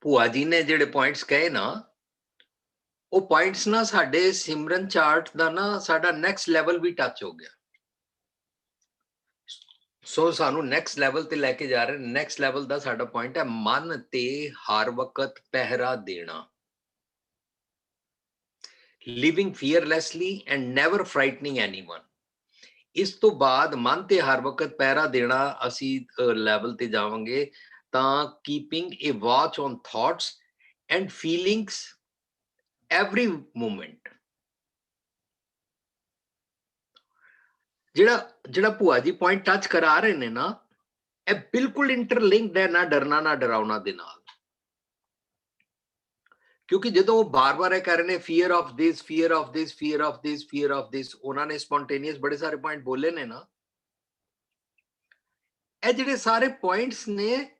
ਭੂਆ ਜੀ ਨੇ ਜਿਹੜੇ ਪੁਆਇੰਟਸ ਕਹੇ ਨਾ, ਉਹ ਪੁਆਇੰਟਸ ਨਾ ਸਾਡੇ ਸਿਮਰਨ ਚਾਰਟ ਦਾ ਨਾ ਸਾਡਾ ਨੈਕਸਟ ਲੈਵਲ ਵੀ ਟੱਚ ਹੋ ਗਿਆ। ਸੋ ਸਾਨੂੰ ਨੈਕਸਟ ਲੈਵਲ ਤੇ ਲੈ ਕੇ ਜਾ ਰਹੇ। ਨੈਕਸਟ ਲੈਵਲ ਦਾ ਸਾਡਾ ਪੁਆਇੰਟ ਹੈ ਮਨ ਤੇ ਹਰ ਵਕਤ ਪਹਿਰਾ ਦੇਣਾ, living ਫੀਅਰਲੈਸਲੀ and never frightening anyone. ਇਸ ਤੋਂ ਬਾਅਦ ਮਨ ਤੇ ਹਰ ਵਕਤ ਪਹਿਰਾ ਦੇਣਾ ਅਸੀਂ ਲੈਵਲ ਤੇ ਜਾਵਾਂਗੇ ਤਾਂ keeping A watch on thoughts and feelings every moment. ਜਿਹੜਾ ਭੂਆ ਜੀ ਪੁਆਇੰਟ ਟੱਚ ਕਰਾ ਰਹੇ ਨੇ ਨਾ, ਇਹ ਬਿਲਕੁਲ ਇੰਟਰਲਿੰਕਡ ਹੈ ਨਾ ਡਰਨਾ ਨਾ ਡਰਾਉਣਾ ਦੇ ਨਾਲ। ਕਿਉਂਕਿ ਜਦੋਂ ਉਹ ਬਾਰ-ਬਾਰ ਇਹ ਕਰ ਰਹੇ ਨੇ fear of this, fear of this, fear of this, fear of this, ਉਹਨਾਂ ਨੇ ਸਪੌਂਟੇਨੀਅਸ ਬੜੇ ਸਾਰੇ ਪੁਆਇੰਟ ਬੋਲੇ ਨੇ ਨਾ, ਇਹ ਜਿਹੜੇ ਸਾਰੇ ਪੁਆਇੰਟਸ ਨੇ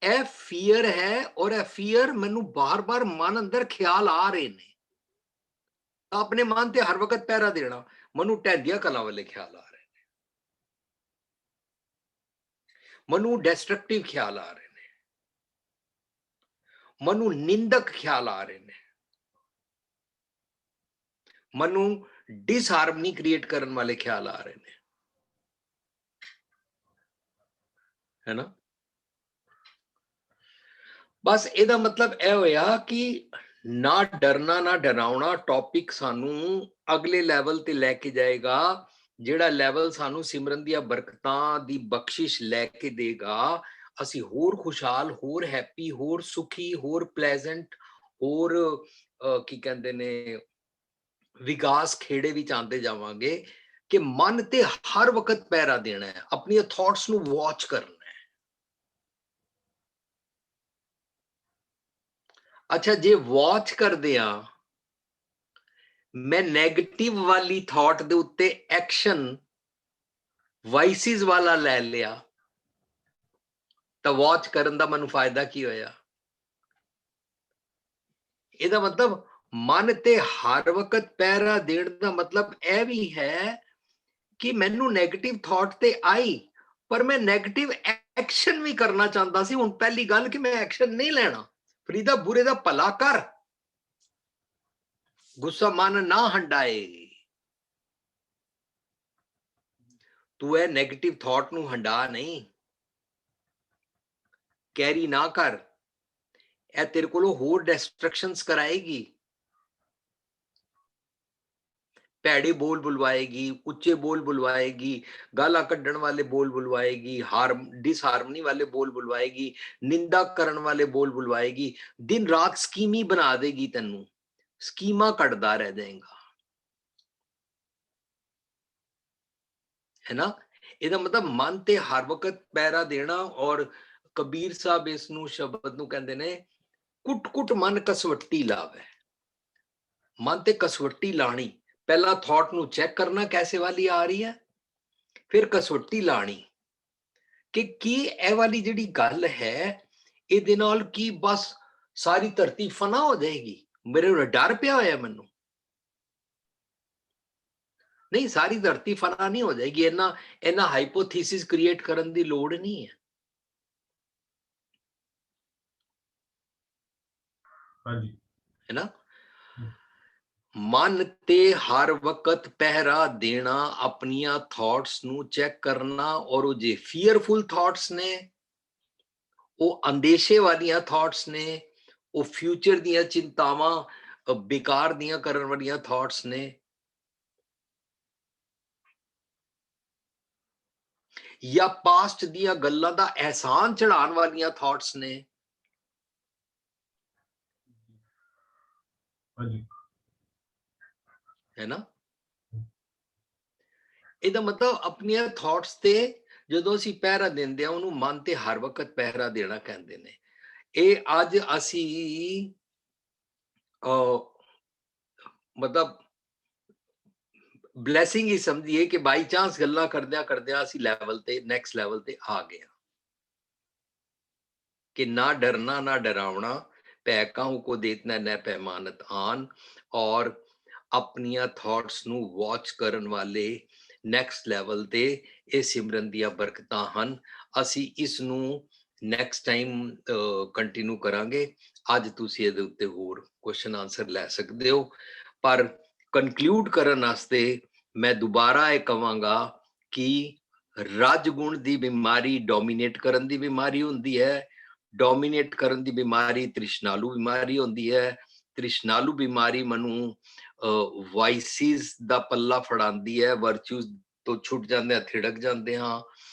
ਇਹ ਫੀਅਰ ਹੈ ਔਰ ਇਹ ਫੀਅਰ ਮੈਨੂੰ ਬਾਰ-ਬਾਰ ਮਨ ਅੰਦਰ ਖਿਆਲ ਆ ਰਹੇ ਨੇ। ਤਾਂ ਆਪਣੇ ਮਨ ਤੇ ਹਰ ਵਕਤ ਪਹਿਰਾ ਦੇਣਾ, ਮੈਨੂੰ ਢਹਿੰਦੀਆਂ ਕਲਾਂ ਵਾਲੇ ਖਿਆਲ ਆ ਰਹੇ ਨੇ, ਮੈਨੂੰ ਡਿਸਟਰਕਟਿਵ ਖਿਆਲ ਆ ਰਹੇ ਨੇ, ਮੈਨੂੰ ਨਿੰਦਕ ਖਿਆਲ ਆ ਰਹੇ ਨੇ, ਮੈਨੂੰ डिसहार्मनी क्रिएट करने वाले ख्याल आ रहे हैं, है ना। बस ਇਹਦਾ मतलब ਇਹ ਹੋਇਆ ਕਿ ना डरना ना डरावना टॉपिक सानू अगले ਲੈਵਲ ਤੇ ਲੈ ਕੇ ਜਾਏਗਾ, ਜਿਹੜਾ ਲੈਵਲ ਸਾਨੂੰ ਸਿਮਰਨ ਦੀਆਂ ਬਰਕਤਾਂ ਦੀ ਬਖਸ਼ਿਸ਼ ਲੈ ਕੇ ਦੇਗਾ। ਅਸੀਂ ਹੋਰ ਖੁਸ਼ਹਾਲ, ਹੋਰ ਹੈਪੀ, ਹੋਰ ਸੁਖੀ, ਹੋਰ ਪਲੇਜ਼ੈਂਟ, ਹੋਰ ਕੀ ਕਹਿੰਦੇ ਨੇ ਵਿਕਾਸ ਖੇੜੇ ਵਿੱਚ ਆਉਂਦੇ ਜਾਵਾਂਗੇ ਕਿ ਮਨ ਤੇ ਹਰ ਵਕਤ ਪਹਿਰਾ ਦੇਣਾ ਹੈ, ਆਪਣੀਆਂ ਥਾਟਸ ਨੂੰ ਵਾਚ ਕਰਨਾ ਹੈ। ਅੱਛਾ, ਜੇ ਵਾਚ ਕਰਦੇ ਆ ਮੈਂ ਨੈਗੇਟਿਵ ਵਾਲੀ ਥਾਟ ਦੇ ਉੱਤੇ ਐਕਸ਼ਨ ਵਾਈਸਿਸ ਵਾਲਾ ਲੈ ਲਿਆ ਤਾਂ ਵਾਚ ਕਰਨ ਦਾ ਮੈਨੂੰ ਫਾਇਦਾ ਕੀ ਹੋਇਆ? ਇਹਦਾ ਮਤਲਬ ਮਨ ਤੇ ਹਰ ਵਕਤ ਪਹਿਰਾ ਦੇਣ ਦਾ ਮਤਲਬ ਇਹ ਵੀ ਹੈ ਕਿ ਮੈਨੂੰ ਨੈਗੇਟਿਵ ਥਾਟ ਤੇ ਆਈ ਪਰ ਮੈਂ ਨੈਗੇਟਿਵ ਐਕਸ਼ਨ ਵੀ ਕਰਨਾ ਚਾਹੁੰਦਾ ਸੀ। ਹੁਣ ਪਹਿਲੀ ਗੱਲ ਕਿ ਮੈਂ ਐਕਸ਼ਨ ਨਹੀਂ ਲੈਣਾ, ਫਰੀਦਾ ਬੁਰੇ ਦਾ ਭਲਾ ਕਰ, ਗੁੱਸਾ ਮਨ ਨਾ ਹੰਡਾਏ। ਤੂੰ ਇਹ ਨੈਗੇਟਿਵ ਥਾਟ ਨੂੰ ਹੰਡਾ ਨਹੀਂ, ਕੈਰੀ ਨਾ ਕਰ, ਇਹ ਤੇਰੇ ਕੋਲੋਂ ਹੋਰ ਡਿਸਟਰੈਕਸ਼ਨਸ ਕਰਾਏਗੀ, ਭੈੜੇ ਬੋਲ ਬੁਲਵਾਏਗੀ, ਉੱਚੇ ਬੋਲ ਬੁਲਵਾਏਗੀ, ਗਾਲਾਂ ਕੱਢਣ ਵਾਲੇ ਬੋਲ ਬੁਲਵਾਏਗੀ, डिसहार्मनी वाले बोल बुलवाएगी, निंदा ਕਰਨ ਵਾਲੇ ਬੋਲ ਬੁਲਵਾਏਗੀ, दिन रात ਸਕੀਮੀ ਬਣਾ ਦੇਗੀ, ਤੈਨੂੰ ਸਕੀਮਾਂ ਕੱਢਦਾ ਰਹਿ ਜਾਏਗਾ, है ना। ਇਹਦਾ ਮਤਲਬ ਮਨ ਤੇ ਹਰ ਵਕਤ ਪਹਿਰਾ ਦੇਣਾ। ਔਰ ਕਬੀਰ ਸਾਹਿਬ ਇਸ ਨੂੰ ਸ਼ਬਦ ਨੂੰ ਕਹਿੰਦੇ ਨੇ ਕੁੱਟ-ਕੁੱਟ ਮਨ ਕਸਵੱਟੀ ਲਾਵੇ। ਮਨ ਤੇ ਕਸਵੱਟੀ ਲਾਣੀ, ਪਹਿਲਾਂ ਥਾਟ ਨੂੰ ਚੈੱਕ ਕਰਨਾ ਕੈਸੇ ਵਾਲੀ ਆ ਰਹੀ ਹੈ, ਫਿਰ ਕਸਵੱਟੀ ਲਾਣੀ ਕਿ ਕੀ ਇਹ ਵਾਲੀ ਜਿਹੜੀ ਗੱਲ ਹੈ ਇਹਦੇ ਨਾਲ ਕੀ ਬਸ ਸਾਰੀ ਧਰਤੀ ਫਨਾ ਹੋ ਜਾਏਗੀ, ਮੇਰੇ ਨੂੰ ਡਰ ਪਿਆ ਹੋਇਆ ਮੈਨੂੰ। ਨਹੀਂ, ਸਾਰੀ ਧਰਤੀ ਫਨਾ ਨਹੀਂ ਹੋ ਜਾਏਗੀ, ਇਹਨਾਂ ਹਾਈਪੋਥੀਸਿਸ ਕ੍ਰੀਏਟ ਕਰਨ ਦੀ ਲੋੜ ਨਹੀਂ ਹੈ। ਹਾਂਜੀ, ਹੈ ਨਾ। ਮਨ ਤੇ ਹਰ ਵਕਤ ਪਹਿਰਾ ਦੇਣਾ, ਆਪਣੀਆਂ ਥਾਟਸ ਨੂੰ ਚੈੱਕ ਕਰਨਾ, ਔਰ ਉਹ ਜੇ ਫੀਅਰਫੁਲ ਥਾਟਸ ਨੇ, ਉਹ ਅੰਦੇਸ਼ੇ ਵਾਲੀਆਂ ਥਾਟਸ ਨੇ, ਉਹ ਫਿਊਚਰ ਦੀਆਂ ਚਿੰਤਾਵਾਂ ਬੇਕਾਰ ਦੀਆਂ ਕਰਨ ਵਾਲੀਆਂ ਥਾਟਸ ਨੇ, ਜਾਂ ਪਾਸਟ ਦੀਆਂ ਗੱਲਾਂ ਦਾ ਅਹਿਸਾਨ ਚੜਾਉਣ ਵਾਲੀਆਂ ਥਾਟਸ ਨੇ? ਹਾਂਜੀ ਹੈ ਨਾ? ਇਹਦਾ ਮਤਲਬ ਆਪਣੀਆਂ ਥਾਟਸ ਤੇ ਜਦੋਂ ਅਸੀਂ ਪਹਿਰਾ ਦਿੰਦੇ ਆ, ਉਹਨੂੰ ਮਨ ਤੇ ਹਰ ਵਕਤ ਪਹਿਰਾ ਦੇਣਾ ਕਹਿੰਦੇ ਨੇ। ਇਹ ਅੱਜ ਅਸੀਂ ਮਤਲਬ ਬਲੈਸਿੰਗ ਹੀ ਸਮਝੀਏ ਕਿ ਬਾਈ ਚਾਂਸ ਗੱਲਾਂ ਕਰਦਿਆਂ ਕਰਦਿਆਂ ਅਸੀਂ ਲੈਵਲ ਤੇ, ਨੈਕਸਟ ਲੈਵਲ ਤੇ ਆ ਗਏ ਹਾਂ ਕਿ ਨਾ ਡਰਨਾ ਨਾ ਡਰਾवना, ਭੈ ਕਾਹੂ ਕੋ ਦੇਤਨਾ न पैमानत आन। ਔਰ ਆਪਣੀਆਂ ਥਾਟਸ ਨੂੰ ਵਾਚ ਕਰਨ ਵਾਲੇ ਨੈਕਸਟ ਲੈਵਲ ਤੇ ਇਹ ਸਿਮਰਨ ਦੀਆਂ ਬਰਕਤਾਂ ਹਨ। ਅਸੀਂ ਇਸ ਨੂੰ ਨੈਕਸਟ ਟਾਈਮ ਕੰਟੀਨਿਊ ਕਰਾਂਗੇ। ਅੱਜ ਤੁਸੀਂ ਇਹਦੇ ਉੱਤੇ ਹੋਰ ਕੁਐਸਚਨ ਆਨਸਰ ਲੈ ਸਕਦੇ ਹੋ, ਪਰ ਕਨਕਲੂਡ ਕਰਨ ਵਾਸਤੇ ਮੈਂ ਦੁਬਾਰਾ ਇਹ ਕਹਾਂਗਾ ਕਿ ਰਜਗੁਣ ਦੀ ਬਿਮਾਰੀ ਡੋਮੀਨੇਟ ਕਰਨ ਦੀ ਬਿਮਾਰੀ ਹੁੰਦੀ ਹੈ। ਡੋਮੀਨੇਟ ਕਰਨ ਦੀ ਬਿਮਾਰੀ ਤ੍ਰਿਸ਼ਨਾਲੂ ਬਿਮਾਰੀ ਹੁੰਦੀ ਹੈ। ਤ੍ਰਿਸ਼ਨਾਲੂ ਬਿਮਾਰੀ ਮਨੂੰ ਵਾਈਸਿਸ ਦਾ ਪੱਲਾ ਫੜਾਉਂਦੀ ਹੈ, ਵਰਚੂਸ ਤੋਂ ਛੁੱਟ ਜਾਂਦੇ ਆ, ਥਿੜਕ ਜਾਂਦੇ ਹਾਂ।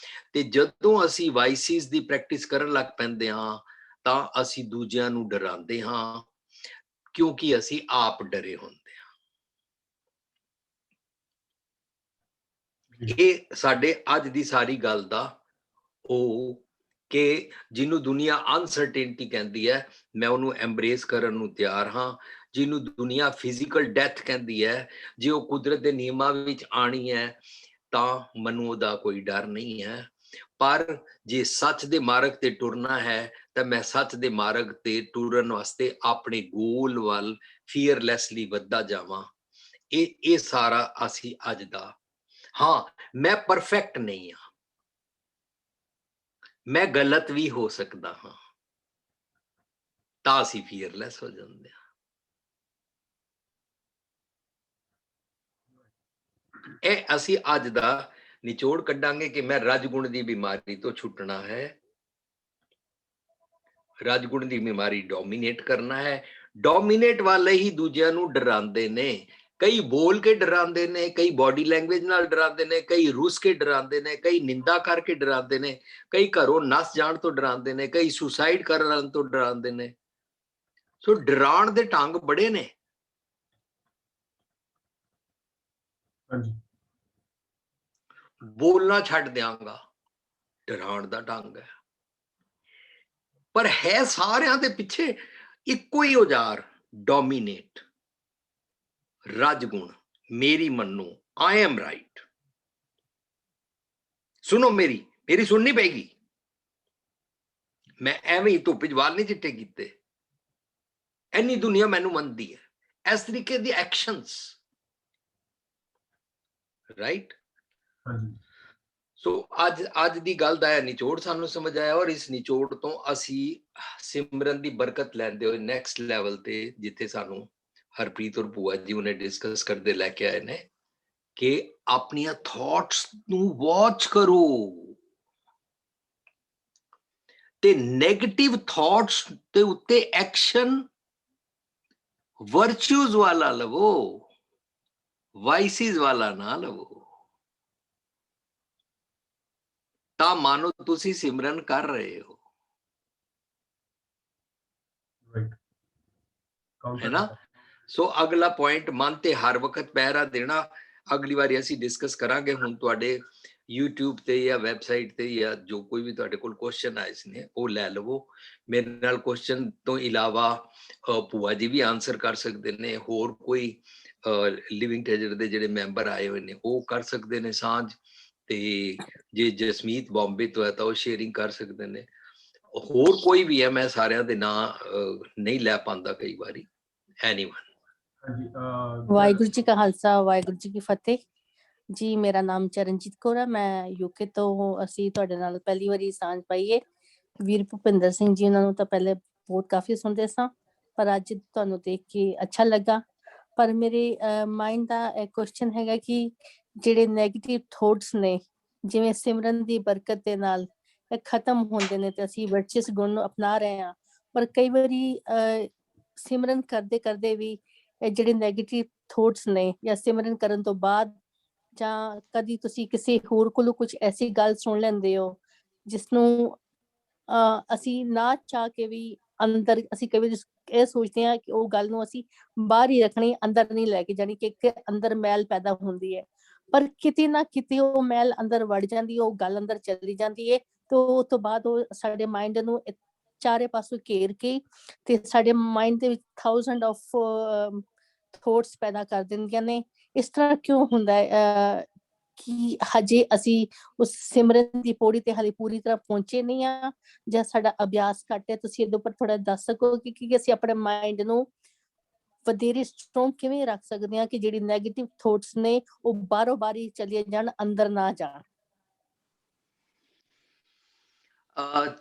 ਤੇ ਜਦੋਂ ਅਸੀਂ ਵਾਈਸਿਸ ਦੀ ਪ੍ਰੈਕਟਿਸ ਕਰਨ ਲੱਗ ਪੈਂਦੇ ਹਾਂ ਤਾਂ ਅਸੀਂ ਦੂਜਿਆਂ ਨੂੰ ਡਰਾਉਂਦੇ ਹਾਂ, ਕਿਉਂਕਿ ਅਸੀਂ ਆਪ ਡਰੇ ਹੁੰਦੇ ਹਾਂ। ਇਹ ਸਾਡੇ ਅੱਜ ਦੀ ਸਾਰੀ ਗੱਲ ਦਾ ਉਹ ਕਿ ਜਿਹਨੂੰ ਦੁਨੀਆ ਅਨਸਰਟੇਨਟੀ ਕਹਿੰਦੀ ਹੈ, ਮੈਂ ਉਹਨੂੰ ਐਮਬਰੇਸ ਕਰਨ ਨੂੰ ਤਿਆਰ ਹਾਂ। ਜਿਹਨੂੰ ਦੁਨੀਆ ਫਿਜ਼ੀਕਲ ਡੈਥ ਕਹਿੰਦੀ ਹੈ, ਜੇ ਉਹ ਕੁਦਰਤ ਦੇ ਨਿਯਮਾਂ ਵਿੱਚ ਆਣੀ ਹੈ ਤਾਂ ਮੈਨੂੰ ਉਹਦਾ ਕੋਈ ਡਰ ਨਹੀਂ ਹੈ। ਪਰ ਜੇ ਸੱਚ ਦੇ ਮਾਰਗ ਤੇ ਟੁਰਨਾ ਹੈ ਤਾਂ ਮੈਂ ਸੱਚ ਦੇ ਮਾਰਗ ਤੇ ਟੁਰਨ ਵਾਸਤੇ ਆਪਣੇ ਗੋਲ ਵੱਲ ਫੀਅਰਲੈਸਲੀ ਵੱਧਦਾ ਜਾਵਾਂ। ਇਹ ਸਾਰਾ ਅਸੀਂ ਅੱਜ ਦਾ। ਹਾਂ, ਮੈਂ ਪਰਫੈਕਟ ਨਹੀਂ ਹਾਂ, ਮੈਂ ਗਲਤ ਵੀ ਹੋ ਸਕਦਾ ਹਾਂ, ਤਾਂ ਅਸੀਂ ਫੀਅਰਲੈਸ ਹੋ ਜਾਂਦੇ ਹਾਂ। ਇਹ ਅਸੀਂ ਅੱਜ ਦਾ ਨਿਚੋੜ ਕੱਢਾਂਗੇ ਕਿ ਮੈਂ ਰਜਗੁਣ ਦੀ ਬਿਮਾਰੀ ਤੋਂ ਛੁੱਟਣਾ ਹੈ। ਰਜਗੁਣ ਦੀ ਬਿਮਾਰੀ ਡੋਮੀਨੇਟ ਕਰਨਾ ਹੈ। ਡੋਮੀਨੇਟ ਵਾਲੇ ਹੀ ਦੂਜਿਆਂ ਨੂੰ ਡਰਾਉਂਦੇ ਨੇ। ਕਈ ਬੋਲ ਕੇ ਡਰਾਉਂਦੇ ਨੇ, ਕਈ ਬਾਡੀ ਲੈਂਗੁਏਜ ਨਾਲ ਡਰਾਉਂਦੇ ਨੇ, ਕਈ ਰੁੱਸ ਕੇ ਡਰਾਉਂਦੇ ਨੇ, ਕਈ ਨਿੰਦਾ ਕਰਕੇ ਡਰਾਉਂਦੇ ਨੇ, ਕਈ ਘਰੋਂ ਨਸ ਜਾਣ ਤੋਂ ਡਰਾਉਂਦੇ ਨੇ, ਕਈ ਸੁਸਾਈਡ ਕਰਨ ਤੋਂ ਡਰਾਉਂਦੇ ਨੇ। ਸੋ ਡਰਾਉਣ ਦੇ ਢੰਗ ਬੜੇ ਨੇ। ਹਾਂਜੀ ਬੋਲਣਾ ਛੱਡ ਦਿਆਂਗਾ, ਡਰਾਉਣ ਦਾ ਢੰਗ ਹੈ। ਪਰ ਹੈ ਸਾਰਿਆਂ ਦੇ ਪਿੱਛੇ ਇੱਕੋ ਹੀ ਔਜ਼ਾਰ, ਡੋਮੀਨੇਟ, ਰਜਗੁਣ। ਮੇਰੀ ਮੰਨੋ, ਆਈ ਐਮ ਰਾਈਟ, ਸੁਣੋ ਮੇਰੀ ਸੁਣਨੀ ਪਏਗੀ। ਮੈਂ ਐਵੇਂ ਹੀ ਧੁੱਪ 'ਚ ਵਾਲ ਨਹੀਂ ਚਿੱਟੇ ਕੀਤੇ, ਐਨੀ ਦੁਨੀਆ ਮੈਨੂੰ ਮੰਨਦੀ ਹੈ। ਇਸ ਤਰੀਕੇ ਦੀ ਐਕਸ਼ਨਸ, ਰਾਈਟ। ਸੋ ਅੱਜ ਦੀ ਗੱਲ ਦਾ ਇਹ ਨਿਚੋੜ ਸਾਨੂੰ ਸਮਝ ਆਇਆ, ਔਰ ਇਸ ਨਿਚੋੜ ਤੋਂ ਅਸੀਂ ਸਿਮਰਨ ਦੀ ਬਰਕਤ ਲੈਂਦੇ ਹੋਏ ਨੈਕਸਟ ਲੈਵਲ ਤੇ, ਜਿੱਥੇ ਸਾਨੂੰ ਹਰਪ੍ਰੀਤ ਔਰ ਭੂਆ ਜੀ ਉਹਨੇ ਡਿਸਕਸ ਕਰਦੇ ਲੈ ਕੇ ਆਏ ਨੇ ਕਿ ਆਪਣੀਆਂ ਥਾਟਸ ਨੂੰ ਵਾਚ ਕਰੋ ਤੇ ਨੈਗੇਟਿਵ ਥਾਟਸ ਦੇ ਉੱਤੇ ਐਕਸ਼ਨ ਵਰਚੂਜ਼ ਵਾਲਾ ਲਵੋ, ਵਾਈਸਿਸ ਵਾਲਾ ਨਾ ਲਵੋ। ਤਾਂ ਮਾਨੋ ਤੁਸੀਂ ਸਿਮਰਨ ਕਰ ਰਹੇ ਹੋ, ਹੈ ਨਾ। ਸੋ ਅਗਲਾ ਪੁਆਇੰਟ, ਮਨ ਤੇ ਹਰ ਵਕਤ ਪਹਿਰਾ ਦੇਣਾ, ਅਗਲੀ ਵਾਰੀ ਅਸੀਂ ਡਿਸਕਸ ਕਰਾਂਗੇ। ਹੁਣ ਤੁਹਾਡੇ YouTube ਤੇ ਜਾਂ ਵੈਬਸਾਈਟ ਤੇ ਜਾਂ ਜੋ ਕੋਈ ਵੀ ਤੁਹਾਡੇ ਕੋਲ ਕੁਐਸਚਨ ਆਏ ਨੇ ਉਹ ਲੈ ਲਵੋ। ਮੇਰੇ ਨਾਲ ਕੁਐਸਚਨ ਤੋਂ ਇਲਾਵਾ ਭੂਆ ਜੀ ਵੀ ਆਨਸਰ ਕਰ ਸਕਦੇ ਨੇ, ਹੋਰ ਕੋਈ ਲਿਵਿੰਗ ਟ੍ਰੇਜਰ ਦੇ ਜਿਹੜੇ ਮੈਂਬਰ ਆਏ ਹੋਏ ਨੇ ਉਹ ਕਰ ਸਕਦੇ ਨੇ ਸਾਂਝ, ਤੇ ਜੇ ਜਸਮੀਤ ਬੰਬੇ ਤੋਂ ਹੈ ਤਾਂ ਉਹ ਸ਼ੇਅਰਿੰਗ ਕਰ ਸਕਦੇ ਨੇ। ਹੋਰ ਕੋਈ ਵੀ ਹੈ, ਮੈਂ ਸਾਰਿਆਂ ਦੇ ਨਾਂ ਨਹੀਂ ਲੈ ਪਾਉਂਦਾ ਕਈ ਵਾਰੀ। ਵਾਹਿਗੁਰੂ ਜੀ ਕਾ ਖਾਲਸਾ, ਵਾਹਿਗੁਰੂ ਜੀ ਕੀ ਫਤਿਹ ਜੀ। ਮੇਰਾ ਨਾਮ ਚਰਨਜੀਤ ਕੌਰ ਹੈ, ਮੈਂ ਯੂਕੇ ਤੋਂ। ਅਸੀਂ ਤੁਹਾਡੇ ਨਾਲ ਪਹਿਲੀ ਵਾਰੀ ਸਾਂਝ ਪਾਈਏ। ਵੀਰ ਭੁਪਿੰਦਰ ਸਿੰਘ ਜੀ, ਉਹਨਾਂ ਨੂੰ ਤਾਂ ਪਹਿਲੇ ਬਹੁਤ ਕਾਫੀ ਸੁਣਦੇ ਸਾਂ, ਪਰ ਅੱਜ ਤੁਹਾਨੂੰ ਦੇਖ ਕੇ ਅੱਛਾ ਲੱਗਾ। ਪਰ ਮੇਰੇ ਮਾਈਂਡ ਦਾ ਇਹ ਕੁਐਸਚਨ ਹੈਗਾ ਕਿ ਜਿਹੜੇ ਨੈਗੇਟਿਵ ਥੋਟਸ ਨੇ, ਜਿਵੇਂ ਸਿਮਰਨ ਦੀ ਬਰਕਤ ਦੇ ਨਾਲ ਇਹ ਖਤਮ ਹੁੰਦੇ ਨੇ ਤੇ ਅਸੀਂ ਵਰਚਸ ਗੁਣ ਨੂੰ ਅਪਣਾ ਰਹੇ ਹਾਂ, ਪਰ ਕਈ ਵਾਰੀ ਸਿਮਰਨ ਕਰਦੇ ਕਰਦੇ ਵੀ ਇਹ ਜਿਹੜੇ ਨੈਗੇਟਿਵ ਥੋਟਸ ਨੇ, ਜਾਂ ਸਿਮਰਨ ਕਰਨ ਤੋਂ ਬਾਅਦ ਜਾਂ ਕਦੀ ਤੁਸੀਂ ਕਿਸੇ ਹੋਰ ਕੋਲੋਂ ਕੁਝ ਐਸੀ ਗੱਲ ਸੁਣ ਲੈਂਦੇ ਹੋ ਜਿਸ ਨੂੰ ਅਸੀਂ ਨਾ ਚਾਹ ਕੇ ਵੀ ਅੰਦਰ ਅਸੀਂ ਕਦੇ ਇਹ ਸੋਚਦੇ ਹਾਂ ਕਿ ਉਹ ਗੱਲ ਨੂੰ ਅਸੀਂ ਬਾਹਰ ਹੀ ਰੱਖਣੀ, ਅੰਦਰ ਨਹੀਂ ਲੈ ਕੇ ਜਾਣੀ, ਕਿ ਅੰਦਰ ਮੈਲ ਪੈਦਾ ਹੁੰਦੀ ਹੈ। ਪਰ ਕਿਤੇ ਨਾ ਕਿਤੇ ਉਹ ਮੈਲ ਅੰਦਰ ਵੜ ਜਾਂਦੀ ਹੈ, ਉਹ ਗੱਲ ਅੰਦਰ ਚਲੀ ਜਾਂਦੀ ਹੈ, ਤੇ ਉਸ ਤੋਂ ਬਾਅਦ ਉਹ ਸਾਡੇ ਮਾਈਂਡ ਨੂੰ ਚਾਰੇ ਪਾਸੋਂ ਘੇਰ ਕੇ ਤੇ ਸਾਡੇ ਮਾਈਂਡ ਦੇ ਵਿੱਚ ਥਾਊਜ਼ੈਂਡ ਆਫ ਥੋਟਸ ਪੈਦਾ ਕਰ ਦਿੰਦੀਆਂ ਨੇ। ਇਸ ਤਰ੍ਹਾਂ ਕਿਉਂ ਹੁੰਦਾ ਹੈ ਕਿ ਹਜੇ ਅਸੀਂ ਉਸ ਸਿਮਰਨ ਦੀ ਪੌੜੀ ਤੇ ਹਾਲੇ ਪੂਰੀ ਤਰ੍ਹਾਂ ਪਹੁੰਚੇ ਨਹੀਂ ਆ, ਜਾਂ ਸਾਡਾ ਅਭਿਆਸ ਘੱਟ ਹੈ? ਤੁਸੀਂ ਇਹਦੇ ਉੱਪਰ ਥੋੜਾ ਦੱਸ ਸਕੋ ਕਿ ਅਸੀਂ ਆਪਣੇ ਮਾਈਂਡ ਨੂੰ ਵਧੇਰੇ ਸਟਰੋਂਗ ਕਿਵੇਂ ਰੱਖ ਸਕਦੇ ਹਾਂ ਕਿ ਜਿਹੜੀ ਨੈਗੇਟਿਵ ਥੋਟਸ ਨੇ ਉਹ ਬਾਹਰੋਂ ਬਾਹਰ ਚਲੇ ਜਾਣ, ਅੰਦਰ ਨਾ ਜਾਣ।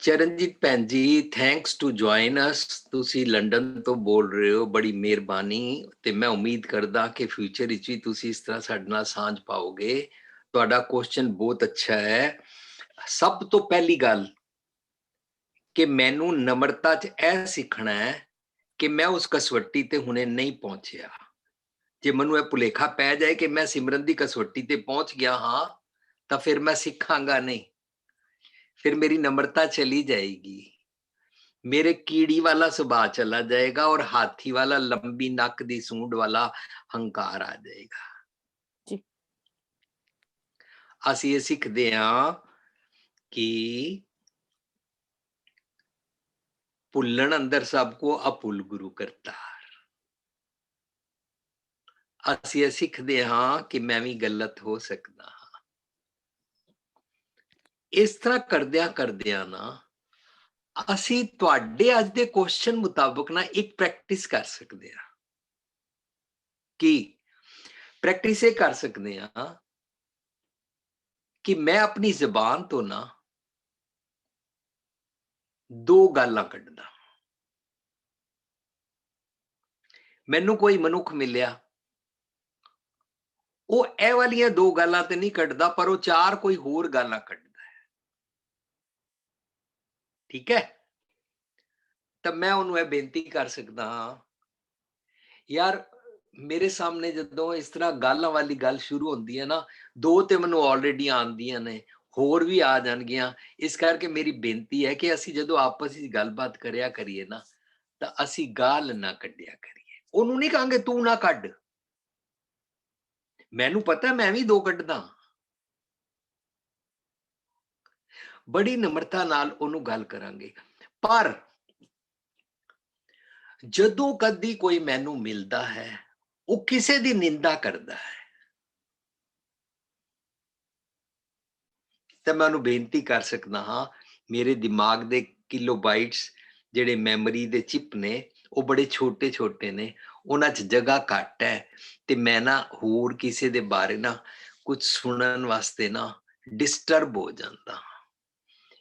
ਚਰਨਜੀਤ ਭੈਣ ਜੀ, ਥੈਂਕਸ ਟੂ ਜੁਆਇਨ ਅਸ। ਤੁਸੀਂ ਲੰਡਨ ਤੋਂ ਬੋਲ ਰਹੇ ਹੋ, ਬੜੀ ਮਿਹਰਬਾਨੀ। ਤੇ ਮੈਂ ਉਮੀਦ ਕਰਦਾ ਕਿ ਫਿਊਚਰ ਵਿੱਚ ਵੀ ਤੁਸੀਂ ਇਸ ਤਰ੍ਹਾਂ ਸਾਡੇ ਨਾਲ ਸਾਂਝ ਪਾਓਗੇ। ਤੁਹਾਡਾ ਕੁਐਸਚਨ ਬਹੁਤ ਅੱਛਾ ਹੈ। ਸਭ ਤੋਂ ਪਹਿਲੀ ਗੱਲ ਕਿ ਮੈਨੂੰ ਨਮਰਤਾ 'ਚ ਇਹ ਸਿੱਖਣਾ ਹੈ ਕਿ ਮੈਂ ਉਸ ਕਸਵੱਟੀ ਤੇ ਹੁਣੇ ਨਹੀਂ ਪਹੁੰਚਿਆ। ਜੇ ਮੈਨੂੰ ਇਹ ਭੁਲੇਖਾ ਪੈ ਜਾਏ ਕਿ ਮੈਂ ਸਿਮਰਨ ਦੀ ਕਸਵੱਟੀ ਤੇ ਪਹੁੰਚ ਗਿਆ ਹਾਂ, ਤਾਂ ਫਿਰ ਮੈਂ ਸਿੱਖਾਂਗਾ ਨਹੀਂ, ਫਿਰ ਮੇਰੀ ਨਮਰਤਾ ਚਲੀ ਜਾਏਗੀ, ਮੇਰੇ ਕੀੜੀ ਵਾਲਾ ਸੁਭਾਅ ਚਲਾ ਜਾਏਗਾ ਔਰ ਹਾਥੀ ਵਾਲਾ ਲੰਬੀ ਨੱਕ ਦੀ ਸੂੰਡ ਵਾਲਾ ਹੰਕਾਰ ਆ ਜਾਏਗਾ। ਜੀ। ਅਸੀਂ ਇਹ ਸਿੱਖਦੇ ਹਾਂ ਕਿ ਭੁੱਲਣ ਅੰਦਰ ਸਭ ਕੋ ਅਭੁੱਲ ਗੁਰੂ ਕਰਤਾਰ। ਅਸੀਂ ਇਹ ਸਿੱਖਦੇ ਹਾਂ ਕਿ ਮੈਂ ਵੀ ਗਲਤ ਹੋ ਸਕਦਾ ਹਾਂ। ਇਸ ਤਰ੍ਹਾਂ ਕਰਦਿਆਂ ਨਾ ਅਸੀਂ ਤੁਹਾਡੇ ਅੱਜ ਦੇ ਕੁਐਸਚਨ ਮੁਤਾਬਕ ਨਾ ਇੱਕ ਪ੍ਰੈਕਟਿਸ ਕਰ ਸਕਦੇ ਹਾਂ। ਕੀ ਪ੍ਰੈਕਟਿਸ ਇਹ ਕਰ ਸਕਦੇ ਹਾਂ ਕਿ ਮੈਂ ਆਪਣੀ ਜ਼ੁਬਾਨ ਤੋਂ ਨਾ ਦੋ ਗੱਲਾਂ ਕੱਢਦਾ। ਮੈਨੂੰ ਕੋਈ ਮਨੁੱਖ ਮਿਲਿਆ, ਉਹ ਇਹ ਵਾਲੀਆਂ ਦੋ ਗੱਲਾਂ ਤੇ ਨਹੀਂ ਕੱਢਦਾ, ਪਰ ਉਹ ਚਾਰ ਕੋਈ ਹੋਰ ਗੱਲਾਂ ਕੱਢਦਾ ਹੈ। ਠੀਕ ਹੈ? ਤਾਂ ਮੈਂ ਉਹਨੂੰ ਇਹ ਬੇਨਤੀ ਕਰ ਸਕਦਾ ਹਾਂ, ਯਾਰ ਮੇਰੇ ਸਾਹਮਣੇ ਜਦੋਂ ਇਸ ਤਰ੍ਹਾਂ ਗੱਲਾਂ ਵਾਲੀ ਗੱਲ ਸ਼ੁਰੂ ਹੁੰਦੀ ਹੈ ਨਾ, ਦੋ ਤੇ ਮੈਨੂੰ ਆਲਰੇਡੀ ਆਉਂਦੀਆਂ ਨੇ, ਹੋਰ ਵੀ ਆ ਜਾਣਗੀਆਂ। ਇਸ ਕਰਕੇ ਮੇਰੀ ਬੇਨਤੀ ਹੈ ਕਿ ਅਸੀਂ ਜਦੋਂ ਆਪਸ ਵਿੱਚ ਗੱਲਬਾਤ ਕਰਿਆ ਕਰੀਏ ਨਾ, ਤਾਂ ਅਸੀਂ ਗਾਲ ਨਾ ਕੱਢਿਆ ਕਰੀਏ। ਉਹਨੂੰ ਨਹੀਂ ਕਹਾਂਗੇ ਤੂੰ ਨਾ ਕੱਢ, ਮੈਨੂੰ ਪਤਾ ਮੈਂ ਵੀ ਦੋ ਕੱਢਦਾ। ਬੜੀ ਨਮਰਤਾ ਨਾਲ ਉਹਨੂੰ ਗੱਲ ਕਰਾਂਗੇ। ਪਰ ਜਦੋਂ ਕਦੀ ਕੋਈ ਮੈਨੂੰ ਮਿਲਦਾ ਹੈ, ਉਹ ਕਿਸੇ ਦੀ ਨਿੰਦਾ ਕਰਦਾ ਹੈ, ਤਾਂ ਮੈਂ ਉਹਨੂੰ ਬੇਨਤੀ ਕਰ ਸਕਦਾ ਹਾਂ, ਮੇਰੇ ਦਿਮਾਗ ਦੇ ਕਿਲੋਬਾਈਟਸ ਜਿਹੜੇ ਮੈਮਰੀ ਦੇ ਚਿਪ ਨੇ ਉਹ ਬੜੇ ਛੋਟੇ ਛੋਟੇ ਨੇ, ਉਹਨਾਂ 'ਚ ਜਗ੍ਹਾ ਘੱਟ ਹੈ, ਤੇ ਮੈਂ ਨਾ ਹੋਰ ਕਿਸੇ ਦੇ ਬਾਰੇ ਨਾ ਕੁਝ ਸੁਣਨ ਵਾਸਤੇ ਨਾ ਡਿਸਟਰਬ ਹੋ ਜਾਂਦਾ।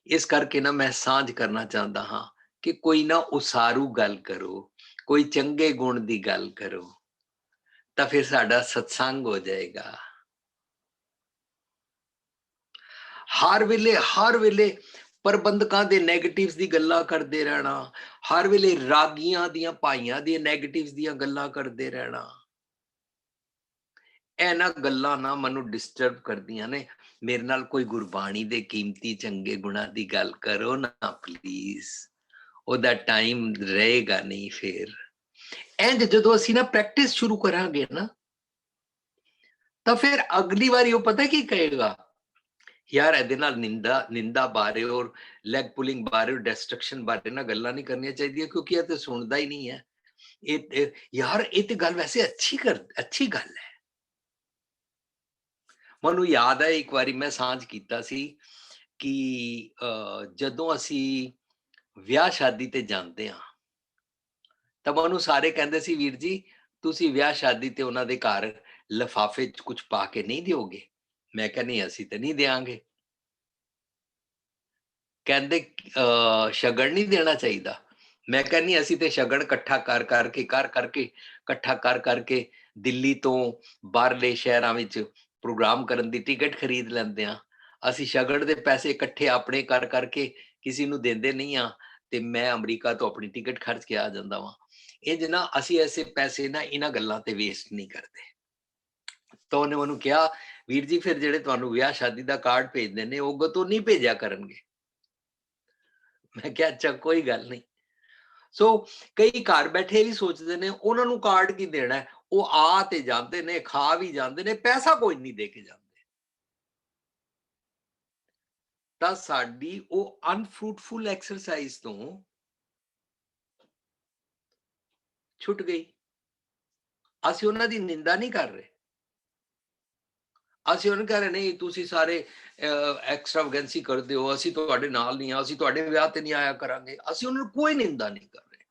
ਇਸ ਕਰਕੇ ਨਾ ਮੈਂ ਸਾਂਝ ਕਰਨਾ ਚਾਹੁੰਦਾ ਹਾਂ ਕਿ ਕੋਈ ਨਾ ਉਸਾਰੂ ਗੱਲ ਕਰੋ, ਕੋਈ ਚੰਗੇ ਗੁਣ ਦੀ ਗੱਲ ਕਰੋ, ਤਾਂ ਫਿਰ ਸਾਡਾ ਸਤਸੰਗ ਹੋ ਜਾਏਗਾ। ਹਰ ਵੇਲੇ ਪ੍ਰਬੰਧਕਾਂ ਦੇ ਨੈਗੇਟਿਵਸ ਦੀ ਗੱਲਾਂ ਕਰਦੇ ਰਹਿਣਾ, ਹਰ ਵੇਲੇ ਰਾਗੀਆਂ ਦੀਆਂ ਭਾਈਆਂ ਦੀਆਂ ਨੈਗੇਟਿਵਸ ਦੀਆਂ ਗੱਲਾਂ ਕਰਦੇ ਰਹਿਣਾ, ਇਹਨਾਂ ਗੱਲਾਂ ਨਾ ਮੈਨੂੰ ਡਿਸਟਰਬ ਕਰਦੀਆਂ ਨੇ। ਮੇਰੇ ਨਾਲ ਕੋਈ ਗੁਰਬਾਣੀ ਦੇ ਕੀਮਤੀ ਚੰਗੇ ਗੁਣਾਂ ਦੀ ਗੱਲ ਕਰੋ ਨਾ ਪਲੀਜ਼, ਉਹਦਾ ਟਾਈਮ ਰਹੇਗਾ ਨਹੀਂ। ਫਿਰ ਇੰਜ ਜਦੋਂ ਅਸੀਂ ਨਾ ਪ੍ਰੈਕਟਿਸ ਸ਼ੁਰੂ ਕਰਾਂਗੇ ਨਾ, ਤਾਂ ਫਿਰ ਅਗਲੀ ਵਾਰੀ ਉਹ ਪਤਾ ਕੀ ਕਹੇਗਾ, ਯਾਰ ਇਹਦੇ ਨਾਲ ਨਿੰਦਾ ਬਾਰੇ ਔਰ ਲੈਗ ਪੁਲਿੰਗ ਬਾਰੇ ਔਰ ਡਿਸਟਰਕਸ਼ਨ ਬਾਰੇ ਨਾ ਗੱਲਾਂ ਨਹੀਂ ਕਰਨੀਆਂ ਚਾਹੀਦੀਆਂ, ਕਿਉਂਕਿ ਇਹ ਤੇ ਸੁਣਦਾ ਹੀ ਨਹੀਂ ਹੈ। ਇਹ ਯਾਰ ਇਹ ਤੇ ਗੱਲ ਵੈਸੇ ਅੱਛੀ ਗੱਲ ਹੈ। ਮੈਨੂੰ ਯਾਦ ਹੈ ਇੱਕ ਵਾਰੀ ਮੈਂ ਸਾਂਝ ਕੀਤਾ ਸੀ ਕਿ ਜਦੋਂ ਅਸੀਂ ਵਿਆਹ ਸ਼ਾਦੀ ਤੇ ਜਾਂਦੇ ਹਾਂ, ਤਾਂ ਮੈਨੂੰ ਸਾਰੇ ਕਹਿੰਦੇ ਸੀ, ਵੀਰ ਜੀ ਤੁਸੀਂ ਵਿਆਹ ਸ਼ਾਦੀ ਤੇ ਉਹਨਾਂ ਦੇ ਘਰ ਲਿਫਾਫੇ 'ਚ ਕੁਝ ਪਾ ਕੇ ਨਹੀਂ ਦਿਓਗੇ? ਮੈਂ ਕਿਹਾ ਨਹੀਂ, ਅਸੀਂ ਤੇ ਨਹੀਂ ਦਿਆਂਗੇ। ਕਹਿੰਦੇ ਸ਼ਗਨ ਨਹੀਂ ਦੇਣਾ ਚਾਹੀਦਾ? ਮੈਂ ਕਿਹਾ ਨਹੀਂ, ਅਸੀਂ ਤੇ ਸ਼ਗਨ ਇਕੱਠਾ ਕਰਕੇ ਦਿੱਲੀ ਤੋਂ ਬਾਹਰਲੇ ਸ਼ਹਿਰਾਂ ਵਿੱਚ ਪ੍ਰੋਗਰਾਮ ਕਰਨ ਦੀ ਟਿਕਟ ਖਰੀਦ ਲੈਂਦੇ ਹਾਂ। ਅਸੀਂ ਸ਼ਗਨ ਦੇ ਪੈਸੇ ਇਕੱਠੇ ਆਪਣੇ ਕਰਕੇ ਕਿਸੇ ਨੂੰ ਦਿੰਦੇ ਨਹੀਂ ਆ, ਤੇ ਮੈਂ ਅਮਰੀਕਾ ਤੋਂ ਆਪਣੀ ਟਿਕਟ ਖਰਚ ਕੇ ਆ ਜਾਂਦਾ ਵਾਂ। ਇੰਜ ਨਾ ਅਸੀਂ ਐਸੇ ਪੈਸੇ ਨਾ ਇਹਨਾਂ ਗੱਲਾਂ ਤੇ ਵੇਸਟ ਨਹੀਂ ਕਰਦੇ। ਤਾਂ ਉਹਨੇ ਉਹਨੂੰ ਕਿਹਾ ਵੀਰ ਜੀ ਫਿਰ ਜਿਹੜੇ ਤੁਹਾਨੂੰ ਵਿਆਹ ਸ਼ਾਦੀ ਦਾ ਕਾਰਡ ਭੇਜਦੇ ਨੇ ਉਹ ਗਤੋਂ ਨਹੀਂ ਭੇਜਿਆ ਕਰਨਗੇ। ਮੈਂ ਕਿਹਾ ਅੱਛਾ ਕੋਈ ਗੱਲ ਨਹੀਂ। ਸੋ ਕਈ ਘਰ ਬੈਠੇ ਵੀ ਸੋਚਦੇ ਨੇ ਉਹਨਾਂ ਨੂੰ ਕਾਰਡ ਕੀ ਦੇਣਾ, ਉਹ ਆ ਤੇ ਜਾਂਦੇ ਨੇ, ਖਾ ਵੀ ਜਾਂਦੇ ਨੇ, ਪੈਸਾ ਕੋਈ ਨਹੀਂ ਦੇ ਕੇ ਜਾਂਦੇ। ਤਾਂ ਸਾਡੀ ਉਹ ਅਨਫਰੂਟਫੁਲ ਐਕਸਰਸਾਈਜ਼ ਤੋਂ ਛੁੱਟ ਗਈ। ਅਸੀਂ ਉਹਨਾਂ ਦੀ ਨਿੰਦਾ ਨਹੀਂ ਕਰ ਰਹੇ, ਅਸੀਂ ਉਹਨਾਂ ਕਹਿ ਰਹੇ ਨਹੀਂ ਤੁਸੀਂ ਸਾਰੇ ਐਕਸਟਰਾਵੈਗੈਂਸੀ ਕਰਦੇ ਹੋ, ਅਸੀਂ ਤੁਹਾਡੇ ਨਾਲ ਨਹੀਂ ਆ, ਅਸੀਂ ਤੁਹਾਡੇ ਵਿਆਹ ਤੇ ਨਹੀਂ ਆਇਆ ਕਰਾਂਗੇ। ਅਸੀਂ ਉਹਨਾਂ ਨੂੰ ਕੋਈ ਨਿੰਦਾ ਨਹੀਂ ਕਰ ਰਹੇ,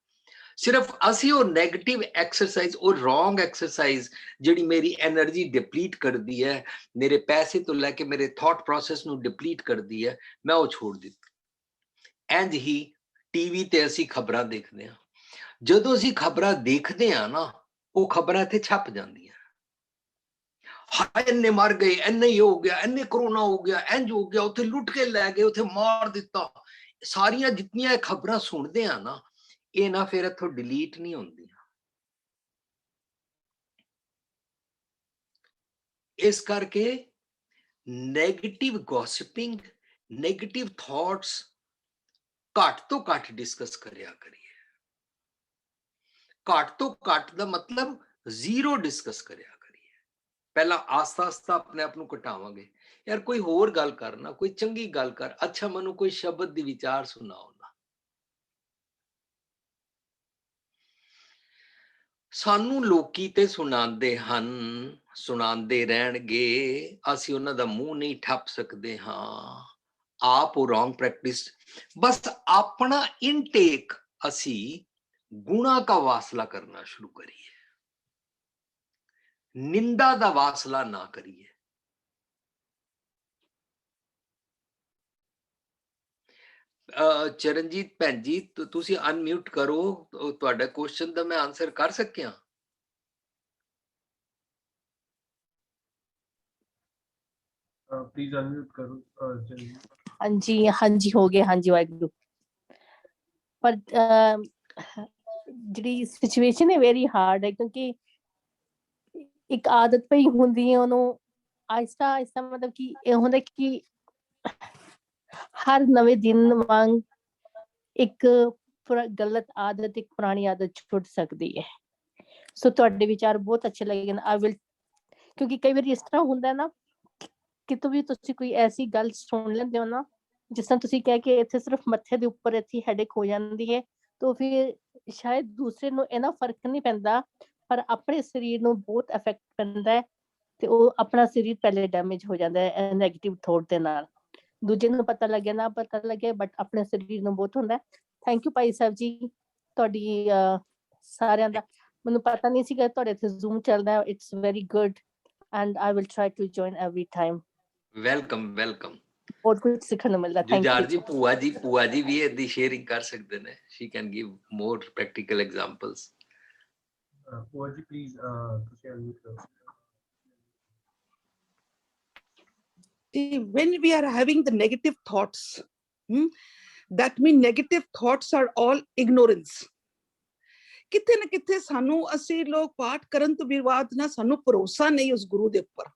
ਸਿਰਫ ਅਸੀਂ ਉਹ ਨੈਗੇਟਿਵ ਐਕਸਰਸਾਈਜ਼, ਉਹ ਰੋਂਗ ਐਕਸਰਸਾਈਜ਼ ਜਿਹੜੀ ਮੇਰੀ એનર્ਜੀ ਡਿਪਲੀਟ ਕਰਦੀ ਹੈ, ਮੇਰੇ ਪੈਸੇ ਤੋਂ ਲੈ ਕੇ ਮੇਰੇ ਥਾਟ ਪ੍ਰੋਸੈਸ ਨੂੰ ਡਿਪਲੀਟ ਕਰਦੀ ਹੈ, ਮੈਂ ਉਹ ਛੋੜ ਦਿੱਤੀ। ਇੰਝ ਹੀ ਟੀਵੀ ਤੇ ਅਸੀਂ ਖਬਰਾਂ ਦੇਖਦੇ ਹਾਂ। ਜਦੋਂ ਅਸੀਂ ਖਬਰਾਂ ਦੇਖਦੇ ਹਾਂ ਨਾ, ਉਹ ਖਬਰਾਂ ਇੱਥੇ ਛਪ ਜਾਂਦੀਆਂ, ਹਾਏ ਇੰਨੇ ਮਰ ਗਏ, ਇੰਨੇ ਹੀ ਹੋ ਗਿਆ, ਇੰਨੇ ਕਰੋਨਾ ਹੋ ਗਿਆ, ਇੰਝ ਹੋ ਗਿਆ, ਉੱਥੇ ਲੁੱਟ ਕੇ ਲੈ ਗਏ, ਉੱਥੇ ਮਾਰ ਦਿੱਤਾ। ਸਾਰੀਆਂ ਜਿੰਨੀਆਂ ਖਬਰਾਂ ਸੁਣਦੇ ਆ ਨਾ, ਇਹ ਨਾ ਫਿਰ ਇੱਥੋਂ ਡਿਲੀਟ ਨਹੀਂ ਹੁੰਦੀਆਂ। ਇਸ ਕਰਕੇ ਨੈਗੇਟਿਵ ਗੌਸਿਪਿੰਗ, ਨੈਗੇਟਿਵ ਥਾਟਸ ਘੱਟ ਤੋਂ ਘੱਟ ਡਿਸਕਸ ਕਰਿਆ ਕਰੀਏ। ਘੱਟ ਤੋਂ ਘੱਟ ਦਾ ਮਤਲਬ ਜ਼ੀਰੋ ਡਿਸਕਸ ਕਰਿਆ ਕਰੀਏ। ਪਹਿਲਾਂ ਆਸਤਾ ਆਸਤਾ ਆਪਣੇ ਆਪ ਨੂੰ ਘਟਾਵਾਂਗੇ। ਯਾਰ ਕੋਈ ਹੋਰ ਗੱਲ ਕਰਨਾ, ਕੋਈ ਚੰਗੀ ਗੱਲ ਕਰ, ਅੱਛਾ ਮੈਨੂੰ ਕੋਈ ਸ਼ਬਦ ਦੀ ਵਿਚਾਰ ਸੁਣਾਓ ਨਾ। ਸਾਨੂੰ ਲੋਕੀ ਤੇ ਸੁਣਾਉਂਦੇ ਹਨ, ਸੁਣਾਉਂਦੇ ਰਹਿਣਗੇ, ਅਸੀਂ ਉਹਨਾਂ ਦਾ ਮੂੰਹ ਨਹੀਂ ਠੱਪ ਸਕਦੇ ਹਾਂ। ਆਪ ਉਹ ਰੋਂਗ ਪ੍ਰੈਕਟਿਸ, ਬਸ ਆਪਣਾ ਇਨਟੇਕ ਅਸੀਂ ਗੁਣਾ का वासला करना शुरू करिए, निंदा का वासला ना करिए। ਚਰਨਜੀਤ ਭੈਣ ਜੀ ਤੁਸੀਂ ਅਨਮਿਊਟ ਕਰੋ, ਤੁਹਾਡਾ ਕੁਐਸਚਨ ਦਾ ਮੈਂ ਆਨਸਰ ਕਰ ਸਕਿਆ। ਪਲੀਜ਼ ਅਨਮਿਊਟ ਕਰੋ ਚਰਨਜੀਤ। ਹਾਂਜੀ ਹਾਂਜੀ ਹੋ ਗਿਆ, ਹਾਂਜੀ ਵਾਹਿਗੁਰੂ। ਪਰ ਜਿਹੜੀ ਸਿਚੁਏਸ਼ਨ ਹੈ ਵੈਰੀ ਹਾਰਡ ਹੈ, ਕਿਉਂਕਿ ਇੱਕ ਆਦਤ ਪਈ ਹੁੰਦੀ ਹੈ ਉਹਨੂੰ ਆਹਿਸਤਾ ਆਹਿਸਤਾ, ਮਤਲਬ ਕਿ ਇਹ ਹੁੰਦਾ ਕਿ ਹਰ ਨਵੇਂ ਦਿਨ ਵਾਂਗ ਇੱਕ ਗਲਤ ਆਦਤ, ਇੱਕ ਪੁਰਾਣੀ ਆਦਤ ਛੁੱਟ ਸਕਦੀ ਹੈ। ਸੋ ਤੁਹਾਡੇ ਵਿਚਾਰ ਬਹੁਤ ਅੱਛੇ ਲੱਗੇ। ਆਈ ਵਿਲ, ਕਿਉਂਕਿ ਕਈ ਵਾਰੀ ਇਸ ਤਰ੍ਹਾਂ ਹੁੰਦਾ ਨਾ, ਕਿਤੋਂ ਵੀ ਤੁਸੀਂ ਕੋਈ ਐਸੀ ਗੱਲ ਸੁਣ ਲੈਂਦੇ ਹੋ ਨਾ, ਜਿਸ ਤਰ੍ਹਾਂ ਤੁਸੀਂ ਕਹਿ ਕੇ ਇੱਥੇ ਸਿਰਫ ਮੱਥੇ ਦੇ ਉੱਪਰ ਇੱਥੇ ਹੈਡੇਕ ਹੋ ਜਾਂਦੀ ਹੈ, ਤਾਂ ਫਿਰ ਸ਼ਾਇਦ ਦੂਸਰੇ ਨੂੰ ਇਹਨਾਂ ਫਰਕ ਨਹੀਂ ਪੈਂਦਾ, ਪਰ ਆਪਣੇ ਸਰੀਰ ਨੂੰ ਬਹੁਤ ਇਫੈਕਟ ਪੈਂਦਾ ਹੈ, ਤੇ ਉਹ ਆਪਣਾ ਸਰੀਰ ਪਹਿਲੇ ਡੈਮੇਜ ਹੋ ਜਾਂਦਾ ਹੈ ਨੈਗੇਟਿਵ ਥੋਟ ਦੇ ਨਾਲ। ਦੂਜੇ ਨੂੰ ਪਤਾ ਲੱਗਿਆ ਨਾ ਪਤਾ ਲੱਗਿਆ, ਬਟ ਆਪਣੇ ਸਰੀਰ ਨੂੰ ਬਹੁਤ ਹੁੰਦਾ। ਥੈਂਕ ਯੂ ਭਾਈ ਸਾਹਿਬ ਜੀ, ਤੁਹਾਡੀ ਸਾਰਿਆਂ ਦਾ, ਮੈਨੂੰ ਪਤਾ ਨਹੀਂ ਸੀਗਾ ਤੁਹਾਡੇ ਇੱਥੇ ਜ਼ੂਮ ਚੱਲਦਾ। It's very good and I will try to join every time. Welcome welcome. ਬਹੁਤ ਕੁਝ ਸਿੱਖਣ ਨੂੰ ਮਿਲਦਾ। ਥੈਂਕ ਜੁਝਾਰ ਯੂ ਜੀ, ਭੂਆ ਜੀ ਵੀ ਇਹਦੀ ਸ਼ੇਅਰਿੰਗ ਕਰ ਸਕਦੇ ਨੇ। Shri can give more practical examples. ਭੂਆ ਜੀ ਪਲੀਜ਼ ਤੁਸੀਂ ਅਨਮਿਊਟ ਕਰੋ। When we are having the negative thoughts, that means negative thoughts are all ignorance. ਕਿਤੇ ਨਾ ਕਿਤੇ ਸਾਨੂੰ, ਅਸੀਂ ਲੋਕ ਪਾਠ ਕਰਨ ਤੋਂ ਬਾਅਦ ਨਾ, ਸਾਨੂੰ ਭਰੋਸਾ ਨਹੀਂ ਉਸ ਗੁਰੂ ਦੇ ਉੱਪਰ।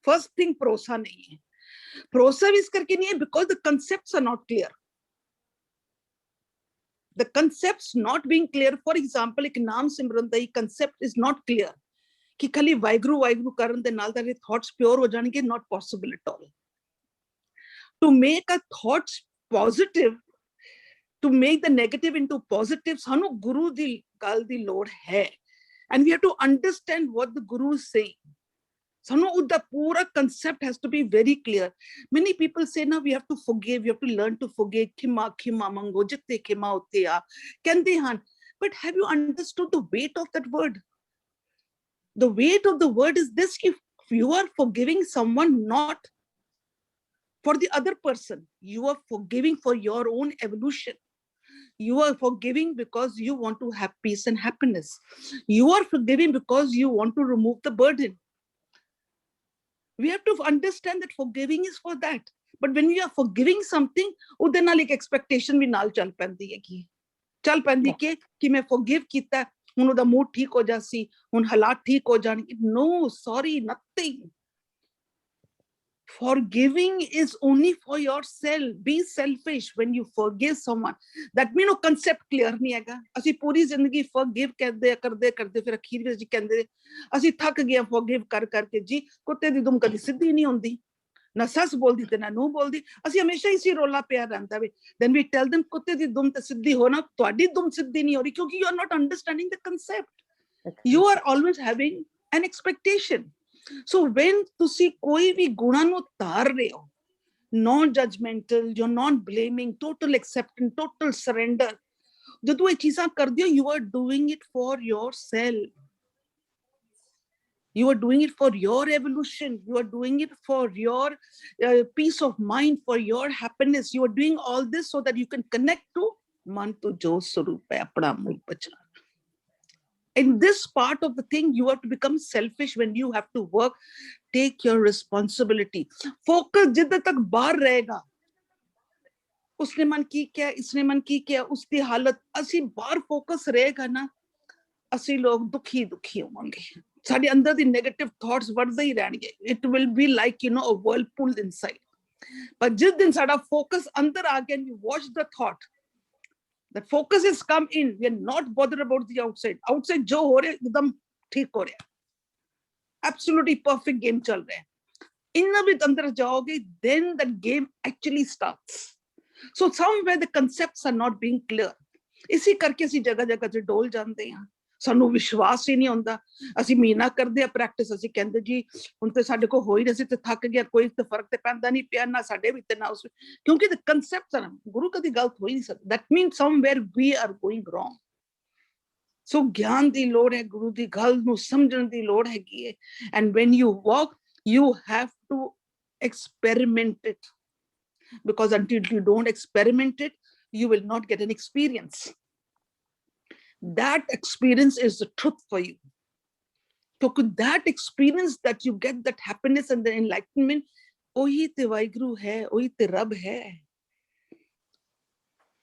ਫਸਟ ਥਿੰਗ ਭਰੋਸਾ ਨਹੀਂ ਹੈ। ਭਰੋਸਾ ਵੀ ਇਸ ਕਰਕੇ ਨਹੀਂ ਹੈ because the concepts are not clear. The concepts not being clear, for example, ਇੱਕ ਨਾਮ ਸਿਮਰਨ ਦਾ concept is not clear, ਕਿ ਖਾਲੀ ਵਾਹਿਗੁਰੂ ਵਾਹਿਗੁਰੂ ਕਰਨ ਦੇ ਨਾਲ ਤੁਹਾਡੇ ਥਾਟਸ ਪਿਓਰ ਹੋ ਜਾਣਗੇ, not possible at all. To make a thoughts positive, to make the negative into positive, ਸਾਨੂੰ ਗੁਰੂ ਦੀ ਗੱਲ ਦੀ ਲੋੜ ਹੈ, and we have to understand what the Guru is saying. ਸਾਨੂੰ ਉਹਦਾ ਪੂਰਾ concept has to be very clear. Many people say now we have to forgive, we have to learn to forgive, ਖਿਮਾ ਖਿਮਾ ਮੰਗੋ, ਜਿੱਥੇ ਖਿਮਾ ਉੱਥੇ ਆ ਕਹਿੰਦੇ ਹਨ, but have you understood the weight of that word? The weight of the word is this: if you are forgiving someone not for the other person, you are forgiving for your own evolution. You are forgiving because you want to have peace and happiness. You are forgiving because you want to remove the burden. We have to understand that forgiving is for that. But when you are forgiving something, ਉਹਦੇ ਨਾਲ ਇੱਕ expectation ਵੀ ਨਾਲ ਚੱਲ ਪੈਂਦੀ ਹੈ, ਕਿ ਚੱਲ ਪੈਂਦੀ ਕਿ ਮੈਂ forgive ਕੀਤਾ, ਹੁਣ ਉਹਦਾ ਮੂਡ ਠੀਕ ਹੋ ਜਾਸੀ, ਹੁਣ ਹਾਲਾਤ ਠੀਕ ਹੋ ਜਾਣਗੇ। No, sorry, nothing. Forgiving is only for yourself. Be selfish when you forgive someone. That means ਉਹ concept clear ਨਹੀਂ ਹੈਗਾ। ਅਸੀਂ ਪੂਰੀ ਜ਼ਿੰਦਗੀ forgive ਕਰਦੇ ਫਿਰ ਅਖੀਰ ਵਿੱਚ ਕਹਿੰਦੇ ਅਸੀਂ ਥੱਕ ਗਏ forgive ਕਰ ਕਰਕੇ। ਜੀ ਕੁੱਤੇ ਦੀ ਦੁਮ ਕਦੀ ਸਿੱਧੀ ਨਹੀਂ ਹੁੰਦੀ, ਨਾ ਸੱਸ ਬੋਲਦੀ ਤੇ ਨਾ ਨੂੰਹ ਬੋਲਦੀ। ਅਸੀਂ ਹਮੇਸ਼ਾ ਇਸੇ ਰੋਲਾ ਪਿਆ ਰਹਿੰਦਾ ਵੇ। Then we tell them ਕੁੱਤੇ ਦੀ ਦੁਮ ਤੇ ਸਿੱਧੀ ਹੋਣਾ, ਤੁਹਾਡੀ ਦੁਮ ਸਿੱਧੀ ਨਹੀਂ ਹੋ ਰਹੀ ਕਿਉਂਕਿ you are not understanding the concept. You are always having an expectation. So when ਤੁਸੀਂ ਕੋਈ ਵੀ ਗੁਣਾਂ ਨੂੰ ਧਾਰ ਰਹੇ ਹੋ, non judgmental, you're not blaming, total acceptance, total surrender, ਜਦੋਂ ਇਹ ਚੀਜ਼ਾਂ ਕਰਦੇ ਹੋ, you are doing it for yourself. You are doing it for your evolution. You are doing it for your peace of mind, for your happiness. You are doing all this so that you can connect to man to jo swarup hai apna mool pachar. In this part of the thing, you have to become selfish when you have to work. Take your responsibility. Focus जिद तक बाहर रहेगा, उसने मन की क्या, इसने मन की क्या, उसकी हालत, असी बाहर फोकस रहेगा ना, असी लोग दुखी होंगे। साडे अंदर दी negative thoughts बढ़दे he रहणगे। It will be like, you know, a whirlpool inside. But जिस दिन साडा focus अंदर आ गया, you watch the thought, that focus has come in, we are not bothered about the outside. Outside जो हो रहा है एकदम ठीक हो रहा है, absolutely perfect game चल रहा है। इन्ना भी अंदर जाओगे, then the game actually starts. So somewhere the concepts are not being clear. इसी करके ਅਸੀਂ जगह जगह से डोल जाते हैं, ਸਾਨੂੰ ਵਿਸ਼ਵਾਸ ਹੀ ਨਹੀਂ ਹੁੰਦਾ। ਅਸੀਂ ਮਹੀਨਾ ਕਰਦੇ ਆ ਪ੍ਰੈਕਟਿਸ, ਅਸੀਂ ਕਹਿੰਦੇ ਜੀ ਹੁਣ ਤੇ ਸਾਡੇ ਕੋਲ ਹੋ ਹੀ ਨਹੀਂ, ਅਸੀਂ ਤੇ ਥੱਕ ਗਿਆ, ਕੋਈ ਤੇ ਫਰਕ ਤੇ ਪੈਂਦਾ ਨਹੀਂ ਪਿਆ ਨਾ ਸਾਡੇ ਵਿੱਚ ਨਾ ਉਸ, ਕਿਉਂਕਿ the concepts are, ਗੁਰੂ ਕਦੀ ਗਲਤ ਹੋ ਹੀ ਨਹੀਂ ਸਕਦਾ। That means somewhere we are going wrong. So ਗਿਆਨ ਦੀ ਲੋੜ ਹੈ, ਗੁਰੂ ਦੀ ਗੱਲ ਨੂੰ ਸਮਝਣ ਦੀ ਲੋੜ ਹੈਗੀ ਹੈ। And when you walk, you have to experiment it, because until you don't experiment it, you will not get an experience. That experience is the truth for you. So that experience that you get, that happiness and the enlightenment, ohi te Vaheguru hai, ohi te Rab hai.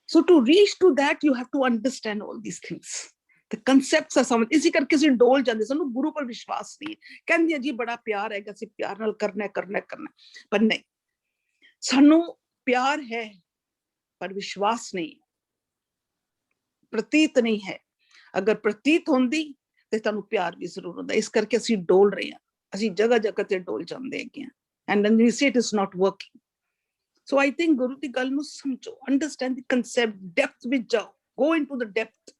So to reach to that, you have to understand all these things. The concepts are some, इसी करके ਅਸੀਂ ਡੋਲ ਜਾਂਦੇ, ਸਾਨੂੰ ਗੁਰੂ ਪਰ ਵਿਸ਼ਵਾਸ ਨਹੀਂ। ਕਹਿੰਦੇ ਆ ਜੀ ਬੜਾ ਪਿਆਰ ਹੈਗਾ, ਅਸੀਂ ਪਿਆਰ ਨਾਲ ਕਰਨਾ, ਪਰ ਨਹੀਂ, ਸਾਨੂੰ ਪਿਆਰ ਹੈ ਪਰ ਵਿਸ਼ਵਾਸ ਨਹੀਂ, ਪ੍ਰਤੀਤ ਨਹੀਂ ਹੈ। ਅਗਰ ਪ੍ਰਤੀਤ ਹੁੰਦੀ ਤੇ ਤੁਹਾਨੂੰ ਪਿਆਰ ਵੀ ਜ਼ਰੂਰ ਹੁੰਦਾ। ਇਸ ਕਰਕੇ ਅਸੀਂ ਡੋਲ ਰਹੇ ਹਾਂ, ਅਸੀਂ ਜਗ੍ਹਾ ਜਗ੍ਹਾ ਤੇ ਡੋਲ ਜਾਂਦੇ ਹੈਗੇ ਹਾਂ। And then we say it is not working. So I think ਗੁਰੂ ਦੀ ਗੱਲ ਨੂੰ ਸਮਝੋ, understand the concept, depth ਵਿੱਚ ਜਾਓ, go into the depth.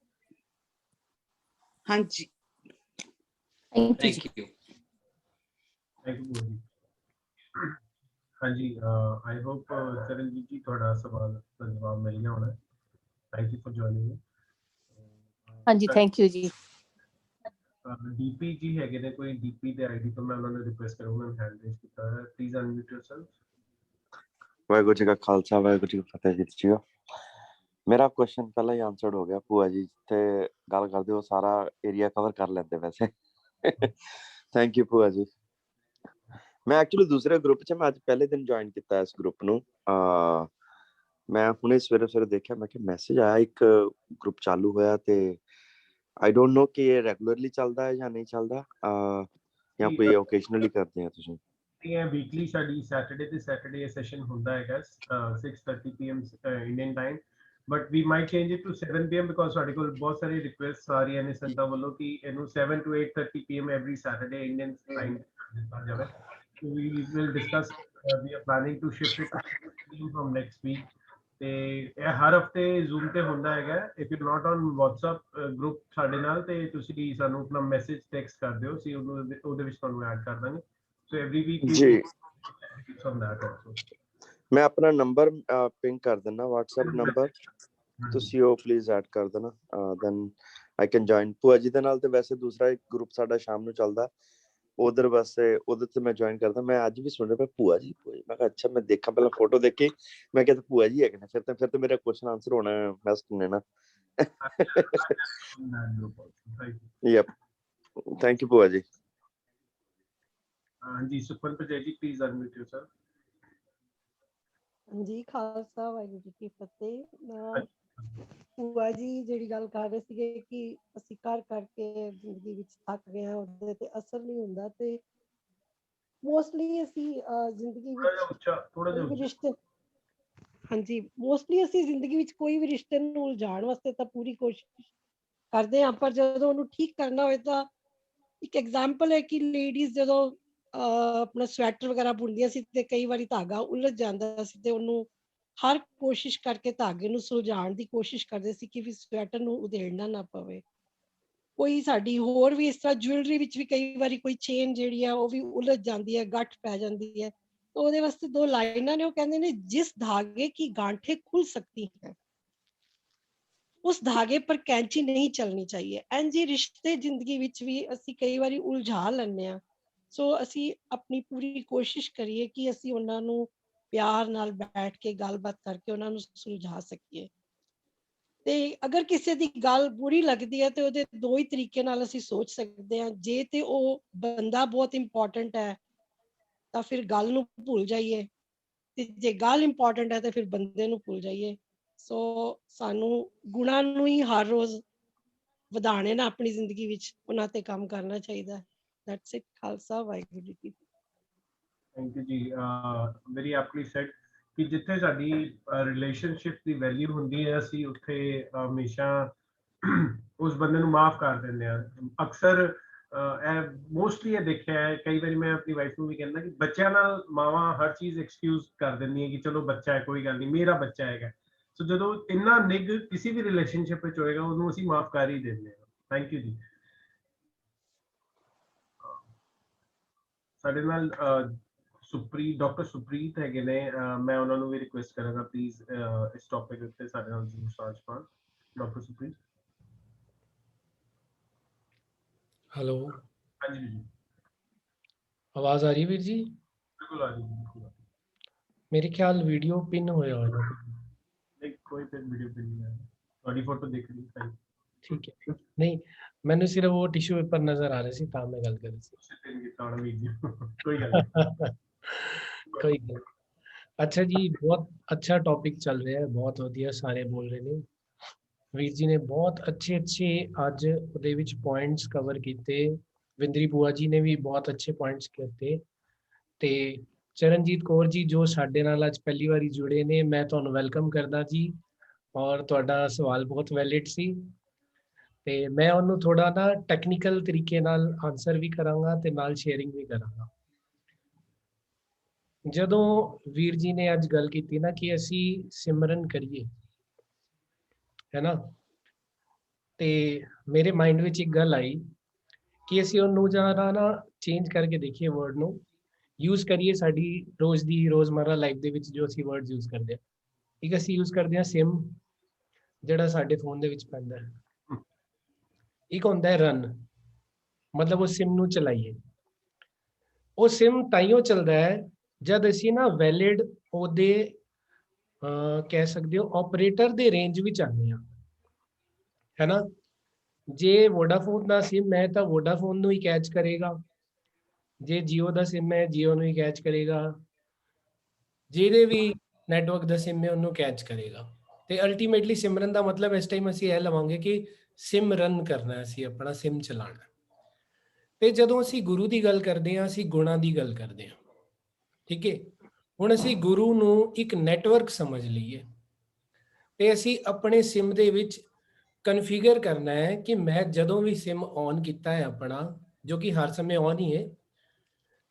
ਹਾਂਜੀ, Thank you. Thank you ਜੀ। ਹਾਂਜੀ, I hope ਚਰਨਜੀਤ ਜੀ ਤੁਹਾਡਾ ਸਵਾਲ ਦਾ ਜਵਾਬ ਮਿਲ ਗਿਆ ਹੋਣਾ। Thank you for joining me. ਹਾਂਜੀ, ਥੈਂਕ ਯੂ ਜੀ। ਡੀਪੀ ਜੀ ਹੈਗੇ ਨੇ, ਕੋਈ ਡੀਪੀ ਦੇ ਆਈਡੀ ਤੋਂ ਮੈਂ ਉਹਨਾਂ ਨੂੰ ਰਿਕੁਐਸਟ ਕਰੂੰਗਾ, ਹੈਂਡ ਰੇਜ਼ ਕੀਤਾ ਹੈ। Please unmute yourself. Waheguru ji ਕਾ ਖਾਲਸਾ, ਵਾਹਿਗੁਰੂ ਜੀ ਕੀ ਫਤਿਹ ਜੀ। ਮੇਰਾ ਕੁਐਸਚਨ ਪਹਿਲਾਂ ਹੀ ਆਨਸਰਡ ਹੋ ਗਿਆ। ਭੂਆ ਜੀ ਜਿੱਥੇ ਗੱਲ ਕਰਦੇ ਹੋ ਸਾਰਾ ਏਰੀਆ ਕਵਰ ਕਰ ਲੈਂਦੇ ਵੈਸੇ। ਥੈਂਕ ਯੂ ਭੂਆ ਜੀ। ਮੈਂ ਐਕਚੁਅਲੀ ਦੂਸਰੇ ਗਰੁੱਪ 'ਚ, ਮੈਂ ਅੱਜ ਪਹਿਲੇ ਦਿਨ ਜੁਆਇਨ ਕੀਤਾ ਇਸ ਗਰੁੱਪ ਨੂੰ। ਮੈਂ ਹੁਣੇ ਸਵੇਰੇ ਦੇਖਿਆ, ਮੈਂ ਕਿਹਾ ਮੈਸੇਜ ਆਇਆ ਇੱਕ ਗਰੁੱਪ ਚਾਲੂ ਹੋਇਆ, ਤੇ ਆਈ ਡੋਂਟ ਨੋ ਕਿ ਇਹ ਰੈਗੂਲਰਲੀ ਚੱਲਦਾ ਹੈ ਜਾਂ ਨਹੀਂ ਚੱਲਦਾ, ਜਾਂ ਕੋਈ ਓਕੇਸ਼ਨਲੀ ਕਰਦੇ ਆ ਤੁਸੀਂ? ਵੀਕਲੀ ਸਾਡੀ ਸੈਟਰਡੇ ਸੈਸ਼ਨ ਹੁੰਦਾ ਹੈਗਾ 6:30 PM Indian time, but we might change it to 7 PM because ਸਾਡੇ ਕੋਲ ਬਹੁਤ ਸਾਰੀ ਰਿਕੁਐਸਟ ਆ ਰਹੀਆਂ ਨੇ ਸੰਤਾਂ ਵੱਲੋਂ ਕਿ ਇਹਨੂੰ 7 to 8:30 PM every Saturday Indian time ਦਿੱਤਾ ਜਾਵੇ। So we will discuss, we are planning to shift it from next week. ਤੇ ਇਹ ਹਰ ਹਫਤੇ ਜ਼ੂਮ ਤੇ ਹੁੰਦਾ ਹੈਗਾ। If you not on WhatsApp group ਸਾਡੇ ਨਾਲ, ਤੇ ਤੁਸੀਂ ਸਾਨੂੰ ਆਪਣਾ ਮੈਸੇਜ ਟੈਕਸਟ ਕਰ ਦਿਓ, ਅਸੀਂ ਉਹਦੇ ਵਿੱਚ ਤੁਹਾਨੂੰ ਐਡ ਕਰ ਦਾਂਗੇ। ਸੋ ਐਵਰੀ ਵੀਕ ਜੀ ਫਰਮ ਦੈਟ ਆਲਸੋ। ਮੈਂ ਆਪਣਾ ਨੰਬਰ ਪਿੰਗ ਕਰ ਦਿੰਦਾ, WhatsApp ਨੰਬਰ, ਤੁਸੀਂ ਉਹ ਪਲੀਜ਼ ਐਡ ਕਰ ਦੇਣਾ, ਦੈਨ ਆਈ ਕੈਨ ਜੁਆਇਨ। ਭੂਆ ਜੀ ਦੇ ਨਾਲ ਤੇ ਵੈਸੇ ਦੂਸਰਾ ਇੱਕ ਗਰੁੱਪ ਸਾਡਾ ਸ਼ਾਮ ਨੂੰ ਚੱਲਦਾ, ਉਧਰ ਵਾਸਤੇ ਉਹਦੇ ਤੇ ਮੈਂ ਜੁਆਇਨ ਕਰਦਾ। ਮੈਂ ਅੱਜ ਵੀ ਸੁਣ ਰਿਹਾ ਭੂਆ ਜੀ, ਮੈਂ ਕਿਹਾ ਅੱਛਾ, ਮੈਂ ਦੇਖਾਂ, ਪਹਿਲਾਂ ਫੋਟੋ ਦੇਖੀ, ਮੈਂ ਕਿਹਾ ਭੂਆ ਜੀ ਹੈਗੇ ਨੇ, ਫਿਰ ਤੇ ਮੇਰਾ ਕੁਐਸਚਨ ਆਨਸਰ ਹੋਣਾ ਬੈਸਟ ਨੇ ਨਾ। ਯੈਪ, ਥੈਂਕ ਯੂ ਭੂਆ ਜੀ। ਹਾਂਜੀ, ਸੁਖਵੰਤ ਜੀ ਪਲੀਜ਼ ਅਨਮਿਊਟ ਯੋਰਸੈਲਫ। ਹਾਂਜੀ, ਖਾਲਸਾ ਵਾਹਿਗੁਰੂ ਜੀ ਕੀ ਫਤਿਹ। ਭੂਆ ਜੀ ਜਿਹੜੀ ਗੱਲ ਕਰ ਰਹੇ ਸੀਗੇ ਕਿ ਅਸੀਂ ਕਰ ਕਰਕੇ ਜ਼ਿੰਦਗੀ ਵਿੱਚ ਥੱਕ ਗਏ ਹਾਂ, ਉਹਦੇ ਤੇ ਅਸਰ ਨਹੀਂ ਹੁੰਦਾ, ਤੇ ਮੋਸਟਲੀ ਅਸੀਂ ਜ਼ਿੰਦਗੀ ਥੋੜਾ ਜਿਹਾ ਵਿੱਚ ਉੱਚਾ, ਥੋੜਾ ਕੋਈ ਜਿਹਾ ਵੀ ਉੱਚਾ। ਰਿਸ਼ਤੇ, ਹਾਂਜੀ, ਮੋਸਟਲੀ ਅਸੀਂ ਜ਼ਿੰਦਗੀ ਵਿੱਚ ਕੋਈ ਵੀ ਰਿਸ਼ਤੇ ਨੂੰ ਉਲਝਾਉਣ ਵਾਸਤੇ ਤਾਂ ਪੂਰੀ ਕੋਸ਼ਿਸ਼ ਕਰਦੇ ਹਾਂ, ਪਰ ਜਦੋਂ ਉਹਨੂੰ ਠੀਕ ਕਰਨਾ ਹੋਵੇ ਤਾਂ ਇੱਕ ਐਗਜ਼ਾਮਪਲ ਹੈ ਕਿ ਲੇਡੀਜ਼ ਜਦੋਂ ਆਪਣਾ ਸਵੈਟਰ ਵਗੈਰਾ ਬੁਣਦੀਆਂ ਸੀ ਤੇ ਕਈ ਵਾਰੀ ਧਾਗਾ ਉਲਝ ਜਾਂਦਾ ਸੀ, ਤੇ ਉਹਨੂੰ ਹਰ ਕੋਸ਼ਿਸ਼ ਕਰਕੇ ਧਾਗੇ ਨੂੰ ਸੁਲਝਾਉਣ ਦੀ ਕੋਸ਼ਿਸ਼ ਕਰਦੇ ਸੀ ਕਿ ਵੀ ਸਵੈਟਰ ਨੂੰ ਉਧੇੜਨਾ ਨਾ ਪਵੇ। ਕੋਈ ਸਾਡੀ ਹੋਰ ਵੀ ਇਸ ਤਰ੍ਹਾਂ ਜੁਐਲਰੀ ਵਿੱਚ ਵੀ ਕਈ ਵਾਰੀ ਕੋਈ ਚੇਨ ਜਿਹੜੀ ਆ ਉਹ ਵੀ ਉਲਝ ਜਾਂਦੀ ਹੈ, ਗੱਠ ਪੈ ਜਾਂਦੀ ਹੈ, ਤਾਂ ਉਹਦੇ ਵਾਸਤੇ 2 ਲਾਈਨਾਂ ਨੇ, ਉਹ ਕਹਿੰਦੇ ਨੇ ਜਿਸ धागे की गांठें खुल सकती हैं उस धागे पर कैंची नहीं चलनी चाहिए। एंड जी रिश्ते जिंदगी विच भी ਅਸੀਂ ਕਈ ਵਾਰੀ ਉਲਝਾ ਲੈਂਦੇ ਆ, ਸੋ ਅਸੀਂ ਆਪਣੀ ਪੂਰੀ ਕੋਸ਼ਿਸ਼ ਕਰੀਏ ਕਿ ਅਸੀਂ ਉਹਨਾਂ ਨੂੰ ਪਿਆਰ ਨਾਲ ਬੈਠ ਕੇ ਗੱਲਬਾਤ ਕਰਕੇ ਉਹਨਾਂ ਨੂੰ ਸੁਲਝਾ ਸਕੀਏ। ਤੇ ਅਗਰ ਕਿਸੇ ਦੀ ਗੱਲ ਬੁਰੀ ਲੱਗਦੀ ਹੈ ਤੇ ਉਹਦੇ 2 ਹੀ ਤਰੀਕੇ ਨਾਲ ਅਸੀਂ ਸੋਚ ਸਕਦੇ ਹਾਂ। ਜੇ ਤੇ ਉਹ ਬੰਦਾ ਬਹੁਤ ਇੰਪੋਰਟੈਂਟ ਹੈ ਤਾਂ ਫਿਰ ਗੱਲ ਨੂੰ ਭੁੱਲ ਜਾਈਏ, ਤੇ ਜੇ ਗੱਲ ਇੰਪੋਰਟੈਂਟ ਹੈ ਤੇ ਫਿਰ ਬੰਦੇ ਨੂੰ ਭੁੱਲ ਜਾਈਏ। ਸੋ ਸਾਨੂੰ ਗੁਣਾਂ ਨੂੰ ਹੀ ਹਰ ਰੋਜ਼ ਵਧਾਣੇ ਨਾ ਆਪਣੀ ਜ਼ਿੰਦਗੀ ਵਿੱਚ, ਉਹਨਾਂ ਤੇ ਕੰਮ ਕਰਨਾ ਚਾਹੀਦਾ। That's it. Khalsa Waheguru ji Ki. Thank you ਜੀ। ਵੈਰੀ ਐਪਟਲੀ ਸੈਡ ਕਿ ਜਿੱਥੇ ਸਾਡੀ ਰਿਲੇਸ਼ਨਸ਼ਿਪ ਦੀ ਵੈਲਿਊ ਹੁੰਦੀ ਹੈ, ਅਸੀਂ ਉੱਥੇ ਹਮੇਸ਼ਾ ਉਸ ਬੰਦੇ ਨੂੰ ਮਾਫ ਕਰ ਦਿੰਦੇ ਹਾਂ। ਅਕਸਰ ਇਹ ਮੋਸਟਲੀ ਇਹ ਦੇਖਿਆ ਹੈ, ਕਈ ਵਾਰੀ ਮੈਂ ਆਪਣੀ ਵਾਈਫ ਨੂੰ ਵੀ ਕਹਿੰਦਾ ਕਿ ਬੱਚਿਆਂ ਨਾਲ ਮਾਵਾਂ ਹਰ ਚੀਜ਼ ਐਕਸਕਿਊਜ਼ ਕਰ ਦਿੰਦੀਆਂ ਕਿ ਚਲੋ ਬੱਚਾ ਹੈ, ਕੋਈ ਗੱਲ ਨਹੀਂ, ਮੇਰਾ ਬੱਚਾ ਹੈਗਾ। ਸੋ ਜਦੋਂ ਇੰਨਾ ਨਿੱਘ ਕਿਸੇ ਵੀ ਰਿਲੇਸ਼ਨਸ਼ਿਪ ਵਿੱਚ ਹੋਏਗਾ, ਉਹਨੂੰ ਅਸੀਂ ਮਾਫ ਕਰ ਹੀ ਦਿੰਦੇ ਹਾਂ। ਥੈਂਕ ਯੂ ਜੀ। ਸਾਡੇ ਨਾਲ ਡਾਕਟਰ ਸੁਪ੍ਰੀਤ ਹੈਗੇ ਨੇ, ਮੈਂ ਉਹਨਾਂ ਨੂੰ ਵੀ ਰਿਕੁਐਸਟ ਕਰਾਂਗਾ ਪਲੀਜ਼ ਇਸ ਟੌਪਿਕ ਉੱਤੇ ਸਾਡੇ ਨਾਲ ਜ਼ਰੂਰ ਸਾਂਝ ਪਾਉਣ। ਡਾਕਟਰ ਸੁਪ੍ਰੀਤ। हेलो, ਹਾਂਜੀ ਜੀ, आवाज आ रही है वीर जी? ਬਿਲਕੁਲ ਆ ਜੀ, ਬਿਲਕੁਲ ਆ ਜੀ। मेरे ख्याल वीडियो पिन होया होगा। ਨਹੀਂ, ਕੋਈ ਤੇ ਵੀਡੀਓ ਤੇ ਨਹੀਂ ਹੈ, ਤੁਹਾਡੀ ਫੋਟੋ ਦੇਖ ਲਈ ਸਾਈ। ठीक है, नहीं मैंने सिर्फ वो टिश्यू पेपर नजर आ रहे सी तां मैं गल कर रही सी। ਤੁਸੀਂ ਤੇ ਕੀਤਾ ਹੋਣਾ ਵੀਰ ਜੀ, ਕੋਈ ਗੱਲ ਨਹੀਂ। कोई गल। अच्छा जी, बहुत अच्छा टॉपिक चल रहा है, बहुत वधिया सारे बोल रहे ने। ਵੀਰ ਜੀ ਨੇ ਬਹੁਤ ਅੱਛੇ ਅੱਜ ਉਹਦੇ ਵਿੱਚ ਪੁਆਇੰਟਸ ਕਵਰ ਕੀਤੇ। ਵਿੰਦਰੀ ਬੂਆ ਜੀ ਨੇ ਵੀ ਬਹੁਤ ਅੱਛੇ ਪੁਆਇੰਟਸ ਕੀਤੇ, ਤੇ ਚਰਨਜੀਤ ਕੌਰ ਜੀ ਜੋ ਸਾਡੇ ਨਾਲ ਅੱਜ ਪਹਿਲੀ ਵਾਰੀ ਜੁੜੇ ਨੇ, ਮੈਂ ਤੁਹਾਨੂੰ ਵੈਲਕਮ ਕਰਦਾ ਜੀ। ਔਰ ਤੁਹਾਡਾ ਸਵਾਲ ਬਹੁਤ ਵੈਲਿਡ ਸੀ, ਤੇ ਮੈਂ ਉਹਨੂੰ ਥੋੜਾ ਨਾ ਟੈਕਨੀਕਲ ਤਰੀਕੇ ਨਾਲ ਆਨਸਰ ਵੀ ਕਰਾਂਗਾ ਤੇ ਨਾਲ ਸ਼ੇਅਰਿੰਗ ਵੀ ਕਰਾਂਗਾ। ਜਦੋਂ ਵੀਰ ਜੀ ਨੇ ਅੱਜ ਗੱਲ ਕੀਤੀ ਨਾ ਕਿ ਅਸੀਂ ਸਿਮਰਨ ਕਰੀਏ, है ना, ਤੇ ਮੇਰੇ ਮਾਈਂਡ ਵਿੱਚ ਇੱਕ ਗੱਲ ਆਈ ਕਿ ਅਸੀਂ ਉਹਨੂੰ ਜਰਾ ਨਾ ਚੇਂਜ ਕਰਕੇ ਦੇਖੀਏ, ਵਰਡ ਨੂੰ ਯੂਜ਼ ਕਰੀਏ ਸਾਡੀ ਰੋਜ਼ ਦੀ ਰੋਜ਼ਮਰਰਾ ਲਾਈਫ ਦੇ ਵਿੱਚ ਜੋ ਅਸੀਂ ਵਰਡਸ ਯੂਜ਼ ਕਰਦੇ ਹਾਂ। ਇੱਕ ਅਸੀਂ ਯੂਜ਼ ਕਰਦੇ ਹਾਂ ਸਿਮ, ਜਿਹੜਾ ਸਾਡੇ ਫੋਨ ਦੇ ਵਿੱਚ ਪੈਂਦਾ ਹੈ। ਇੱਕ ਹੁੰਦਾ ਹੈ ਰਨ, ਮਤਲਬ ਉਹ ਸਿਮ ਨੂੰ ਚਲਾਈਏ। ਉਹ ਸਿਮ ਤਾਈਓ ਚੱਲਦਾ ਹੈ ਜਦ ਅਸੀਂ ਨਾ ਵੈਲਿਡ ਉਹਦੇ ਕਹਿ ਸਕਦੇ ਹੋ ਆਪਰੇਟਰ ਦੇ ਰੇਂਜ ਵਿੱਚ ਆਉਂਦੇ ਹਾਂ, ਹੈ ਨਾ। ਜੇ ਵੋਡਾਫੋਨ ਦਾ ਸਿਮ ਹੈ ਤਾਂ ਵੋਡਾਫੋਨ ਨੂੰ ਹੀ ਕੈਚ ਕਰੇਗਾ, ਜੇ ਜੀਓ ਦਾ ਸਿਮ ਹੈ ਜੀਓ ਨੂੰ ਹੀ ਕੈਚ ਕਰੇਗਾ, ਜਿਹਦੇ ਵੀ ਨੈਟਵਰਕ ਦਾ ਸਿਮ ਹੈ ਉਹਨੂੰ ਕੈਚ ਕਰੇਗਾ। ਤੇ ਅਲਟੀਮੇਟਲੀ ਸਿਮਰਨ ਦਾ ਮਤਲਬ ਇਸ ਟਾਈਮ ਅਸੀਂ ਇਹ ਲਵਾਂਗੇ ਕਿ ਸਿਮ ਰਨ ਕਰਨਾ, ਅਸੀਂ ਆਪਣਾ ਸਿਮ ਚਲਾਉਣਾ। ਤੇ ਜਦੋਂ ਅਸੀਂ ਗੁਰੂ ਦੀ ਗੱਲ ਕਰਦੇ ਹਾਂ, ਅਸੀਂ ਗੁਣਾਂ ਦੀ ਗੱਲ ਕਰਦੇ ਹਾਂ, ਠੀਕ ਹੈ। ਹੁਣ ਅਸੀਂ ਗੁਰੂ ਨੂੰ ਇੱਕ ਨੈਟਵਰਕ ਸਮਝ ਲਈਏ, ਤੇ ਅਸੀਂ ਆਪਣੇ ਸਿਮ ਦੇ ਵਿੱਚ ਕਨਫਿਗਰ ਕਰਨਾ ਹੈ ਕਿ ਮੈਂ ਜਦੋਂ ਵੀ ਸਿਮ ਔਨ ਕੀਤਾ ਹੈ ਆਪਣਾ, ਜੋ ਕਿ ਹਰ ਸਮੇਂ ਔਨ ਹੀ ਹੈ,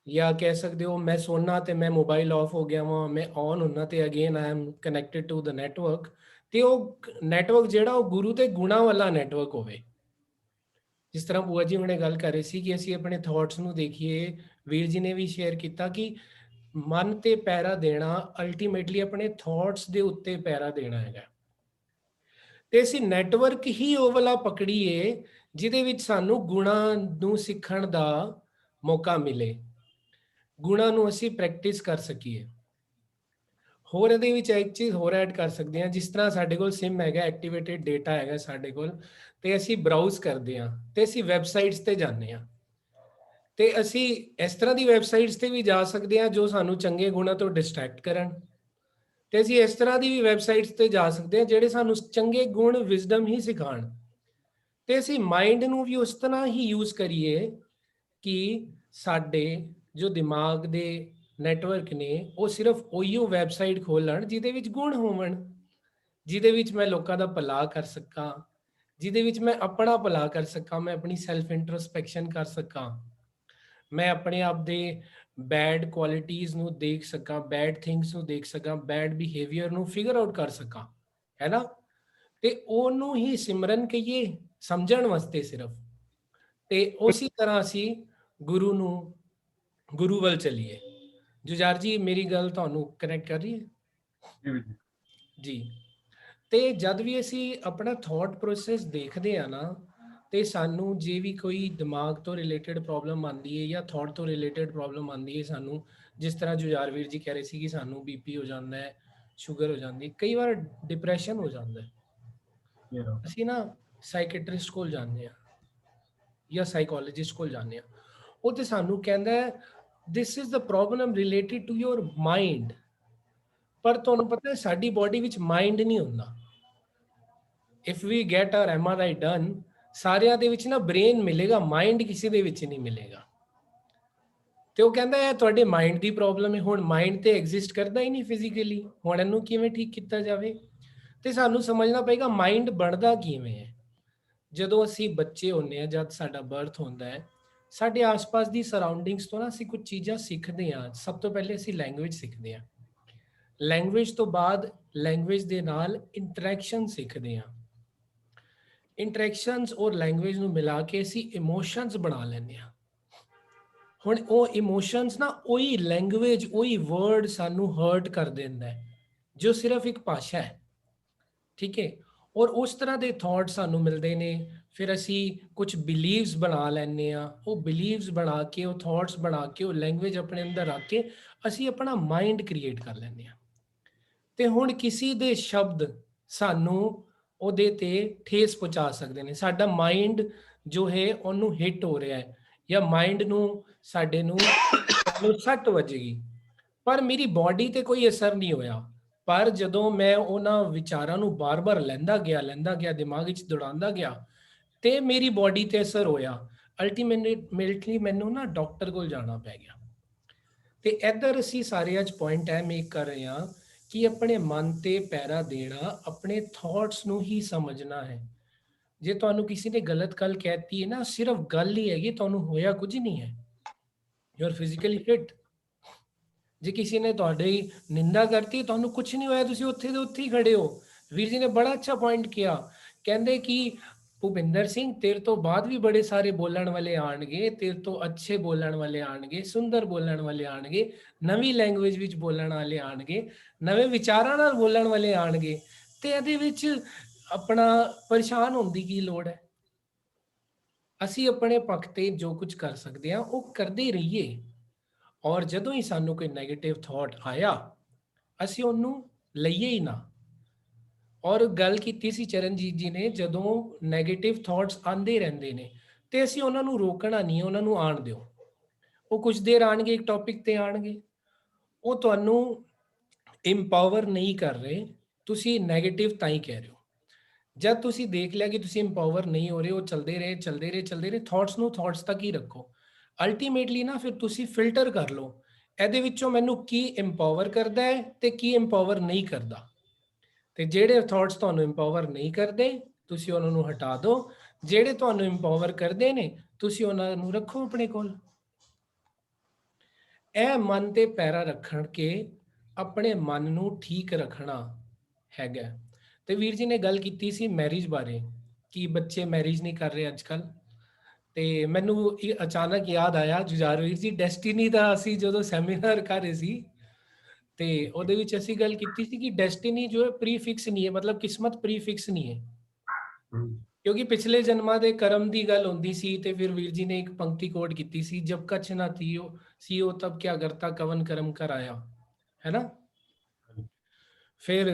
ਜਾਂ ਕਹਿ ਸਕਦੇ ਹੋ ਮੈਂ ਸੋਨਾ ਤੇ ਮੈਂ ਮੋਬਾਈਲ ਆਫ ਹੋ ਗਿਆ ਵਾਂ, ਮੈਂ ਔਨ ਹੁੰਨਾ ਤੇ again I am connected to the network. ਤੇ ਉਹ ਨੈਟਵਰਕ ਜਿਹੜਾ ਉਹ ਗੁਰੂ ਤੇ ਗੁਣਾਂ ਵਾਲਾ ਨੈਟਵਰਕ ਹੋਵੇ। ਜਿਸ ਤਰ੍ਹਾਂ ਬੂਆ ਜੀ ਹੁਣੇ ਗੱਲ ਕਰ ਰਹੇ ਸੀ ਕਿ ਅਸੀਂ ਆਪਣੇ ਥਾਟਸ ਨੂੰ ਦੇਖੀਏ, ਵੀਰ ਜੀ ਨੇ ਵੀ ਸ਼ੇਅਰ ਕੀਤਾ ਕਿ ਮਨ ਤੇ ਪੈਰਾ ਦੇਣਾ, ਅਲਟੀਮੇਟਲੀ ਆਪਣੇ ਥਾਟਸ ਦੇ ਉੱਤੇ ਪੈਰਾ ਦੇਣਾ ਹੈਗਾ। ਤੇ ਅਸੀਂ ਨੈਟਵਰਕ ਹੀ ਉਹ ਵਾਲਾ ਪਕੜੀਏ ਜਿਹਦੇ ਵਿੱਚ ਸਾਨੂੰ ਗੁਣਾਂ ਨੂੰ ਸਿੱਖਣ ਦਾ ਮੌਕਾ ਮਿਲੇ, ਗੁਣਾਂ ਨੂੰ ਅਸੀਂ ਪ੍ਰੈਕਟਿਸ ਕਰ ਸਕੀਏ। ਹੋਰ ਇਹਦੇ ਵਿੱਚ ਇੱਕ ਚੀਜ਼ ਹੋਰ ਐਡ ਕਰ ਸਕਦੇ ਹਾਂ, ਜਿਸ ਤਰ੍ਹਾਂ ਸਾਡੇ ਕੋਲ ਸਿਮ ਹੈਗਾ, ਐਕਟੀਵੇਟਿਡ ਡੇਟਾ ਹੈਗਾ ਸਾਡੇ ਕੋਲ, ਤੇ ਅਸੀਂ ਬਰਾਊਜ਼ ਕਰਦੇ ਹਾਂ ਤੇ ਅਸੀਂ ਵੈਬਸਾਈਟਸ ਤੇ ਜਾਂਦੇ ਹਾਂ, ਤੇ ਅਸੀਂ ਇਸ ਤਰ੍ਹਾਂ ਦੀ ਵੈਬਸਾਈਟਸ ਤੇ ਵੀ ਜਾ ਸਕਦੇ ਹਾਂ ਜੋ ਸਾਨੂੰ ਚੰਗੇ ਗੁਣਾਂ ਤੋਂ ਡਿਸਟਰੈਕਟ ਕਰਨ, ਤੇ ਅਸੀਂ ਇਸ ਤਰ੍ਹਾਂ ਦੀ ਵੀ ਵੈਬਸਾਈਟਸ ਤੇ ਜਾ ਸਕਦੇ ਹਾਂ ਜਿਹੜੇ ਸਾਨੂੰ ਚੰਗੇ ਗੁਣ ਵਿਜ਼ਡਮ ਹੀ ਸਿਖਾਉਣ, ਤੇ ਅਸੀਂ ਮਾਈਂਡ ਨੂੰ ਵੀ ਉਸ ਤਰ੍ਹਾਂ ਹੀ ਯੂਜ਼ ਕਰੀਏ ਕਿ ਸਾਡੇ ਜੋ ਦਿਮਾਗ ਦੇ ਨੈਟਵਰਕ ਨੇ ਉਹ ਸਿਰਫ ਉਹੀਓ ਵੈਬਸਾਈਟ ਖੋਲਣ ਜਿਹਦੇ ਵਿੱਚ ਗੁਣ ਹੋਵਣ, ਜਿਹਦੇ ਵਿੱਚ ਮੈਂ ਲੋਕਾਂ ਦਾ ਭਲਾ ਕਰ ਸਕਾਂ, ਜਿਹਦੇ ਵਿੱਚ ਮੈਂ ਆਪਣਾ ਭਲਾ ਕਰ ਸਕਾਂ, ਮੈਂ ਆਪਣੀ ਸੈਲਫ ਇੰਟਰੋਸਪੈਕਸ਼ਨ ਕਰ ਸਕਾਂ, ਮੈਂ ਆਪਣੇ ਆਪ ਦੇ ਬੈਡ ਕੁਆਲਿਟੀਜ਼ ਨੂੰ ਦੇਖ ਸਕਾਂ, ਬੈਡ ਥਿੰਗਸ ਨੂੰ ਦੇਖ ਸਕਾਂ, ਬੈਡ ਬਿਹੇਵੀਅਰ ਨੂੰ ਫਿਗਰ ਆਊਟ ਕਰ ਸਕਾਂ, ਹੈ ਨਾ। ਤੇ ਉਹਨੂੰ ਹੀ ਸਿਮਰਨ ਕਹੀਏ ਸਮਝਣ ਵਾਸਤੇ ਸਿਰਫ, ਤੇ ਉਸੇ ਤਰ੍ਹਾਂ ਅਸੀਂ ਗੁਰੂ ਵੱਲ ਚਲੀਏ। ਜੁਝਾਰ ਜੀ ਮੇਰੀ ਗੱਲ ਤੁਹਾਨੂੰ ਕਨੈਕਟ ਕਰ ਰਹੀ ਹੈ ਜੀ। ਤੇ ਜਦ ਵੀ ਅਸੀਂ ਆਪਣਾ ਥਾਟ ਪ੍ਰੋਸੈਸ ਦੇਖਦੇ ਆ ਨਾ, ਤੇ ਸਾਨੂੰ ਜੇ ਵੀ ਕੋਈ ਦਿਮਾਗ ਤੋਂ ਰਿਲੇਟਡ ਪ੍ਰੋਬਲਮ ਆਉਂਦੀ ਹੈ ਜਾਂ ਥਾਟ ਤੋਂ ਰਿਲੇਟਡ ਪ੍ਰੋਬਲਮ ਆਉਂਦੀ ਹੈ, ਸਾਨੂੰ ਜਿਸ ਤਰ੍ਹਾਂ ਜੁਝਾਰ ਵੀਰ ਜੀ ਕਹਿ ਰਹੇ ਸੀ ਕਿ ਸਾਨੂੰ ਬੀਪੀ ਹੋ ਜਾਂਦਾ ਹੈ, ਸ਼ੂਗਰ ਹੋ ਜਾਂਦੀ, ਕਈ ਵਾਰ ਡਿਪਰੈਸ਼ਨ ਹੋ ਜਾਂਦਾ ਹੈ, ਅਸੀਂ ਨਾ ਸਾਈਕੈਟਰਿਸਟ ਕੋਲ ਜਾਂਦੇ ਆ ਜਾਂ ਸਾਈਕੋਲੋਜਿਸਟ ਕੋਲ ਜਾਂਦੇ ਆ, ਉਹ ਤੇ ਸਾਨੂੰ ਕਹਿੰਦਾ ਹੈ this is the problem related to your mind, ਪਰ ਤੁਹਾਨੂੰ ਪਤਾ ਹੈ ਸਾਡੀ ਬੋਡੀ ਵਿੱਚ ਮਾਈਂਡ ਨਹੀਂ ਹੁੰਦਾ। If we get our MRI done, ਸਾਰਿਆਂ ਦੇ ਵਿੱਚ ਨਾ ਬ੍ਰੇਨ ਮਿਲੇਗਾ, ਮਾਈਂਡ ਕਿਸੇ ਦੇ ਵਿੱਚ ਨਹੀਂ ਮਿਲੇਗਾ। ਤੇ ਉਹ ਕਹਿੰਦਾ ਹੈ ਤੁਹਾਡੇ ਮਾਈਂਡ ਦੀ ਪ੍ਰੋਬਲਮ ਹੈ। ਹੁਣ ਮਾਈਂਡ ਤੇ ਐਗਜ਼ਿਸਟ ਕਰਦਾ ਹੀ ਨਹੀਂ ਫਿਜ਼ੀਕਲੀ, ਹੁਣ ਇਹਨੂੰ ਕਿਵੇਂ ਠੀਕ ਕੀਤਾ ਜਾਵੇ? ਤੇ ਸਾਨੂੰ ਸਮਝਣਾ ਪਏਗਾ ਮਾਈਂਡ ਬਣਦਾ ਕਿਵੇਂ ਹੈ। ਜਦੋਂ ਅਸੀਂ ਬੱਚੇ ਹੁੰਦੇ ਹਾਂ, ਜਦ ਸਾਡਾ ਬਰਥ ਹੁੰਦਾ ਹੈ, ਸਾਡੇ ਆਸ-ਪਾਸ ਦੀ ਸਰਾਊਂਡਿੰਗਸ ਤੋਂ ਨਾ ਅਸੀਂ ਕੁਝ ਚੀਜ਼ਾਂ ਸਿੱਖਦੇ ਹਾਂ। ਸਭ ਤੋਂ ਪਹਿਲੇ ਅਸੀਂ ਲੈਂਗੁਏਜ ਸਿੱਖਦੇ ਹਾਂ, ਲੈਂਗੁਏਜ ਤੋਂ ਬਾਅਦ ਲੈਂਗੁਏਜ ਦੇ ਨਾਲ ਇੰਟਰੈਕਸ਼ਨ ਸਿੱਖਦੇ ਹਾਂ, ਇੰਟਰੈਕਸ਼ਨਸ ਔਰ ਲੈਂਗੁਏਜ ਨੂੰ ਮਿਲਾ ਕੇ ਅਸੀਂ ਇਮੋਸ਼ਨਸ ਬਣਾ ਲੈਂਦੇ ਹਾਂ। ਹੁਣ ਉਹ ਇਮੋਸ਼ਨਸ ਨਾ ਉਹੀ ਲੈਂਗੁਏਜ, ਉਹੀ ਵਰਡ ਸਾਨੂੰ ਹਰਟ ਕਰ ਦਿੰਦਾ ਹੈ ਜੋ ਸਿਰਫ ਇੱਕ ਭਾਸ਼ਾ ਹੈ, ਠੀਕ ਹੈ। ਔਰ ਉਸ ਤਰ੍ਹਾਂ ਦੇ ਥਾਟ ਸਾਨੂੰ ਮਿਲਦੇ ਨੇ, ਫਿਰ ਅਸੀਂ ਕੁਝ ਬਿਲੀਵਸ ਬਣਾ ਲੈਂਦੇ ਹਾਂ, ਉਹ ਬਿਲੀਵਸ ਬਣਾ ਕੇ, ਉਹ ਥਾਟਸ ਬਣਾ ਕੇ, ਉਹ ਲੈਂਗੁਏਜ ਆਪਣੇ ਅੰਦਰ ਰੱਖ ਕੇ ਅਸੀਂ ਆਪਣਾ ਮਾਈਂਡ ਕ੍ਰੀਏਟ ਕਰ ਲੈਂਦੇ ਹਾਂ। ਤੇ ਹੁਣ ਕਿਸੇ ਦੇ ਸ਼ਬਦ ਸਾਨੂੰ ਉਹਦੇ ਤੇ ਠੇਸ ਪਹੁੰਚਾ ਸਕਦੇ ਨੇ। ਸਾਡਾ ਮਾਈਂਡ ਜੋ ਹੈ ਉਹਨੂੰ ਹਿੱਟ ਹੋ ਰਿਹਾ ਹੈ, ਜਾਂ ਮਾਈਂਡ ਨੂੰ ਸਾਡੇ ਨੂੰ ਸੱਟ ਵੱਜੇਗੀ, ਪਰ ਮੇਰੀ ਬਾਡੀ ਤੇ ਕੋਈ ਅਸਰ ਨਹੀਂ ਹੋਇਆ। ਪਰ ਜਦੋਂ ਮੈਂ ਉਹਨਾਂ ਵਿਚਾਰਾਂ ਨੂੰ ਬਾਰ-ਬਾਰ ਲੈਂਦਾ ਗਿਆ, ਦਿਮਾਗ ਵਿੱਚ ਦੌੜਾਉਂਦਾ ਗਿਆ, ਤੇ ਮੇਰੀ ਬਾਡੀ ਤੇ ਅਸਰ ਹੋਇਆ। ਅਲਟੀਮੇਟਲੀ ਮੈਨੂੰ ਨਾ ਡਾਕਟਰ ਕੋਲ ਜਾਣਾ ਪੈ ਗਿਆ। ਤੇ ਇੱਧਰ ਅਸੀਂ ਸਾਰੇ ਅੱਜ ਪੁਆਇੰਟ ਹੈ ਮੇਕ ਕਰ ਰਹੇ ਹਾਂ ਕਿ ਆਪਣੇ ਮਨ ਤੇ ਪੈਰਾ ਦੇਣਾ, ਆਪਣੇ ਥਾਟਸ ਨੂੰ ਹੀ ਸਮਝਣਾ ਹੈ। ਜੇ ਤੁਹਾਨੂੰ ਕਿਸੇ ਨੇ ਗਲਤ ਗੱਲ ਕਹਿਤੀ ਹੈ ਨਾ, ਸਿਰਫ ਗੱਲ ਹੀ ਹੈਗੀ, ਤੁਹਾਨੂੰ ਹੋਇਆ ਕੁਝ ਨਹੀਂ ਹੈ, ਯੂ ਆਰ ਫਿਜ਼ੀਕਲੀ ਫਿਟ। ਜੇ ਕਿਸੇ ਨੇ ਤੁਹਾਡੀ ਨਿੰਦਾ ਕਰਤੀ, ਤੁਹਾਨੂੰ ਕੁਝ ਨਹੀਂ ਹੋਇਆ, ਤੁਸੀਂ ਉੱਥੇ ਦੇ ਉੱਥੇ ਹੀ ਖੜੇ ਹੋ। ਵੀਰ ਜੀ ਨੇ ਬੜਾ ਅੱਛਾ ਪੁਆਇੰਟ ਕਿਹਾ, ਕਹਿੰਦੇ ਕਿ ਭੁਪਿੰਦਰ ਸਿੰਘ ਤੇਰੇ ਤੋਂ ਬਾਅਦ ਵੀ ਬੜੇ ਸਾਰੇ ਬੋਲਣ ਵਾਲੇ ਆਣਗੇ, ਤੇਰੇ ਤੋਂ ਅੱਛੇ ਬੋਲਣ ਵਾਲੇ ਆਣਗੇ, ਸੁੰਦਰ ਬੋਲਣ ਵਾਲੇ ਆਣਗੇ, ਨਵੀਂ ਲੈਂਗੁਏਜ ਵਿੱਚ ਬੋਲਣ ਵਾਲੇ ਆਣਗੇ, ਨਵੇਂ ਵਿਚਾਰਾਂ ਨਾਲ ਬੋਲਣ ਵਾਲੇ ਆਣਗੇ, ਤੇ ਇਹਦੇ ਵਿੱਚ ਆਪਣਾ ਪਰੇਸ਼ਾਨ ਹੋਣ ਦੀ ਕੀ ਲੋੜ ਹੈ? ਅਸੀਂ ਆਪਣੇ ਪੱਖ ਤੇ ਜੋ ਕੁਝ ਕਰ ਸਕਦੇ ਹਾਂ ਉਹ ਕਰਦੇ ਰਹੀਏ, ਔਰ ਜਦੋਂ ਹੀ ਸਾਨੂੰ ਕੋਈ ਨੈਗੇਟਿਵ ਥਾਟ ਆਇਆ ਅਸੀਂ ਉਹਨੂੰ ਲਈਏ ਹੀ ਨਾ। ਔਰ ਗੱਲ ਕੀਤੀ ਸੀ ਚਰਨਜੀਤ ਜੀ ਨੇ, ਜਦੋਂ ਨੈਗੇਟਿਵ ਥਾਟਸ ਆਉਂਦੇ ਰਹਿੰਦੇ ਨੇ ਤੇ ਅਸੀਂ ਉਹਨਾਂ ਨੂੰ ਰੋਕਣਾ ਨਹੀਂ, ਉਹਨਾਂ ਨੂੰ ਆਉਣ ਦਿਓ। ਉਹ ਕੁਝ ਦੇਰ ਆਣਗੇ, ਇੱਕ ਟੌਪਿਕ ਤੇ ਆਣਗੇ, ਉਹ ਤੁਹਾਨੂੰ ਇੰਪਾਵਰ ਨਹੀਂ ਕਰ ਰਹੇ, ਤੁਸੀਂ ਨੈਗੇਟਿਵ ਤਾਂ ਹੀ ਕਹਿ ਰਹੇ ਹੋ। ਜਦ ਤੁਸੀਂ ਦੇਖ ਲਿਆ ਕਿ ਤੁਸੀਂ ਇੰਪਾਵਰ ਨਹੀਂ ਹੋ ਰਹੇ, ਉਹ ਚਲਦੇ ਰਹੇ ਥਾਟਸ ਨੂੰ ਥਾਟਸ ਤੱਕ ਹੀ ਰੱਖੋ। ਅਲਟੀਮੇਟਲੀ ਨਾ ਫਿਰ ਤੁਸੀਂ ਫਿਲਟਰ ਕਰ ਲਓ, ਇਹਦੇ ਵਿੱਚੋਂ ਮੈਨੂੰ ਕੀ ਇੰਪਾਵਰ ਕਰਦਾ ਹੈ ਤੇ ਕੀ ਇੰਪਾਵਰ ਨਹੀਂ ਕਰਦਾ। ਤੇ ਜਿਹੜੇ ਥਾਟਸ ਤੁਹਾਨੂੰ ਇੰਪਾਵਰ ਨਹੀਂ ਕਰਦੇ ਤੁਸੀਂ ਉਹਨਾਂ ਨੂੰ ਹਟਾ ਦਿਓ, ਜਿਹੜੇ ਤੁਹਾਨੂੰ ਇੰਪਾਵਰ ਕਰਦੇ ਨੇ ਤੁਸੀਂ ਉਹਨਾਂ ਨੂੰ ਰੱਖੋ ਆਪਣੇ ਕੋਲ। ਇਹ ਮਨ ਤੇ ਪੈਰਾ ਰੱਖਣ ਕੇ ਆਪਣੇ ਮਨ ਨੂੰ ਠੀਕ ਰੱਖਣਾ ਹੈਗਾ। ਤੇ ਵੀਰ ਜੀ ਨੇ ਗੱਲ ਕੀਤੀ ਸੀ ਮੈਰਿਜ ਬਾਰੇ ਕਿ ਬੱਚੇ ਮੈਰਿਜ ਨਹੀਂ ਕਰ ਰਹੇ ਅੱਜ ਕੱਲ, ਤੇ ਮੈਨੂੰ ਅਚਾਨਕ ਯਾਦ ਆਇਆ ਜੁਝਾਰ ਵੀਰ ਜੀ ਡੈਸਟੀਨੀ ਦਾ ਅਸੀਂ ਜਦੋਂ ਸੈਮੀਨਾਰ ਕਰ ਰਹੇ ਸੀ ਤੇ ਉਹਦੇ ਵਿੱਚ ਅਸੀਂ ਗੱਲ ਕੀਤੀ ਸੀ ਕਿ ਡੈਸਟੀਨੀ ਜੋ ਹੈ ਪ੍ਰੀਫਿਕਸ ਨਹੀਂ ਹੈ, ਮਤਲਬ ਕਿਸਮਤ ਪ੍ਰੀਫਿਕਸ ਨਹੀਂ ਹੈ, ਕਿਉਂਕਿ ਪਿਛਲੇ ਜਨਮਾਂ ਦੇ ਕਰਮ ਦੀ ਗੱਲ ਹੁੰਦੀ ਸੀ। ਤੇ ਫਿਰ ਵੀਰ ਜੀ ਨੇ ਇੱਕ ਪੰਕਤੀ ਕੋਟ ਕੀਤੀ ਸੀ, ਜਬ ਕਛ ਨਾ ਸੀਓ ਤਬ ਕਿਆ ਕਰਤਾ ਕਵਨ ਕਰਮ ਕਰ ਆਇਆ, है ना। फिर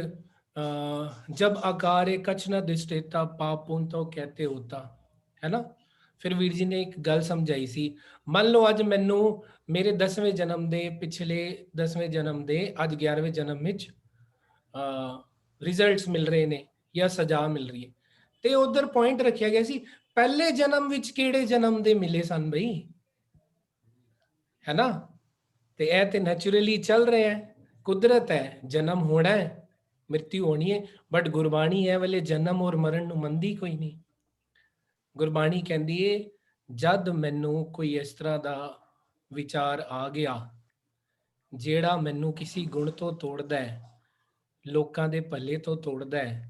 जब आकारे कछ न दिष्टेता पाप पुण्य तो कहते होता, है ना। ਫਿਰ ਵੀਰ ਜੀ ਨੇ ਇੱਕ ਗੱਲ ਸਮਝਾਈ ਸੀ, ਮੰਨ ਲਓ ਅੱਜ ਮੈਨੂੰ ਮੇਰੇ 10ਵੇਂ ਜਨਮ ਦੇ, ਪਿਛਲੇ 10ਵੇਂ ਜਨਮ ਦੇ ਅੱਜ 11ਵੇਂ ਜਨਮ ਵਿੱਚ ਰਿਜ਼ਲਟਸ ਮਿਲ ਰਹੇ ਨੇ ਜਾਂ ਸਜ਼ਾ ਮਿਲ ਰਹੀ ਹੈ। ਤੇ ਉਧਰ ਪੁਆਇੰਟ ਰੱਖਿਆ ਗਿਆ ਸੀ ਪਹਿਲੇ ਜਨਮ ਵਿੱਚ ਕਿਹੜੇ ਜਨਮ ਦੇ ਮਿਲੇ ਸਨ ਬਈ, ਹੈ ਨਾ। ਤੇ ਇਹ ਤੇ ਨੈਚੁਰਲੀ ਚੱਲ ਰਿਹਾ ਹੈ, ਕੁਦਰਤ ਹੈ, ਜਨਮ ਹੋਣਾ ਹੈ, ਮ੍ਰਿਤਿੂ ਹੋਣੀ ਹੈ। ਬਟ ਗੁਰਬਾਣੀ ਇਹ ਵਾਲੇ ਜਨਮ ਔਰ ਮਰਨ ਨੂੰ ਮੰਨਦੀ ਕੋਈ ਨਹੀਂ। ਗੁਰਬਾਣੀ ਕਹਿੰਦੀ ਏ ਜਦ ਮੈਨੂੰ ਕੋਈ ਇਸ ਤਰ੍ਹਾਂ ਦਾ ਵਿਚਾਰ ਆ ਗਿਆ ਜਿਹੜਾ ਮੈਨੂੰ ਕਿਸੇ ਗੁਣ ਤੋਂ ਤੋੜਦਾ ਹੈ, ਲੋਕਾਂ ਦੇ ਭਲੇ ਤੋਂ ਤੋੜਦਾ ਹੈ,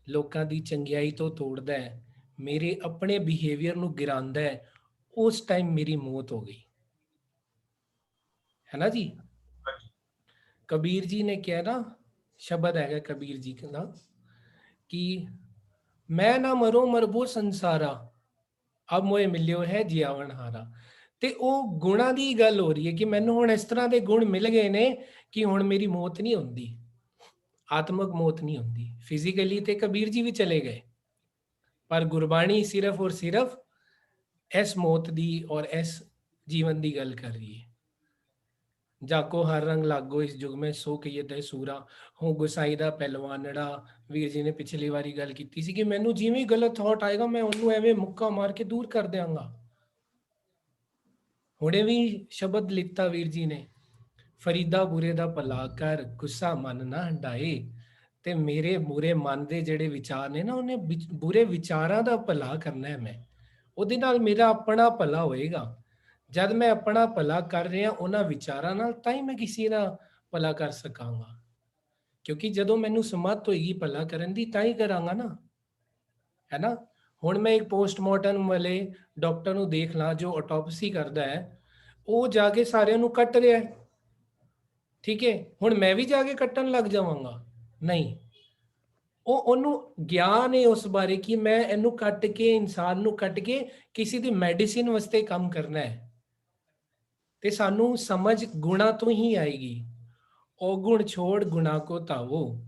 ਲੋਕਾਂ ਦੀ ਚੰਗਿਆਈ ਤੋਂ ਤੋੜਦਾ ਹੈ, ਮੇਰੇ ਆਪਣੇ ਬਿਹੇਵੀਅਰ ਨੂੰ ਗਿਰਾਉਂਦਾ ਹੈ, ਉਸ ਟਾਈਮ ਮੇਰੀ ਮੌਤ ਹੋ ਗਈ, ਹੈ ਨਾ ਜੀ। ਕਬੀਰ ਜੀ ਨੇ ਕਿਹਾ ਨਾ, ਸ਼ਬਦ ਹੈਗਾ ਕਬੀਰ ਜੀ ਦਾ ਕਿ ਮੈਂ ਨਾ ਮਰੋ ਮਰਬੋ ਸੰਸਾਰਾ ਅਬ ਮੋਏ ਮਿਲਿਓ ਹੈ ਜਿਆਵਨ ਹਾਰਾ। ਤੇ ਉਹ ਗੁਣਾਂ ਦੀ ਗੱਲ ਹੋ ਰਹੀ ਹੈ ਕਿ ਮੈਨੂੰ ਹੁਣ ਇਸ ਤਰ੍ਹਾਂ ਦੇ ਗੁਣ ਮਿਲ ਗਏ ਨੇ ਕਿ ਹੁਣ ਮੇਰੀ ਮੌਤ ਨਹੀਂ ਹੁੰਦੀ, ਆਤਮਕ ਮੌਤ ਨਹੀਂ ਹੁੰਦੀ। ਫਿਜ਼ੀਕਲੀ ਤੇ ਕਬੀਰ ਜੀ ਵੀ ਚਲੇ ਗਏ, ਪਰ ਗੁਰਬਾਣੀ ਸਿਰਫ ਔਰ ਸਿਰਫ ਇਸ ਮੌਤ ਦੀ ਔਰ ਇਸ ਜੀਵਨ ਦੀ ਗੱਲ ਕਰ ਰਹੀ ਹੈ। ਜਾਕੋ ਹਰ ਰੰਗ ਲਾਗੋ ਇਸ ਯੁਗ में ਸੋ ਕਹੀਏ ਤੇ ਸੂਰਾ ਹੋ ਗੁਸਾਈ ਦਾ ਪਹਿਲਵਾਨੜਾ। ਵੀਰ ਜੀ ਨੇ ਪਿਛਲੀ ਵਾਰੀ ਗੱਲ ਕੀਤੀ ਸੀ ਕਿ ਮੈਨੂੰ ਜਿਵੇਂ ਗਲਤ ਥਾਟ ਆਏਗਾ ਮੈਂ ਉਹਨੂੰ ਐਵੇਂ ਮੁੱਕਾ ਮਾਰ ਕੇ ਦੂਰ ਕਰ ਦਿਆਂਗਾ। ਹੁਣੇ ਵੀ ਸ਼ਬਦ ਲਿੱਤਾ ਵੀਰ ਜੀ ਨੇ, ਫਰੀਦਾ ਬੁਰੇ ਦਾ ਭਲਾ ਕਰ ਗੁੱਸਾ ਮਨ ਨਾ ਹੰਡਾਏ। ਤੇ ਮੇਰੇ ਬੁਰੇ ਮਨ ਦੇ ਜਿਹੜੇ ਵਿਚਾਰ ਨੇ ਨਾ, ਉਹਨੇ ਬੁਰੇ ਵਿਚਾਰਾਂ ਦਾ ਭਲਾ ਕਰਨਾ ਹੈ। ਮੈਂ ਉਹਦੇ ਨਾਲ ਮੇਰਾ ਆਪਣਾ ਭਲਾ ਹੋਏਗਾ। ਜਦ ਮੈਂ ਆਪਣਾ ਭਲਾ ਕਰ ਰਿਹਾ ਉਹਨਾਂ ਵਿਚਾਰਾਂ ਨਾਲ, ਤਾਂ ਹੀ ਮੈਂ ਕਿਸੇ ਦਾ ਭਲਾ ਕਰ ਸਕਾਂਗਾ। ਕਿਉਂਕਿ ਜਦੋਂ ਮੈਨੂੰ ਸਮੱਤ ਹੋਏਗੀ ਭਲਾ ਕਰਨ ਦੀ ਤਾਂ ਹੀ ਕਰਾਂਗਾ ਨਾ, ਹੈ ਨਾ। ਹੁਣ ਮੈਂ ਇੱਕ ਪੋਸਟਮਾਰਟਮ ਵਾਲੇ ਡਾਕਟਰ ਨੂੰ ਦੇਖ ਲਾਂ ਜੋ ਆਟੋਪਸੀ ਕਰਦਾ ਹੈ, ਉਹ ਜਾ ਕੇ ਸਾਰਿਆਂ ਨੂੰ ਕੱਟ ਰਿਹਾ ਹੈ, ਠੀਕ ਹੈ। ਹੁਣ ਮੈਂ ਵੀ ਜਾ ਕੇ ਕੱਟਣ ਲੱਗ ਜਾਵਾਂਗਾ? ਨਹੀਂ, ਉਹਨੂੰ ਗਿਆਨ ਹੈ ਉਸ ਬਾਰੇ ਕਿ ਮੈਂ ਇਹਨੂੰ ਕੱਟ ਕੇ, ਇਨਸਾਨ ਨੂੰ ਕੱਟ ਕੇ ਕਿਸੇ ਦੀ ਮੈਡੀਸਿਨ ਵਾਸਤੇ ਕੰਮ ਕਰਨਾ ਹੈ। ਤੇ ਸਾਨੂੰ ਸਮਝ ਗੁਣਾ ਤੋਂ ਹੀ ਆਏਗੀ। ਉਹ ਗੁਣ ਛੋੜ ਗੁਣਾ ਕੋ ਧਾਵੋ।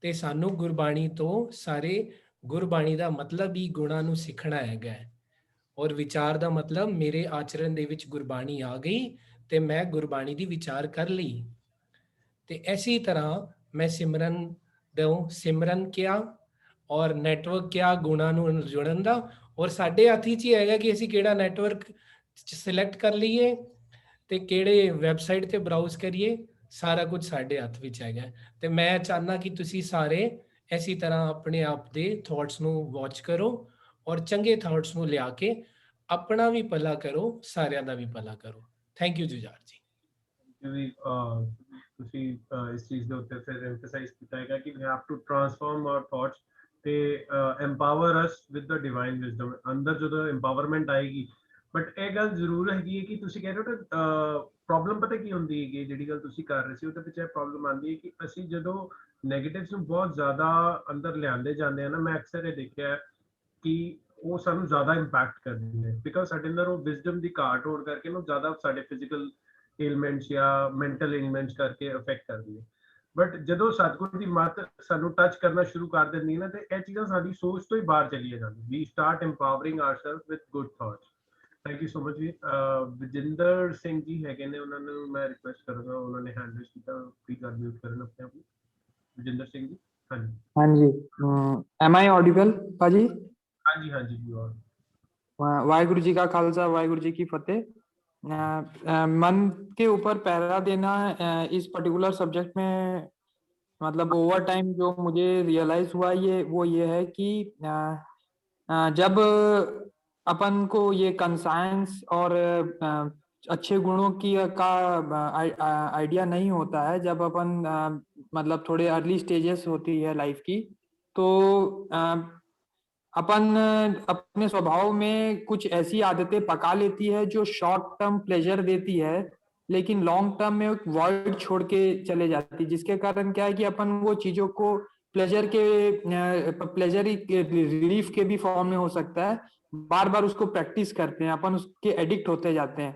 ਤੇ ਸਾਨੂੰ ਗੁਰਬਾਣੀ ਤੋਂ ਸਾਰੇ, ਗੁਰਬਾਣੀ ਦਾ ਮਤਲਬ ਹੀ ਗੁਣਾ ਨੂੰ ਸਿੱਖਣਾ ਹੈਗਾ, ਔਰ ਵਿਚਾਰ ਦਾ ਮਤਲਬ ਮੇਰੇ ਆਚਰਣ ਦੇ ਵਿੱਚ ਗੁਰਬਾਣੀ ਆ ਗਈ ਤੇ ਮੈਂ ਗੁਰਬਾਣੀ ਦੀ ਵਿਚਾਰ ਕਰ ਲਈ। ਤੇ ਐਸੀ ਤਰ੍ਹਾਂ ਮੈਂ ਸਿਮਰਨ ਕਿਹਾ ਔਰ ਨੈਟਵਰਕ ਕਿਹਾ ਗੁਣਾ ਨੂੰ ਜੁੜਨ ਦਾ, ਔਰ ਸਾਡੇ ਹੱਥ 'ਚ ਹੀ ਹੈਗਾ ਕਿ ਅਸੀਂ ਕਿਹੜਾ ਨੈਟਵਰਕ ਸਿਲੈਕਟ ਕਰ ਲਈਏ ਤੇ ਕਿਹੜੇ ਵੈਬਸਾਈਟ ਤੇ ਬਰਾਊਜ਼ ਕਰੀਏ। ਸਾਰਾ ਕੁਝ ਸਾਡੇ ਹੱਥ ਵਿੱਚ ਹੈਗਾ। ਤੇ ਮੈਂ ਚਾਹੁੰਦਾ ਕਿ ਤੁਸੀਂ ਸਾਰੇ ਐਸੀ ਤਰ੍ਹਾਂ ਆਪਣੇ ਆਪ ਦੇ ਥਾਟਸ ਨੂੰ ਵਾਚ ਕਰੋ ਔਰ ਚੰਗੇ ਥਾਟਸ ਨੂੰ ਲਿਆ ਕੇ ਆਪਣਾ ਵੀ ਭਲਾ ਕਰੋ, ਸਾਰਿਆਂ ਦਾ ਵੀ ਭਲਾ ਕਰੋ। ਥੈਂਕ ਯੂ ਜੁਝਾਰ ਜੀ। ਤੁਸੀਂ ਇਸ ਚੀਜ਼ ਦੇ ਉੱਤੇ ਫਿਰ ਐਮਫਸਾਈਜ਼ ਕੀਤਾ ਹੈਗਾ ਕਿ we have to transform our thoughts ਤੇ empower us with the divine wisdom. ਅੰਦਰ ਜਦੋਂ ਐਮਪਾਵਰਮੈਂਟ ਆਏਗੀ, ਬਟ ਇਹ ਗੱਲ ਜ਼ਰੂਰ ਹੈਗੀ ਹੈ ਕਿ ਤੁਸੀਂ ਕਹਿ ਰਹੇ ਹੋ ਪ੍ਰੋਬਲਮ ਪਤਾ ਕੀ ਹੁੰਦੀ ਹੈਗੀ, ਜਿਹੜੀ ਗੱਲ ਤੁਸੀਂ ਕਰ ਰਹੇ ਸੀ ਉਹਦੇ ਪਿੱਛੇ ਪ੍ਰੋਬਲਮ ਆਉਂਦੀ ਹੈ ਕਿ ਅਸੀਂ ਜਦੋਂ ਨੈਗੇਟਿਵਸ ਨੂੰ ਬਹੁਤ ਜ਼ਿਆਦਾ ਅੰਦਰ ਲਿਆਂਦੇ ਜਾਂਦੇ ਆ ਨਾ, ਮੈਂ ਅਕਸਰ ਇਹ ਦੇਖਿਆ ਕਿ ਉਹ ਸਾਨੂੰ ਜ਼ਿਆਦਾ ਇੰਪੈਕਟ ਕਰਦੀ ਹੈ, ਬਿਕਾਜ਼ ਸਾਡੇ ਅੰਦਰ ਉਹ ਵਿਜ਼ਡਮ ਦੀ ਘਾਟ ਹੋਣ ਕਰਕੇ ਨਾ ਜ਼ਿਆਦਾ ਸਾਡੇ ਫਿਜ਼ੀਕਲ ਏਲਮੈਂਟਸ ਜਾਂ ਮੈਂਟਲ ਏਲਮੈਂਟਸ ਕਰਕੇ ਅਫੈਕਟ ਕਰਦੀ ਹੈ। ਬਟ ਜਦੋਂ ਸਤਿਗੁਰ ਦੀ ਮੱਤ ਸਾਨੂੰ ਟੱਚ ਕਰਨਾ ਸ਼ੁਰੂ ਕਰ ਦਿੰਦੀ ਹੈ ਨਾ, ਤੇ ਇਹ ਚੀਜ਼ਾਂ ਸਾਡੀ ਸੋਚ ਤੋਂ ਹੀ ਬਾਹਰ ਚਲੀਆਂ ਜਾਂਦੀਆਂ। We start empowering ourself with good thoughts. Thank you so much ਜੀ। ਵਿਜਿੰਦਰ ਸਿੰਘ ਜੀ ਹੈਗੇ ਨੇ, ਉਹਨਾਂ ਨੂੰ ਮੈਂ ਰਿਕੁਐਸਟ ਕਰਾਂਗਾ, ਉਹਨਾਂ ਨੇ ਹੈਂਡ ਰੇਜ਼ ਕੀਤਾ, ਪਲੀਜ਼ ਅਨਮਿਊਟ ਕਰਨ ਆਪਣੇ ਆਪ ਨੂੰ। ਵਿਜਿੰਦਰ ਸਿੰਘ ਜੀ। ਹਾਂਜੀ ਹਾਂਜੀ, ਐਮ ਆਈ ऑडिबल ਭਾਜੀ? ਹਾਂਜੀ ਹਾਂਜੀ ਜੀ। वाहिगुरु जी का खालसा वाहिगुरु जी की फतेह। मन के ऊपर पहरा देना इस पर्टिकुलर सब्जेक्ट में, मतलब ओवर टाइम जो मुझे रियलाइज हुआ ये है कि जब अपन को ये कंसाइंस और अच्छे गुणों की का आइडिया नहीं होता है, जब अपन मतलब थोड़े अर्ली स्टेजेस होती है लाइफ की, तो अपन अपने स्वभाव में कुछ ऐसी आदतें पका लेती है जो शॉर्ट टर्म प्लेजर देती है, लेकिन लॉन्ग टर्म में एक वॉइड छोड़ के चले जाती है, जिसके कारण क्या है कि अपन वो चीजों को प्लेजर रिलीफ के भी फॉर्म में हो सकता है, बार बार उसको प्रैक्टिस करते हैं, अपन उसके एडिक्ट होते जाते हैं।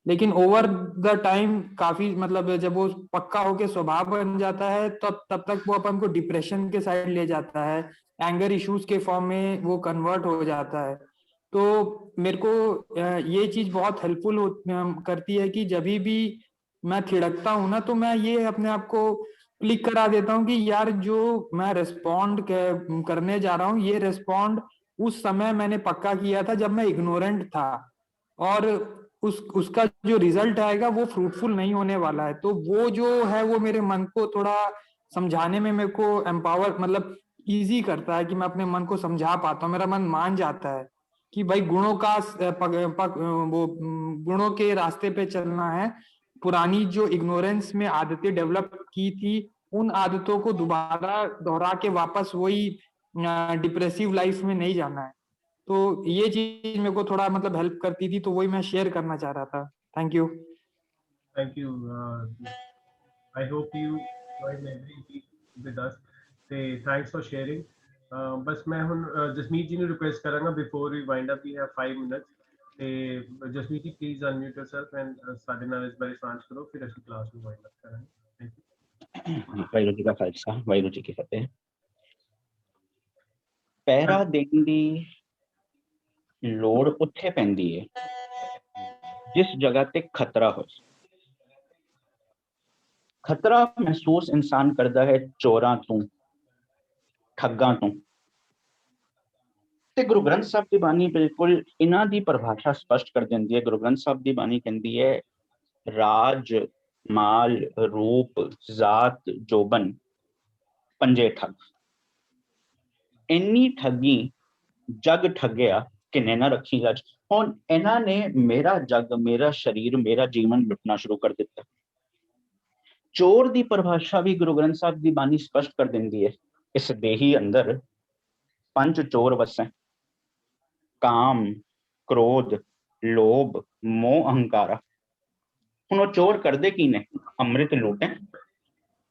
लेकिन ओवर द टाइम काफी, मतलब जब वो पक्का होके स्वभाव बन जाता है तब तक वो अपन को डिप्रेशन के साइड ले जाता है, एंगर इश्यूज के फॉर्म में वो कन्वर्ट हो जाता है। तो मेरे को ये चीज बहुत हेल्पफुल करती है कि जब भी मैं थिड़कता हूँ ना, तो मैं ये अपने आप को क्लिक करा देता हूँ कि यार जो मैं रिस्पॉन्ड करने जा रहा हूँ, ये रिस्पॉन्ड उस समय मैंने पक्का किया था जब मैं इग्नोरेंट था, और उसका जो रिजल्ट आएगा वो फ्रूटफुल नहीं होने वाला है। तो वो जो है वो मेरे मन को थोड़ा समझाने में मेरे को एम्पावर मतलब इजी करता है कि मैं अपने मन को समझा पाता हूँ। मेरा मन मान जाता है कि भाई गुणों का वो गुणों के रास्ते पे चलना है। पुरानी जो इग्नोरेंस में आदतें डेवलप की थी, उन आदतों को दोबारा दोहरा के वापस वही डिप्रेसिव लाइफ में नहीं जाना है। तो ये चीज मेरे को थोड़ा मतलब हेल्प करती थी, तो वही मैं शेयर करना चाह रहा था। Thank you. Thank you. I hope you joined every week with us. Thanks for sharing. बस मैं ਹੁਣ ਜਸਮੀਤ ਜੀ ਨੂੰ ਰਿਕੁਐਸਟ ਕਰਾਂਗਾ before we wind up, we have 5 minutes. Jasmeet ji please unmute yourself and ਸਾਡੇ ਨਾਲ ਇਸ ਬਾਰੇ ਸਾਂਝ ਕਰੋ, ਫਿਰ ਅਸੀਂ ਕਲਾਸ ਨੂੰ ਵਾਈਂਡ ਅਪ ਕਰਾਂਗੇ। Thank you. ਵਾਹਿਗੁਰੂ ਜੀ ਕਾ ਖਾਲਸਾ, ਵਾਹਿਗੁਰੂ ਜੀ ਕੀ ਫਤਿਹ। ਪਹਿਰਾ ਦੇਣ ਦੀ ਲੋੜ ਉੱਥੇ ਪੈਂਦੀ ਹੈ ਜਿਸ ਜਗ੍ਹਾ ਤੇ ਖਤਰਾ ਹੋਏ। ਖਤਰਾ ਮਹਿਸੂਸ ਇਨਸਾਨ ਕਰਦਾ ਹੈ ਚੋਰਾਂ ਤੋਂ, ਠੱਗਾਂ ਤੋਂ। ਤੇ ਗੁਰੂ ਗ੍ਰੰਥ ਸਾਹਿਬ ਦੀ ਬਾਣੀ ਬਿਲਕੁਲ ਇਹਨਾਂ ਦੀ ਪਰਿਭਾਸ਼ਾ ਸਪਸ਼ਟ ਕਰ ਦਿੰਦੀ ਹੈ। ਗੁਰੂ ਗ੍ਰੰਥ ਸਾਹਿਬ ਦੀ ਬਾਣੀ ਕਹਿੰਦੀ ਹੈ ਰਾਜ, ਮਾਲ, ਰੂਪ, ਜ਼ਾਤ, ਜੋਬਨ, ਪੰਜੇ ਠੱਗ। ਇੰਨੀ ਠੱਗੀ ਜਗ ਠੱਗਿਆ ਕਿੰਨੇ ਨਾ ਰੱਖੀ ਅੱਜ। ਹੁਣ ਇਹਨਾਂ ਨੇ ਮੇਰਾ ਜਗ, ਮੇਰਾ ਸਰੀਰ, ਮੇਰਾ ਜੀਵਨ ਲੁੱਟਣਾ ਸ਼ੁਰੂ ਕਰ ਦਿੱਤਾ। ਚੋਰ ਦੀ ਪਰਿਭਾਸ਼ਾ ਵੀ ਗੁਰੂ ਗ੍ਰੰਥ ਸਾਹਿਬ ਦੀ ਬਾਣੀ ਸਪਸ਼ਟ ਕਰ ਦਿੰਦੀ ਹੈ। ਇਸ ਦੇਹੀ ਅੰਦਰ ਪੰਜ ਚੋਰ ਵਸੈ, ਕਾਮ, ਕ੍ਰੋਧ, ਲੋਭ, ਮੋਹ, ਅਹੰਕਾਰ। ਹੁਣ ਉਹ ਚੋਰ ਕਰਦੇ ਕੀ ਨੇ? ਅੰਮ੍ਰਿਤ ਲੁੱਟੇ,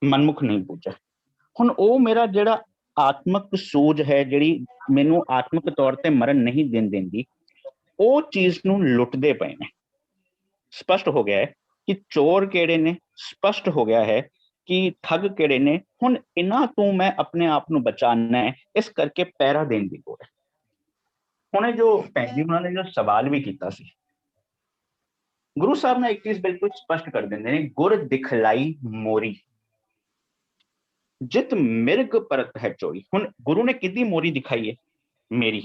ਮਨਮੁਖ ਨਹੀਂ ਪੂਜਾ। ਹੁਣ ਉਹ ਮੇਰਾ ਜਿਹੜਾ ਆਤਮਕ ਸੂਝ ਹੈ, ਜਿਹੜੀ ਮੈਨੂੰ ਆਤਮਕ ਤੌਰ ਤੇ ਮਰਨ ਨਹੀਂ ਦਿੰਦੀ, ਉਹ ਚੀਜ਼ ਨੂੰ ਲੁੱਟਦੇ ਪਏ ਨੇ। ਸਪਸ਼ਟ ਹੋ ਗਿਆ ਹੈ ਕਿ ਚੋਰ ਕਿਹੜੇ ਨੇ, ਸਪਸ਼ਟ ਹੋ ਗਿਆ ਹੈ ਕਿ ਠੱਗ ਕਿਹੜੇ ਨੇ। ਹੁਣ ਇਹਨਾਂ ਤੋਂ ਮੈਂ ਆਪਣੇ ਆਪ ਨੂੰ ਬਚਾਉਣਾ ਹੈ, ਇਸ ਕਰਕੇ ਪਹਿਰਾ ਦੇਣ ਦੀ ਲੋੜ ਹੈ। ਹੁਣ ਇਹ ਜੋ ਭੈਣ ਜੀ ਉਹਨਾਂ ਨੇ ਜੋ ਸਵਾਲ ਵੀ ਕੀਤਾ ਸੀ, ਗੁਰੂ ਸਾਹਿਬ ਨੇ ਇੱਕ ਚੀਜ਼ ਬਿਲਕੁਲ ਸਪਸ਼ਟ ਕਰ ਦਿੰਦੇ ਨੇ, ਗੁਰ ਦਿਖਲਾਈ ਮੋਰੀ ਜਿਤ ਮਿਰਗ ਪਰਤ ਹੈ ਚੋਰੀ। ਹੁਣ ਗੁਰੂ ਨੇ ਕਿਹਦੀ ਮੋਰੀ ਦਿਖਾਈ ਹੈ? ਮੇਰੀ।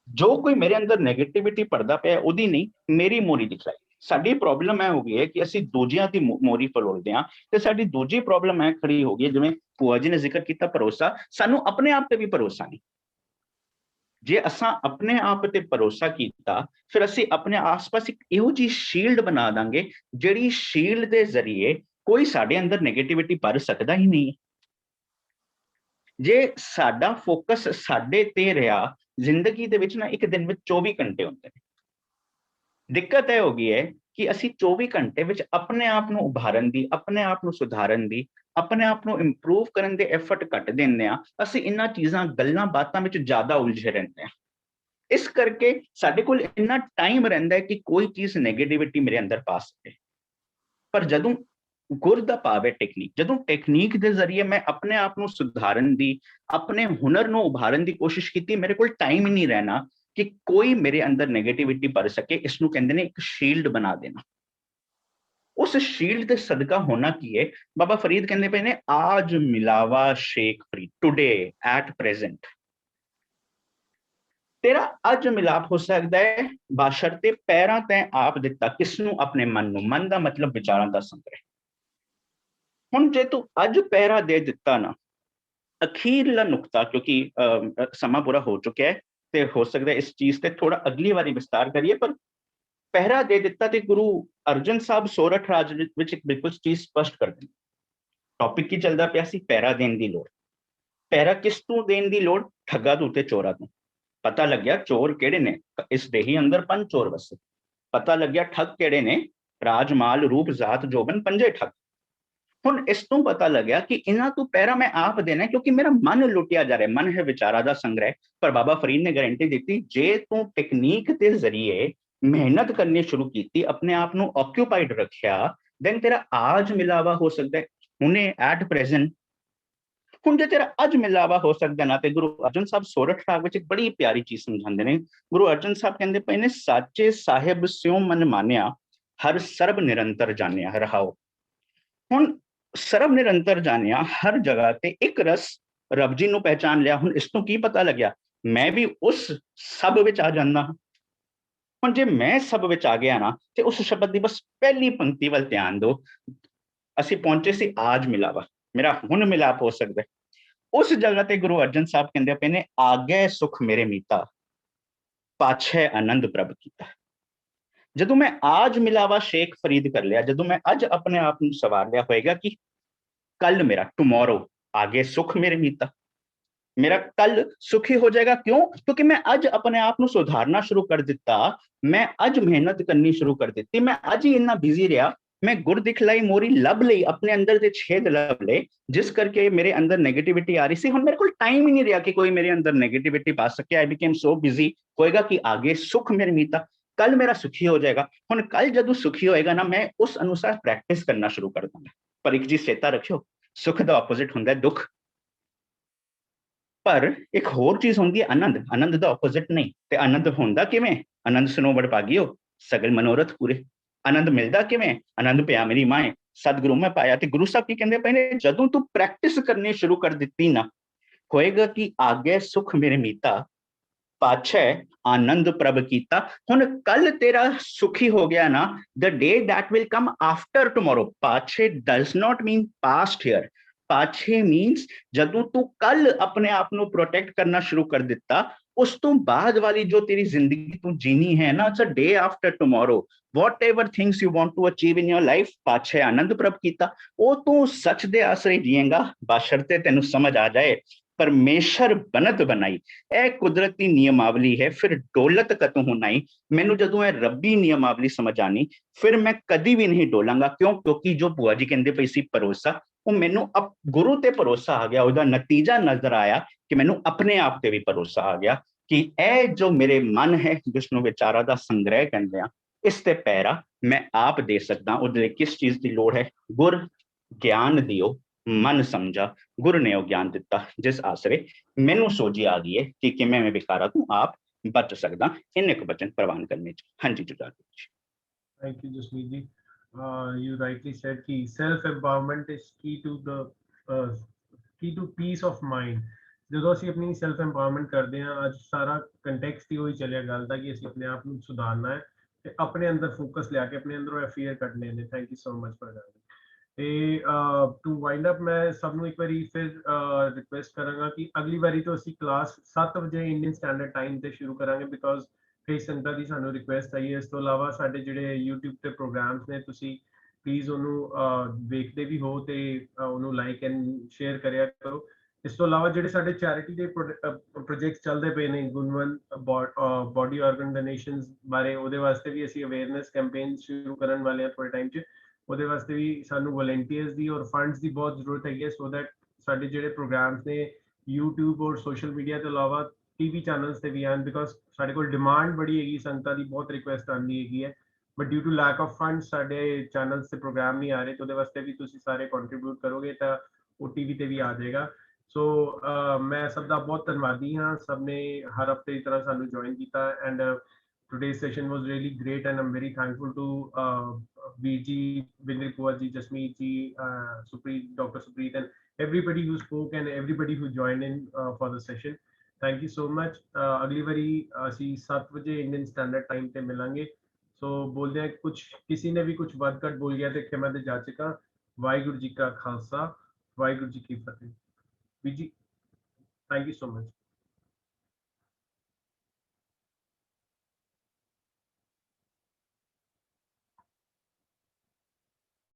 ਜੋ ਕੋਈ ਮੇਰੇ ਅੰਦਰ ਨੈਗੇਟਿਵਿਟੀ ਭਰਦਾ ਪਿਆ ਉਹਦੀ ਨਹੀਂ, ਮੇਰੀ ਮੋਰੀ ਦਿਖਲਾਈ। ਸਾਡੀ ਪ੍ਰੋਬਲਮ ਇਹ ਹੋ ਗਈ ਹੈ ਕਿ ਅਸੀਂ ਦੂਜਿਆਂ ਦੀ ਮੋਰੀ ਫਲੋਲਦੇ ਹਾਂ। ਤੇ ਸਾਡੀ ਦੂਜੀ ਪ੍ਰੋਬਲਮ ਇਹ ਖੜੀ ਹੋ ਗਈ, ਜਿਵੇਂ ਭੂਆ ਜੀ ਨੇ ਜ਼ਿਕਰ ਕੀਤਾ ਭਰੋਸਾ, ਸਾਨੂੰ ਆਪਣੇ ਆਪ ਤੇ ਵੀ ਭਰੋਸਾ ਨਹੀਂ। ਜੇ ਅਸਾਂ ਆਪਣੇ ਆਪ ਤੇ ਭਰੋਸਾ ਕੀਤਾ, ਫਿਰ ਅਸੀਂ ਆਪਣੇ ਆਸ-ਪਾਸ ਇੱਕ ਇਹੋ ਜਿਹੀ ਸ਼ੀਲਡ ਬਣਾ ਦਾਂਗੇ, ਜਿਹੜੀ ਸ਼ੀਲਡ ਦੇ ਜ਼ਰੀਏ ਕੋਈ ਸਾਡੇ ਅੰਦਰ ਨੈਗੇਟਿਵਿਟੀ ਭਰ ਸਕਦਾ ਹੀ ਨਹੀਂ। ਜੇ ਸਾਡਾ ਫੋਕਸ ਸਾਡੇ ਤੇ ਰਿਹਾ, ਜ਼ਿੰਦਗੀ ਦੇ ਵਿੱਚ ਨਾ ਇੱਕ ਦਿਨ ਵਿੱਚ 24 ਘੰਟੇ ਹੁੰਦੇ ਨੇ। ਦਿੱਕਤ ਇਹ ਹੋ ਗਈ ਹੈ ਕਿ ਅਸੀਂ 24 ਘੰਟੇ ਵਿੱਚ ਆਪਣੇ ਆਪ ਨੂੰ ਉਭਾਰਨ ਦੀ, ਆਪਣੇ ਆਪ ਨੂੰ ਸੁਧਾਰਨ ਦੀ, ਆਪਣੇ ਆਪ ਨੂੰ ਇੰਪਰੂਵ ਕਰਨ ਦੇ ਐਫਰਟ ਘੱਟ ਦਿੰਦੇ ਹਾਂ। ਅਸੀਂ ਇਹਨਾਂ ਚੀਜ਼ਾਂ, ਗੱਲਾਂ ਬਾਤਾਂ ਵਿੱਚ ਜ਼ਿਆਦਾ ਉਲਝੇ ਰਹਿੰਦੇ ਹਾਂ। ਇਸ ਕਰਕੇ ਸਾਡੇ ਕੋਲ ਇੰਨਾ ਟਾਈਮ ਰਹਿੰਦਾ ਹੈ ਕਿ ਕੋਈ ਚੀਜ਼ ਨੈਗੇਟਿਵਿਟੀ ਮੇਰੇ ਅੰਦਰ ਪਾ ਸਕੇ। ਪਰ ਜਦੋਂ ਗੁਰ ਦਾ ਭਾਵ ਹੈ ਟੈਕਨੀਕ, ਜਦੋਂ ਟੈਕਨੀਕ ਦੇ ਜ਼ਰੀਏ ਮੈਂ ਆਪਣੇ ਆਪ ਨੂੰ ਸੁਧਾਰਨ ਦੀ, ਆਪਣੇ ਹੁਨਰ ਨੂੰ ਉਭਾਰਨ ਦੀ ਕੋਸ਼ਿਸ਼ ਕੀਤੀ, ਮੇਰੇ ਕੋਲ ਟਾਈਮ ਹੀ ਨਹੀਂ ਰਹਿਣਾ ਕਿ ਕੋਈ ਮੇਰੇ ਅੰਦਰ ਨੈਗੇਟਿਵਿਟੀ ਭਰ ਸਕੇ। ਇਸ ਨੂੰ ਕਹਿੰਦੇ ਨੇ ਇੱਕ ਸ਼ੀਲਡ ਬਣਾ ਦੇਣਾ। ਉਸ ਸ਼ੀਲਡ ਦੇ ਸਦਕਾ ਹੋਣਾ ਕੀ ਹੈ? ਬਾਬਾ ਫਰੀਦ ਕਹਿੰਦੇ ਪਏ ਨੇ, ਆਜ ਮਿਲਾਵਾ Sheikh Farid, today at present. ਤੇਰਾ ਅੱਜ ਮਿਲਾਪ ਹੋ ਸਕਦਾ ਹੈ ਬਾਸ਼ਰਤੇ ਪੈਰਾਂ ਤੈਂ ਆਪ ਦਿੱਤਾ। ਕਿਸ ਨੂੰ? ਆਪਣੇ ਮਨ ਨੂੰ। ਮਨ ਦਾ ਮਤਲਬ ਵਿਚਾਰਾਂ ਦਾ ਸੰਗ੍ਰਹਿ। ਹੁਣ ਜੇ ਤੂੰ ਅੱਜ ਪਹਿਰਾ ਦੇ ਦਿੱਤਾ ਨਾ, ਅਖੀਰਲਾ ਨੁਕਤਾ, ਕਿਉਂਕਿ ਸਮਾਂ ਪੂਰਾ ਹੋ ਚੁੱਕਿਆ ਹੈ ਤੇ ਹੋ ਸਕਦਾ ਇਸ ਚੀਜ਼ ਤੇ ਥੋੜਾ ਅਗਲੀ ਵਾਰੀ ਵਿਸਤਾਰ ਕਰੀਏ, ਪਰ ਪਹਿਰਾ ਦੇ ਦਿੱਤਾ ਤੇ ਗੁਰੂ ਅਰਜਨ ਸਾਹਿਬ ਸੋਰਠ ਰਾਜ ਵਿੱਚ ਇੱਕ ਬਿਲਕੁਲ ਚੀਜ਼ ਸਪਸ਼ਟ ਕਰ ਦਿੰਦੇ। ਟੌਪਿਕ ਕੀ ਚੱਲਦਾ ਪਿਆ ਸੀ? ਪਹਿਰਾ ਦੇਣ ਦੀ ਲੋੜ। ਪਹਿਰਾ ਕਿਸ ਤੋਂ ਦੇਣ ਦੀ ਲੋੜ? ਠੱਗਾਂ ਤੋਂ ਤੇ ਚੋਰਾਂ ਤੋਂ। ਪਤਾ ਲੱਗਿਆ ਚੋਰ ਕਿਹੜੇ ਨੇ? ਇਸ ਦੇਹੀ ਅੰਦਰ ਪੰਜ ਚੋਰ ਵਸੇ। ਪਤਾ ਲੱਗਿਆ ਠੱਗ ਕਿਹੜੇ ਨੇ? ਰਾਜ, ਮਾਲ, ਰੂਪ, ਜ਼ਾਤ, ਜੋਬਨ, ਪੰਜੇ ਠੱਗ। ਹੁਣ ਇਸ ਤੋਂ ਪਤਾ ਲੱਗਿਆ ਕਿ ਇਹਨਾਂ ਤੋਂ ਪਹਿਰਾ ਮੈਂ ਆਪ ਦੇਣਾ, ਕਿਉਂਕਿ ਮੇਰਾ ਮਨ ਲੁੱਟਿਆ ਜਾ ਰਿਹਾ। ਮਨ ਹੈ ਵਿਚਾਰਾਂ ਦਾ ਸੰਗ੍ਰਹਿ। ਪਰ ਬਾਬਾ ਫਰੀਦ ਨੇ ਗਾਰੰਟੀ ਦਿੱਤੀ, ਜੇ ਤੂੰ ਟੈਕਨੀਕ ਦੇ ਜ਼ਰੀਏ ਮਿਹਨਤ ਕਰਨੀ ਸ਼ੁਰੂ ਕੀਤੀ, ਆਪਣੇ ਆਪ ਨੂੰ ਆਕਿਊਪਾਈਡ ਰੱਖਿਆ, ਦੈਨ ਤੇਰਾ ਆਜ ਮਿਲਾਵਾ ਹੋ ਸਕਦਾ ਹੈ, ਹੁਣੇ ਐਟ ਪ੍ਰੈਜ਼ੈਂਟ। ਹੁਣ ਜੇ ਤੇਰਾ ਅੱਜ ਮਿਲਾਵਾ ਹੋ ਸਕਦਾ ਨਾ, ਤੇ ਗੁਰੂ ਅਰਜਨ ਸਾਹਿਬ ਸੋਰਠ ਰਾਗ ਵਿੱਚ ਇੱਕ ਬੜੀ ਪਿਆਰੀ ਚੀਜ਼ ਸਮਝਾਉਂਦੇ ਨੇ। ਗੁਰੂ ਅਰਜਨ ਸਾਹਿਬ ਕਹਿੰਦੇ ਪਏ ਨੇ, ਸਾਚੇ ਸਾਹਿਬ ਸਿਉ ਮਨ ਮਾਨਿਆ, ਹਰ ਸਰਬ ਨਿਰੰਤਰ ਜਾਣਿਆ। ਰਹਾਓ। ਹੁਣ ਸਰਬ ਨਿਰੰਤਰ ਜਾਣਿਆ ਹਰ ਜਗ੍ਹਾ ਤੇ ਇੱਕ ਰਸ ਰੱਬ ਜੀ ਨੂੰ ਪਹਿਚਾਨ ਲਿਆ। ਹੁਣ ਇਸ ਤੋਂ ਕੀ ਪਤਾ ਲੱਗਿਆ, ਮੈਂ ਵੀ ਉਸ ਸਭ ਵਿੱਚ ਆ ਜਾਂਦਾ ਹਾਂ। ਹੁਣ ਜੇ ਮੈਂ ਸਭ ਵਿੱਚ ਆ ਗਿਆ ਨਾ, ਤੇ ਉਸ ਸ਼ਬਦ ਦੀ ਬਸ ਪਹਿਲੀ ਪੰਕਤੀ ਵੱਲ ਧਿਆਨ ਦਿਓ। ਅਸੀਂ ਪਹੁੰਚੇ ਸੀ ਆਜ ਮਿਲਾਵਾ, ਮੇਰਾ ਹੁਣ ਮਿਲਾਪ ਹੋ ਸਕਦਾ। ਉਸ ਜਗ੍ਹਾ ਤੇ ਗੁਰੂ ਅਰਜਨ ਸਾਹਿਬ ਕਹਿੰਦੇ ਪਏ ਨੇ, ਆਗੇ ਸੁਖ ਮੇਰੇ ਮੀਤਾ, ਪਾਛੇ ਆਨੰਦ ਪ੍ਰਭ ਕੀਤਾ। ਜਦੋਂ ਮੈਂ ਆਜ ਮਿਲਾਵਾ ਸ਼ੇਖ ਫਰੀਦ ਕਰ ਲਿਆ, ਜਦੋਂ ਮੈਂ ਅੱਜ ਆਪਣੇ ਆਪ ਨੂੰ ਸਵਾਰ ਲਿਆ ਹੋਏਗਾ ਕਿ ਕੱਲ ਮੇਰਾ ਟੁਮਾਰੋ आगे सुख मेरे मीता, मेरा कल सुखी हो जाएगा। क्यों? क्योंकि मैं आज अपने आप को सुधारना शुरू कर दिता, मैं आज मेहनत करनी शुरू कर दी, मैं आज ही इन्ना बिजी रहा, मैं गुर दिखलाई मोरी लब ली, अपने अंदर से छेद लब ले, जिस करके मेरे अंदर नेगेटिविटी आ रही सी। हुण मेरे को टाइम ही नहीं रहा कि कोई मेरे अंदर नेगेटिविटी पा सके। I became so busy. होएगा कि आगे सुख मेरे मीता, कल मेरा सुखी हो जाएगा। हुण कल जदों सुखी होएगा ना, मैं उस अनुसार प्रैक्टिस करना शुरू कर दूंगा। पर एक चीज चेता रखियो, सुख ਦਾ ਆਪੋਜ਼ਿਟ ਹੁੰਦਾ ਦੁੱਖ। ਪਰ ਇੱਕ ਹੋਰ ਚੀਜ਼ ਹੁੰਦੀ ਹੈ ਆਨੰਦ। ਆਨੰਦ ਦਾ ਆਪੋਜ਼ਿਟ ਨਹੀਂ। ਤੇ ਆਨੰਦ ਹੁੰਦਾ ਕਿਵੇਂ? ਆਨੰਦ ਸੁਨੋ ਬੜ ਭਾਗਿਓ, ਸਗਲ ਮਨੋਰਥ ਪੂਰੇ। ਆਨੰਦ ਮਿਲਦਾ ਕਿਵੇਂ? ਆਨੰਦ ਪਿਆ ਮੇਰੀ ਮਾਏ, ਸਤਿਗੁਰੂ ਮੈਂ ਪਾਇਆ। ਤੇ ਗੁਰੂ ਸਾਹਿਬ ਕੀ ਕਹਿੰਦੇ ਪਏ ਨੇ, ਜਦੋਂ ਤੂੰ ਪ੍ਰੈਕਟਿਸ ਕਰਨੀ ਸ਼ੁਰੂ ਕਰ ਦਿੱਤੀ ਨਾ, ਹੋਏਗਾ ਕਿ ਆਗੇ ਸੁਖ ਮੇਰੇ ਮੀਤਾ, पाछे आनंद प्रभ कीता। हुण कल तेरा सुखी हो गया ना, the day that will come after tomorrow, पाछे does not mean past here, पाछे means जदों तू कल अपने आप को प्रोटेक्ट करना शुरू कर दिता, उस तो बाद वाली जो तेरी जिंदगी तू जीनी है ना, it's a day after tomorrow, whatever things you want to achieve in your life, पाछे आनंद प्रभ कीता। वो तू सच दे आसरे जिएगा, बशर्ते तेनू समझ आ जाए परमेश्वर बनत बनाई। ए कुदरती नियमावली है, फिर डोलत कतों होनाई। मैनू जदों ए रब्बी नियमावली समझ आनी, फिर मैं कदी भी नहीं डोलांगा। क्यों? क्योंकि जो बुआ जी कहंदे पई सी भरोसा, वो मैनू अब गुरु ते भरोसा आ गया। उसदा नतीजा नजर आया कि मैनू अपने आप ते भी भरोसा आ गया कि ए जो मेरे मन है, जिसनू विचारा दा संग्रह कहंदे आ, इस ते पैरा मैं आप दे सकदा। उहदे लई किस चीज की लोड़ है? गुर ज्ञान दियो, मन समझा, गुरु ने ज्ञान दिता, जिस आसरे मैनू सोझी आ गई है कि किवें मैं विकारा तू आप बच सकदा। इन एक वचन प्रवान करने च। हाँ जी जुदा। Thank you, Jasmeet ji. You rightly said कि self empowerment is key to peace of mind. ਜਦੋਂ ਅਸੀਂ ਆਪਣੀ ਸੈਲਫ ਇੰਪਾਵਰਮੈਂਟ ਕਰਦੇ ਹਾਂ, ਅੱਜ ਸਾਰਾ ਕੰਟੈਕਸਟ ਹੀ ਉਹੀ ਚੱਲਿਆ ਗੱਲ ਦਾ ਕਿ ਅਸੀਂ ਆਪਣੇ ਆਪ ਨੂੰ ਸੁਧਾਰਨਾ ਹੈ ਤੇ ਆਪਣੇ ਅੰਦਰ ਫੋਕਸ ਲਿਆ ਕੇ ਆਪਣੇ ਅੰਦਰੋਂ ਫੀਅਰ ਕੱਢਣੇ ਨੇ। Thank you so much for that. ਤੇ ਟੂ ਵਾਈਂਡ ਅਪ ਮੈਂ ਸਭ ਨੂੰ ਇੱਕ ਵਾਰੀ ਫਿਰ ਰਿਕੁਐਸਟ ਕਰਾਂਗਾ ਕਿ ਅਗਲੀ ਵਾਰੀ ਤੋਂ ਅਸੀਂ ਕਲਾਸ 7 ਵਜੇ ਇੰਡੀਅਨ ਸਟੈਂਡਰਡ ਟਾਈਮ ਤੇ ਸ਼ੁਰੂ ਕਰਾਂਗੇ, ਬਿਕੋਜ਼ ਕਈ ਸੰਗਤਾਂ ਦੀ ਸਾਨੂੰ ਰਿਕੁਐਸਟ ਆਈ ਹੈ। ਇਸ ਤੋਂ ਇਲਾਵਾ ਸਾਡੇ ਜਿਹੜੇ YouTube ਤੇ ਪ੍ਰੋਗਰਾਮਸ ਨੇ, ਤੁਸੀਂ ਪਲੀਜ਼ ਉਹਨੂੰ ਵੇਖਦੇ ਵੀ ਹੋ ਤੇ ਉਹਨੂੰ ਲਾਈਕ ਐਂਡ ਸ਼ੇਅਰ ਕਰਿਆ ਕਰੋ। ਇਸ ਤੋਂ ਇਲਾਵਾ ਜਿਹੜੇ ਸਾਡੇ ਚੈਰਿਟੀ ਦੇ ਪ੍ਰੋਜੈਕਟਸ ਚੱਲਦੇ ਪਏ ਨੇ, ਗੁਣਵੰਤ ਬੋਡੀ ਆਰਗਨ ਡੋਨੇਸ਼ਨਸ ਬਾਰੇ, ਉਹਦੇ ਵਾਸਤੇ ਵੀ ਅਸੀਂ ਅਵੇਅਰਨੈਸ ਕੈਂਪੇਨ ਸ਼ੁਰੂ ਕਰਨ ਵਾਲੇ ਹਾਂ ਥੋੜੇ ਟਾਈਮ 'ਚ। ਉਹਦੇ ਵਾਸਤੇ ਵੀ ਸਾਨੂੰ ਵਲੰਟੀਅਰਸ ਦੀ ਔਰ ਫੰਡਸ ਦੀ ਬਹੁਤ ਜ਼ਰੂਰਤ ਹੈਗੀ ਹੈ, ਸੋ ਦੈਟ ਸਾਡੇ ਜਿਹੜੇ ਪ੍ਰੋਗਰਾਮਸ ਨੇ YouTube ਔਰ ਸੋਸ਼ਲ ਮੀਡੀਆ ਤੋਂ ਇਲਾਵਾ TV ਚੈਨਲਸ ਤੇ ਵੀ ਆਣ, ਬਿਕੋਜ਼ ਸਾਡੇ ਕੋਲ ਡਿਮਾਂਡ ਬੜੀ ਹੈਗੀ, ਸੰਗਤਾਂ ਦੀ ਬਹੁਤ ਰਿਕੁਐਸਟ ਆਉਂਦੀ ਹੈਗੀ ਹੈ, but due to lack of funds ਸਾਡੇ ਚੈਨਲਸ ਤੇ ਪ੍ਰੋਗਰਾਮ ਨਹੀਂ ਆ ਰਹੇ। ਤੇ ਉਹਦੇ ਵਾਸਤੇ ਵੀ ਤੁਸੀਂ ਸਾਰੇ ਕੰਟਰੀਬਿਊਟ ਕਰੋਗੇ ਤਾਂ ਉਹ TV ਤੇ ਵੀ ਆ ਜਾਏਗਾ। ਸੋ ਮੈਂ ਸਭ ਦਾ ਬਹੁਤ ਧੰਨਵਾਦੀ ਹਾਂ, ਸਭ ਨੇ ਹਰ ਹਫਤੇ ਦੀ ਤਰ੍ਹਾਂ ਸਾਨੂੰ ਜੁਆਇਨ ਕੀਤਾ। And today's session was really great and I'm very thankful to VG, Vindri Puaji, Jasmeet ji, Supreet, Dr. Supreet and everybody who spoke and everybody who joined in for the session. Thank you so much. अगली बारी ਅਸੀਂ 7 ਵਜੇ Indian standard time ਤੇ ਮਿਲਾਂਗੇ। ਸੋ ਬੋਲਦੇ ਹਾਂ, ਕੁਝ ਕਿਸੇ ਨੇ ਵੀ ਕੁਝ ਵੱਧ ਘੱਟ ਬੋਲ ਗਿਆ ਤੇ ਖਿਮਾ ਤੇ ਜਾਚਕਾ। ਵਾਹਿਗੁਰੂ ਜੀ ਕਾ ਖਾਲਸਾ, ਵਾਹਿਗੁਰੂ ਜੀ ਕੀ ਫਤਿਹ। VG, thank you so much.